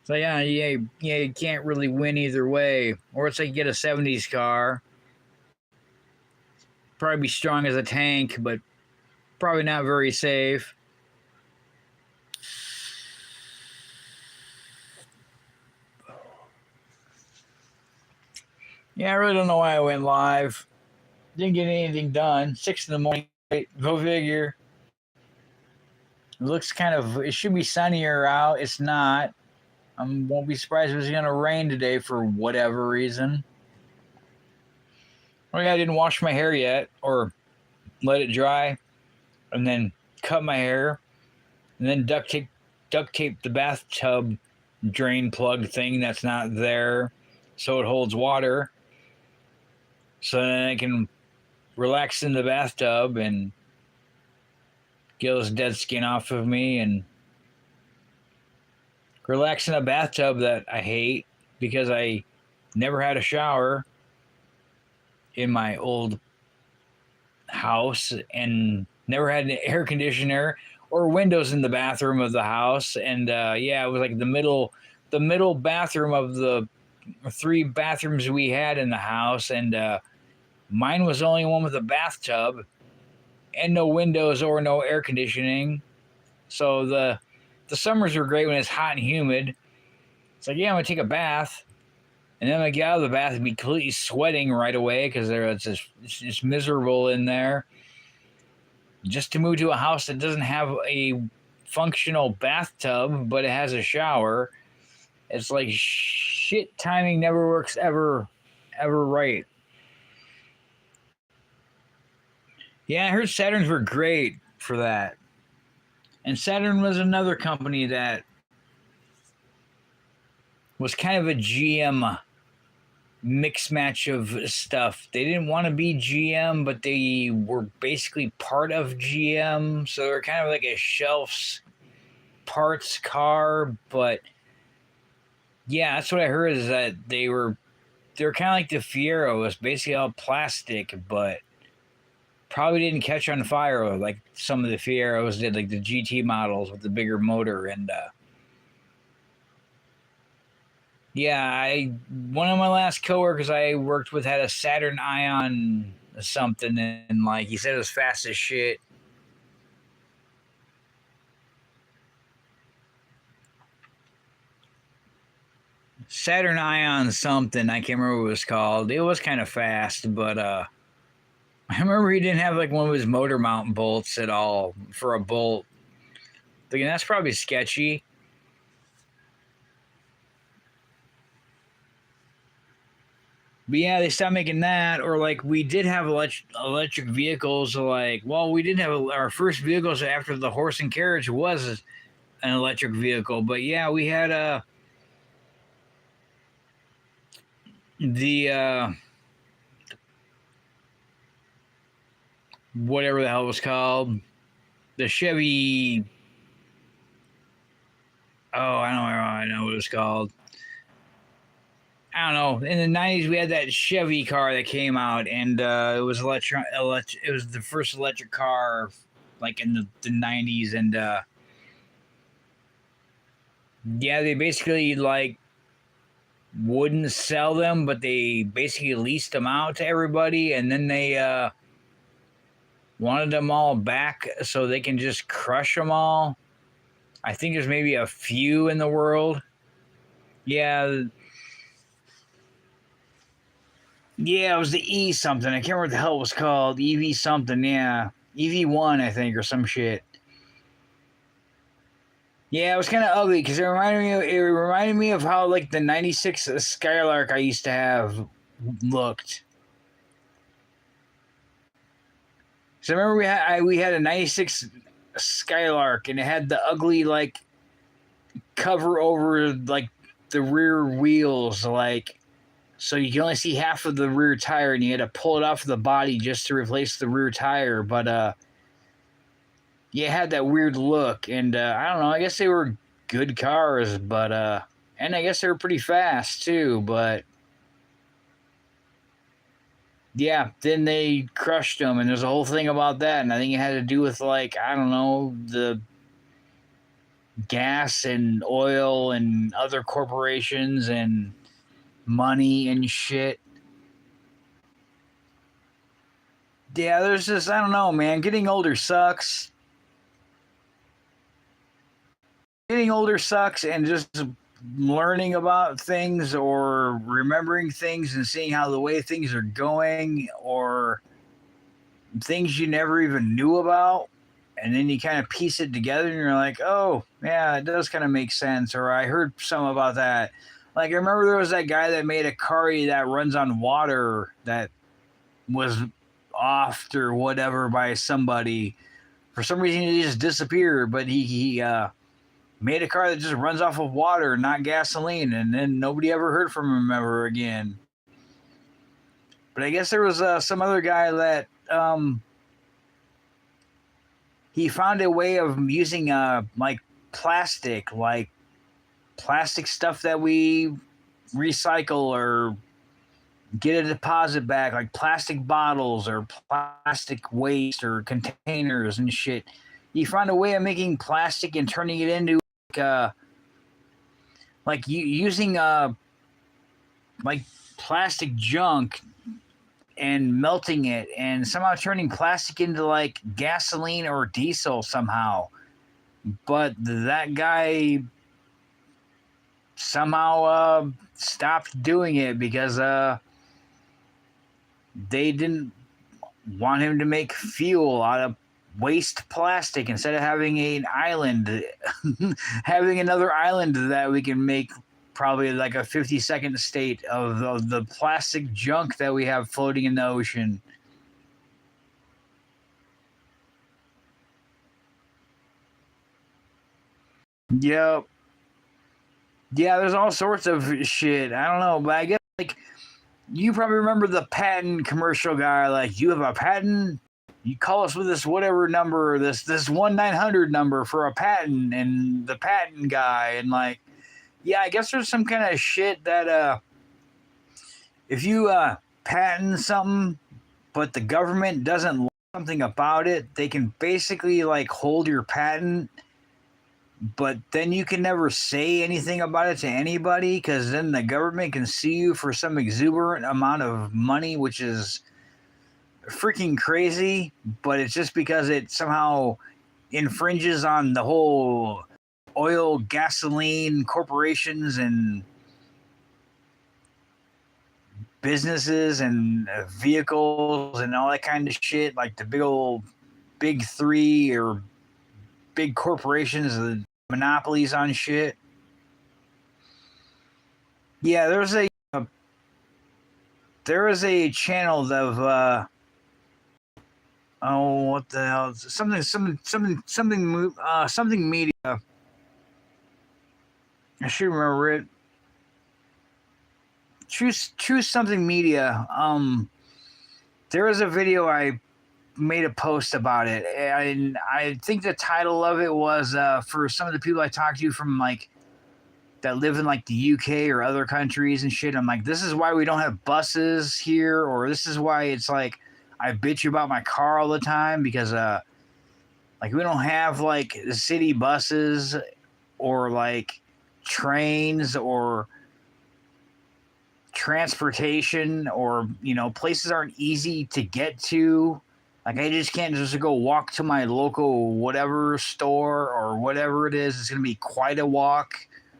So yeah, you can't really win either way. Or it's like you get a 70s car, probably be strong as a tank, but probably not very safe. Yeah, I really don't know why I went live. Didn't get anything done. 6 in the morning. Go figure. It looks it should be sunnier out. It's not. I won't be surprised if it's going to rain today for whatever reason. Oh yeah, I didn't wash my hair yet, or let it dry, and then cut my hair, and then duct tape the bathtub drain plug thing that's not there, so it holds water. So then I can relax in the bathtub and get those dead skin off of me, and relax in a bathtub that I hate because I never had a shower in my old house and never had an air conditioner or windows in the bathroom of the house. And it was like the middle bathroom of the 3 bathrooms we had in the house, and mine was the only one with a bathtub and no windows or no air conditioning. So the summers were great when it's hot and humid. It's like, yeah, I'm gonna take a bath, and then I get out of the bath and be completely sweating right away because it's just miserable in there. Just to move to a house that doesn't have a functional bathtub, but it has a shower. It's like shit. Timing never works ever right. Yeah, I heard Saturns were great for that. And Saturn was another company that was kind of a GM mix match of stuff. They didn't want to be GM, but they were basically part of GM. So they're kind of like a shelves parts car. But yeah, that's what I heard is that they're kind of like the Fiero. It was basically all plastic, but probably didn't catch on fire like some of the Fieros did, like the GT models with the bigger motor. And yeah, one of my last coworkers I worked with had a Saturn Ion something, and like he said it was fast as shit. Saturn Ion something, I can't remember what it was called. It was kind of fast, but I remember he didn't have like one of his motor mount bolts at all for a bolt. Thinking that's probably sketchy. But yeah, they stopped making that. Or like we did have electric vehicles. Like, well, we did have our first vehicles after the horse and carriage was an electric vehicle. But yeah, we had the whatever the hell it was called, the Chevy. Oh, I know what it was called. I don't know. In the '90s, we had that Chevy car that came out, and it was electric. It was the first electric car, like in the '90s, and yeah, they basically like wouldn't sell them, but they basically leased them out to everybody, and then they wanted them all back so they can just crush them all. I think there's maybe a few in the world. Yeah. Yeah, it was the E something. I can't remember what the hell it was called. EV something, yeah. EV1, I think, or some shit. Yeah, it was kind of ugly because it reminded me of how like the '96 Skylark I used to have looked. So I remember we had a '96 Skylark and it had the ugly like cover over like the rear wheels, like so you can only see half of the rear tire, and you had to pull it off of the body just to replace the rear tire. But yeah, it had that weird look, and I don't know. I guess they were good cars, but and I guess they were pretty fast too. But yeah, then they crushed them, and there's a whole thing about that, and I think it had to do with like I don't know the gas and oil and other corporations and money and shit. Yeah, there's just I don't know, man. Getting older sucks. Getting older sucks, and just learning about things or remembering things and seeing how the way things are going or things you never even knew about, and then you kind of piece it together and you're like, oh yeah, it does kind of make sense, or I heard some about that. Like I remember there was that guy that made a car that runs on water that was offed or whatever by somebody. For some reason he just disappeared, but he made a car that just runs off of water, not gasoline, and then nobody ever heard from him ever again. But I guess there was some other guy that he found a way of using like plastic stuff that we recycle or get a deposit back, like plastic bottles or plastic waste or containers and shit. He found a way of making plastic and turning it into like using like plastic junk and melting it and somehow turning plastic into like gasoline or diesel somehow. But that guy somehow stopped doing it because they didn't want him to make fuel out of waste plastic instead of having an island, having another island that we can make probably like a 50-second state of the plastic junk that we have floating in the ocean. Yep. Yeah, there's all sorts of shit. I don't know, but I guess like you probably remember the patent commercial guy. Like, you have a patent, you call us with this whatever number, this 1-900 number for a patent, and the patent guy, and like, yeah, I guess there's some kind of shit that if you patent something, but the government doesn't like something about it, they can basically like hold your patent, but then you can never say anything about it to anybody because then the government can sue you for some exuberant amount of money, which is freaking crazy. But it's just because it somehow infringes on the whole oil, gasoline corporations and businesses and vehicles and all that kind of shit, like the big three or big corporations, the monopolies on shit. Yeah, there was a channel of oh, what the hell? Something media. I should remember it. Choose something media. There was a video I made a post about it, and I think the title of it was for some of the people I talked to from like that live in like the UK or other countries and shit. I'm like, this is why we don't have buses here, or this is why it's like I bitch about my car all the time because like we don't have like city buses or like trains or transportation, or places aren't easy to get to. Like, I just can't just go walk to my local whatever store or whatever it is. It's going to be quite a walk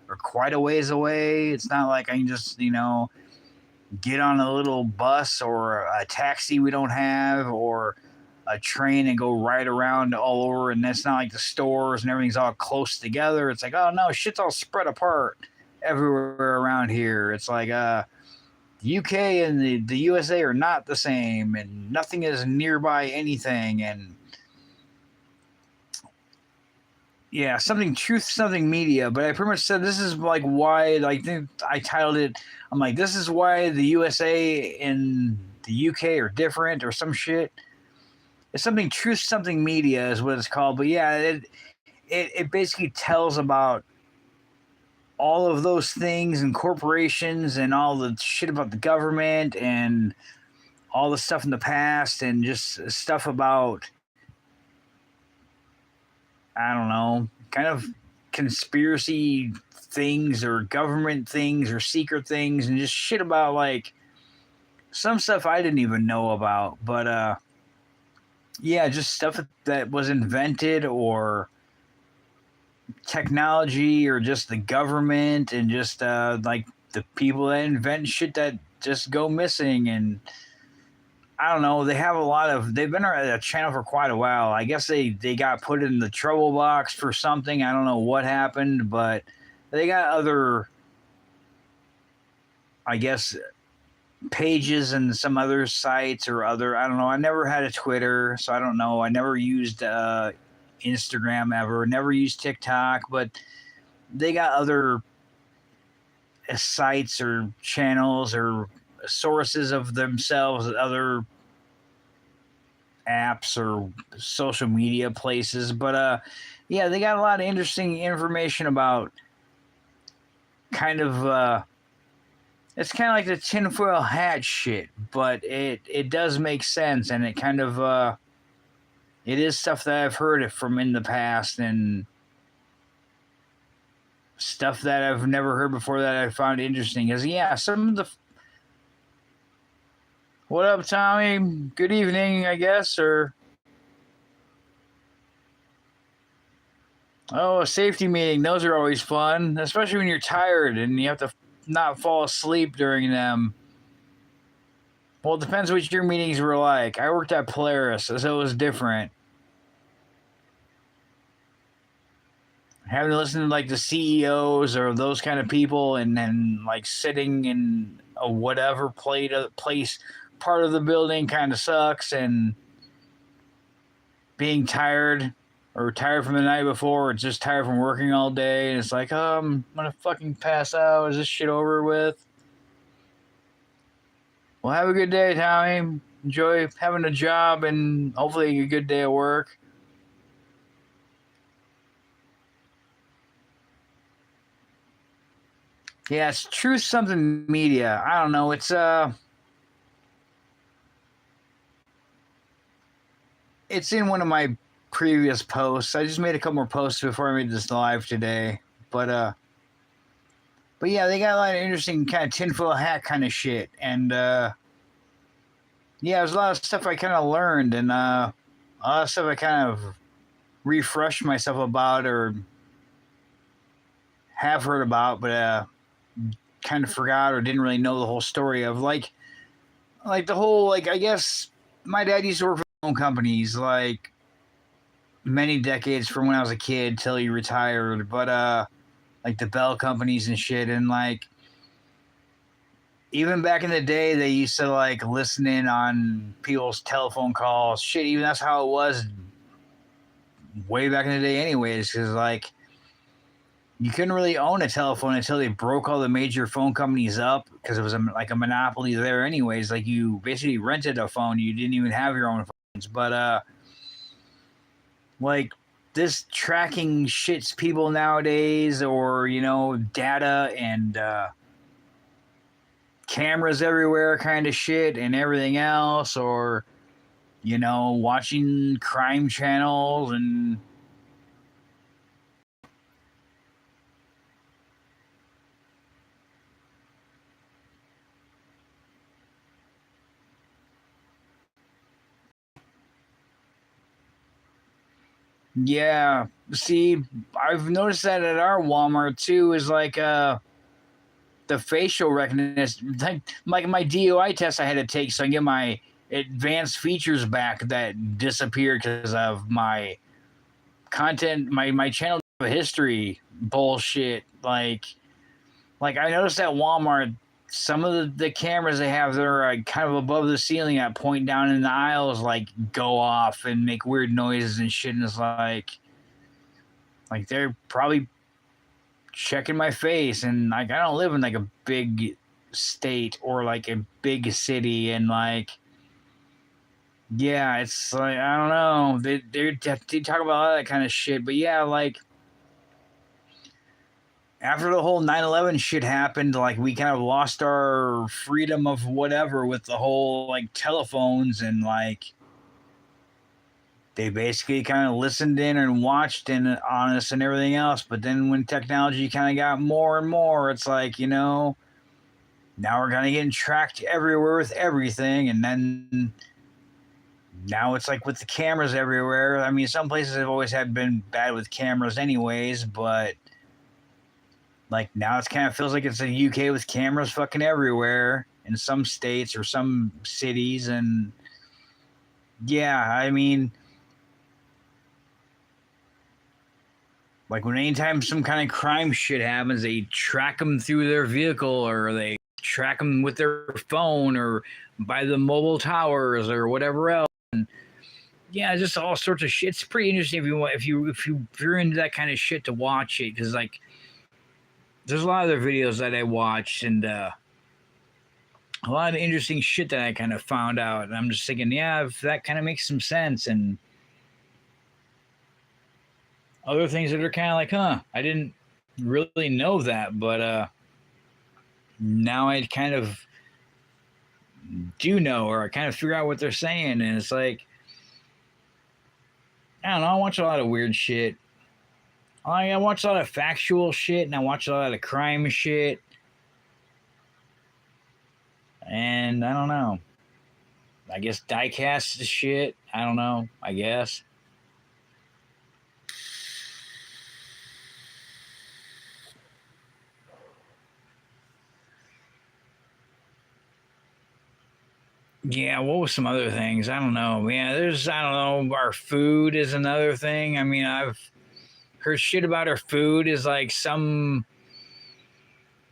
or quite a ways away. It's not like I can just get on a little bus or a taxi we don't have, or a train and go right around all over. And it's not like the stores and everything's all close together. It's like, oh no, shit's all spread apart everywhere around here. It's like the UK and the USA are not the same, and nothing is nearby anything. And yeah, something truth, something media. But I pretty much said this is like why, like, I titled it. I'm like, this is why the USA and the UK are different, or some shit. It's something truth, something media is what it's called. But yeah, it basically tells about all of those things and corporations and all the shit about the government and all the stuff in the past, and just stuff about, I don't know, kind of conspiracy things or government things or secret things, and just shit about like some stuff I didn't even know about. But yeah, just stuff that was invented, or technology, or just the government, and just like the people that invent shit that just go missing. And I don't know, they've been on a channel for quite a while. I guess they got put in the trouble box for something. I don't know what happened, but they got other, I guess, pages and some other sites or other, I don't know. I never had a Twitter, so I don't know. I never used Instagram ever, never used TikTok, but they got other sites or channels or sources of themselves, other apps or social media places. But yeah, they got a lot of interesting information about kind of it's kind of like the tinfoil hat shit, but it does make sense, and it kind of it is stuff that I've heard from in the past, and stuff that I've never heard before that I found interesting. Because yeah, some of the, what up, Tommy? Good evening, I guess, or Oh, a safety meeting. Those are always fun, especially when you're tired and you have to not fall asleep during them. Well, it depends what your meetings were like. I worked at Polaris, so it was different. Having to listen to like the CEOs or those kind of people, and then like sitting in a whatever place part of the building kind of sucks, and being tired or tired from the night before, or just tired from working all day, and it's like, oh, I'm gonna fucking pass out. Is this shit over with? Well, have a good day, Tommy. Enjoy having a job and hopefully a good day at work. Yeah, it's Truth Something Media. I don't know. It's in one of my previous posts. I just made a couple more posts before I made this live today. But yeah, they got a lot of interesting kind of tinfoil hat kind of shit. And yeah, there's a lot of stuff I kind of learned, and a lot of stuff I kind of refreshed myself about or have heard about, but kind of forgot or didn't really know the whole story of, like the whole, like, I guess my dad used to work for phone companies like many decades from when I was a kid till he retired, but like the Bell companies and shit, and like even back in the day they used to like listen in on people's telephone calls, shit. Even that's how it was way back in the day anyways, because like you couldn't really own a telephone until they broke all the major phone companies up, because it was like a monopoly there anyways. Like you basically rented a phone, you didn't even have your own phones. But like this tracking shits people nowadays, or data and cameras everywhere kind of shit and everything else, or watching crime channels and yeah. See, I've noticed that at our Walmart too, is like the facial recognition, like my DUI test I had to take so I can get my advanced features back that disappeared because of my content, my channel history bullshit. Like I noticed at Walmart, some of the cameras they have that are kind of above the ceiling that point down in the aisles like go off and make weird noises and shit. And it's like they're probably checking my face, and like I don't live in like a big state or like a big city, and like yeah, it's like I don't know. They talk about all that kind of shit, but yeah, like after the whole 9/11 shit happened, like we kind of lost our freedom of whatever with the whole like telephones, and like they basically kind of listened in and watched on us and everything else. But then when technology kind of got more and more, it's like, now we're kind of getting tracked everywhere with everything. And then now it's like with the cameras everywhere. I mean, some places have always had been bad with cameras anyways, but like now it's kind of feels like it's the UK with cameras fucking everywhere in some states or some cities. And yeah, I mean, like when anytime some kind of crime shit happens, they track them through their vehicle, or they track them with their phone, or by the mobile towers, or whatever else. And yeah, just all sorts of shit. It's pretty interesting if you want, if you're into that kind of shit, to watch it, because like there's a lot of other videos that I watched, and a lot of interesting shit that I kind of found out, and I'm just thinking, yeah, if that kind of makes some sense. And other things that are kind of like, huh, I didn't really know that, but now I kind of do know, or I kind of figure out what they're saying. And it's like, I don't know, I watch a lot of weird shit. I watch a lot of factual shit, and I watch a lot of crime shit. And I don't know. I guess diecast shit. I don't know. I guess. Yeah, what was some other things? I don't know. Yeah, I don't know. Our food is another thing. I mean, I've heard shit about our food is like some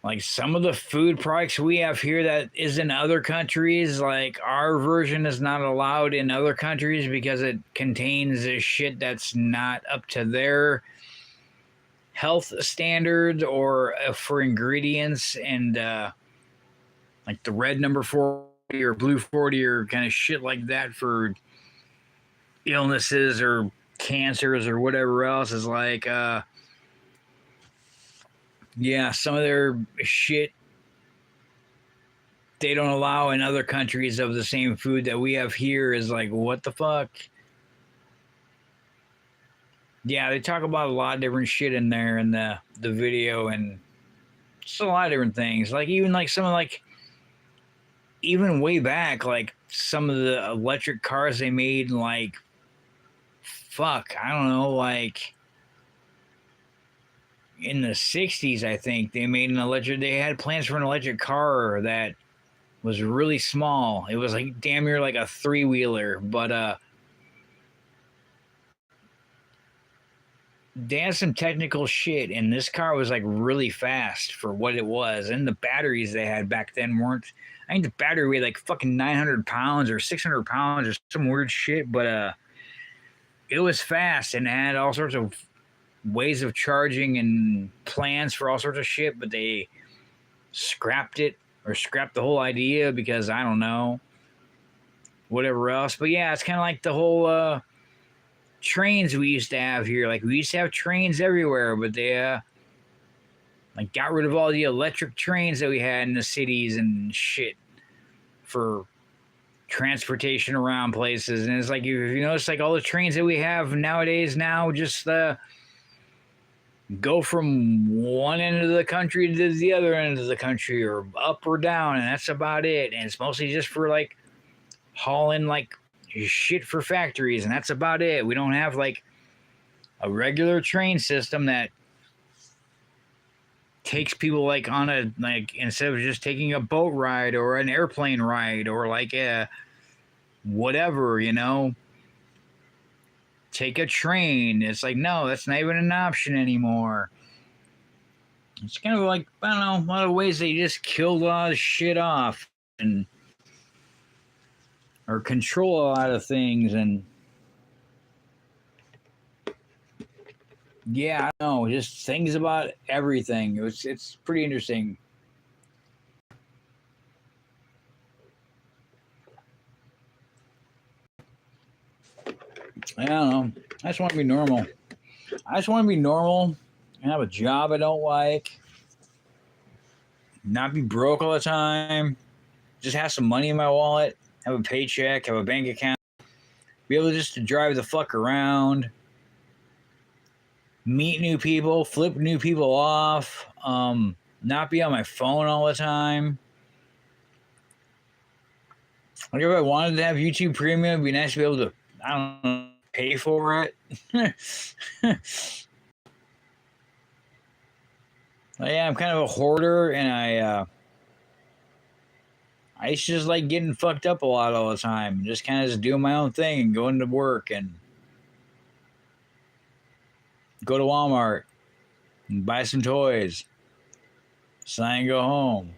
of the food products we have here that is in other countries, like our version is not allowed in other countries because it contains this shit that's not up to their health standards or for ingredients and like the red number 40 or blue 40 or kind of shit like that for illnesses or cancers or whatever else is like yeah, some of their shit they don't allow in other countries of the same food that we have here is like what the fuck. Yeah, they talk about a lot of different shit in there in the video and just a lot of different things, like even like some of like even way back like some of the electric cars they made like fuck I don't know like in the 60s I think they had plans for an electric car that was really small. It was like damn near like a three-wheeler, but they had some technical shit, and this car was like really fast for what it was. And the batteries they had back then weren't. I think the battery weighed like fucking 900 pounds or 600 pounds or some weird shit, but it was fast and had all sorts of ways of charging and plans for all sorts of shit. But they scrapped it or scrapped the whole idea because I don't know whatever else. But yeah, it's kind of like the whole trains we used to have here. Like we used to have trains everywhere, but they like got rid of all the electric trains that we had in the cities and shit for transportation around places. And it's like if you notice, like all the trains that we have nowadays now just go from one end of the country to the other end of the country or up or down, and that's about it. And it's mostly just for like hauling like shit for factories, and that's about it. We don't have like a regular train system that takes people like on a like instead of just taking a boat ride or an airplane ride or like a whatever, you know, take a train. It's like no, that's not even an option anymore. It's kind of like I don't know, a lot of ways they just killed a lot of shit off and or control a lot of things and yeah, I don't know, just things about everything. It's pretty interesting. I don't know. I just want to be normal. I just want to be normal and have a job I don't like, not be broke all the time, just have some money in my wallet, have a paycheck, have a bank account, be able just to drive the fuck around, meet new people, flip new people off, not be on my phone all the time. Like if I wanted to have YouTube Premium, it'd be nice to be able to, I don't know, pay for it. Yeah, I'm kind of a hoarder, and I used to just like getting fucked up a lot all the time, just kind of just doing my own thing and going to work and go to Walmart and buy some toys. So I can go home.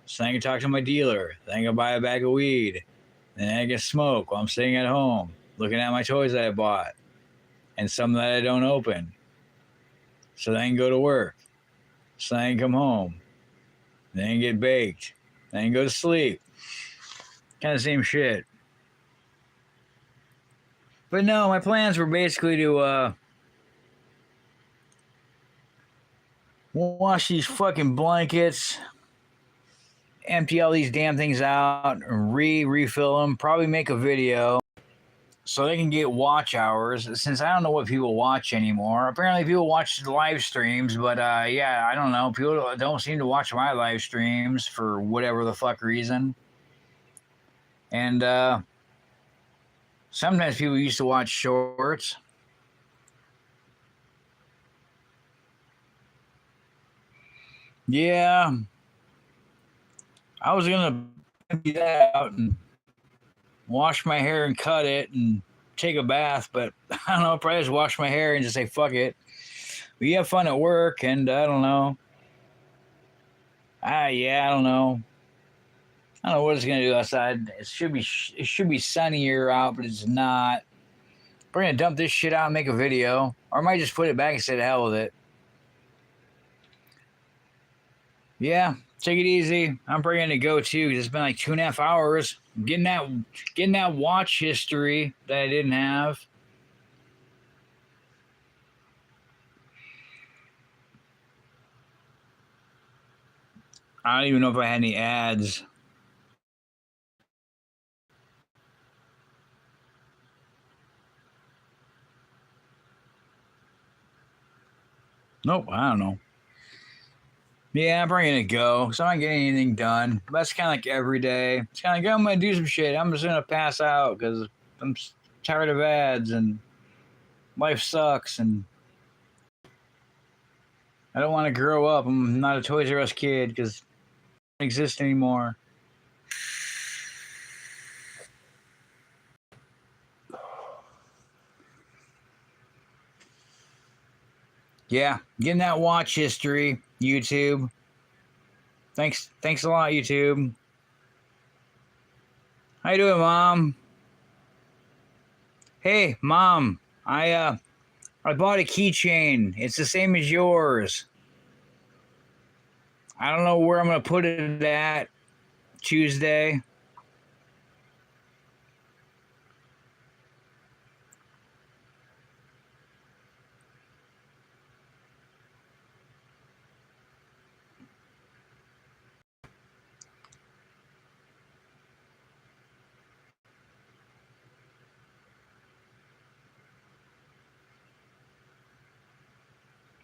So I can talk to my dealer. Then I can buy a bag of weed. Then I can smoke while I'm sitting at home, looking at my toys that I bought and some that I don't open. So then I can go to work. So then I can come home. Then I can get baked. Then I can go to sleep. Kind of same shit. But no, my plans were basically to wash these fucking blankets, empty all these damn things out, refill them, probably make a video so they can get watch hours. Since I don't know what people watch anymore. Apparently, people watch the live streams, but yeah, I don't know. People don't seem to watch my live streams for whatever the fuck reason. And sometimes people used to watch shorts. Yeah, I was gonna empty that out and wash my hair and cut it and take a bath, but I don't know, probably just wash my hair and just say fuck it. But you have fun at work, and I don't know. Yeah, I don't know. I don't know what it's gonna do outside. It should be sunnier out, but it's not. We're gonna dump this shit out and make a video, or I might just put it back and say the hell with it. Yeah, take it easy. I'm probably gonna go too because it's been like 2.5 hours. Getting that watch history that I didn't have. I don't even know if I had any ads. Nope, I don't know. Yeah, I'm probably gonna go. So I'm not getting anything done. But that's kind of like every day. It's kind of like, I'm gonna do some shit. I'm just gonna pass out because I'm tired of ads and life sucks and I don't want to grow up. I'm not a Toys R Us kid because it doesn't exist anymore. Yeah, getting that watch history, YouTube. Thanks a lot, YouTube. How you doing, Mom? Hey, Mom. I bought a keychain. It's the same as yours. I don't know where I'm gonna put it at Tuesday.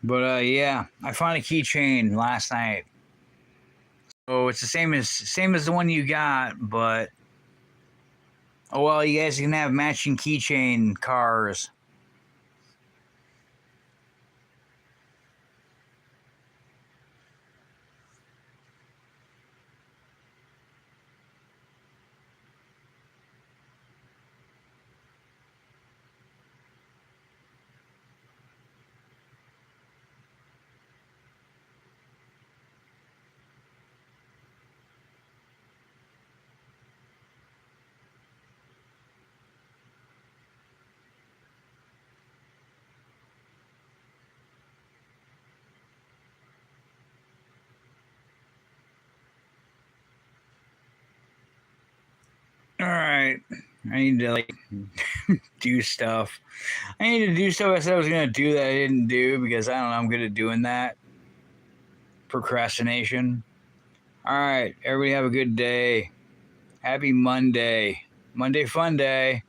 But yeah, I found a keychain last night. So it's the same as the one you got, but oh well, you guys can have matching keychain cars. All right, I need to like do stuff. I need to do stuff I said I was gonna do that I didn't do because I don't know. I'm good at doing that. Procrastination. All right, everybody have a good day. Happy Monday. Monday fun day.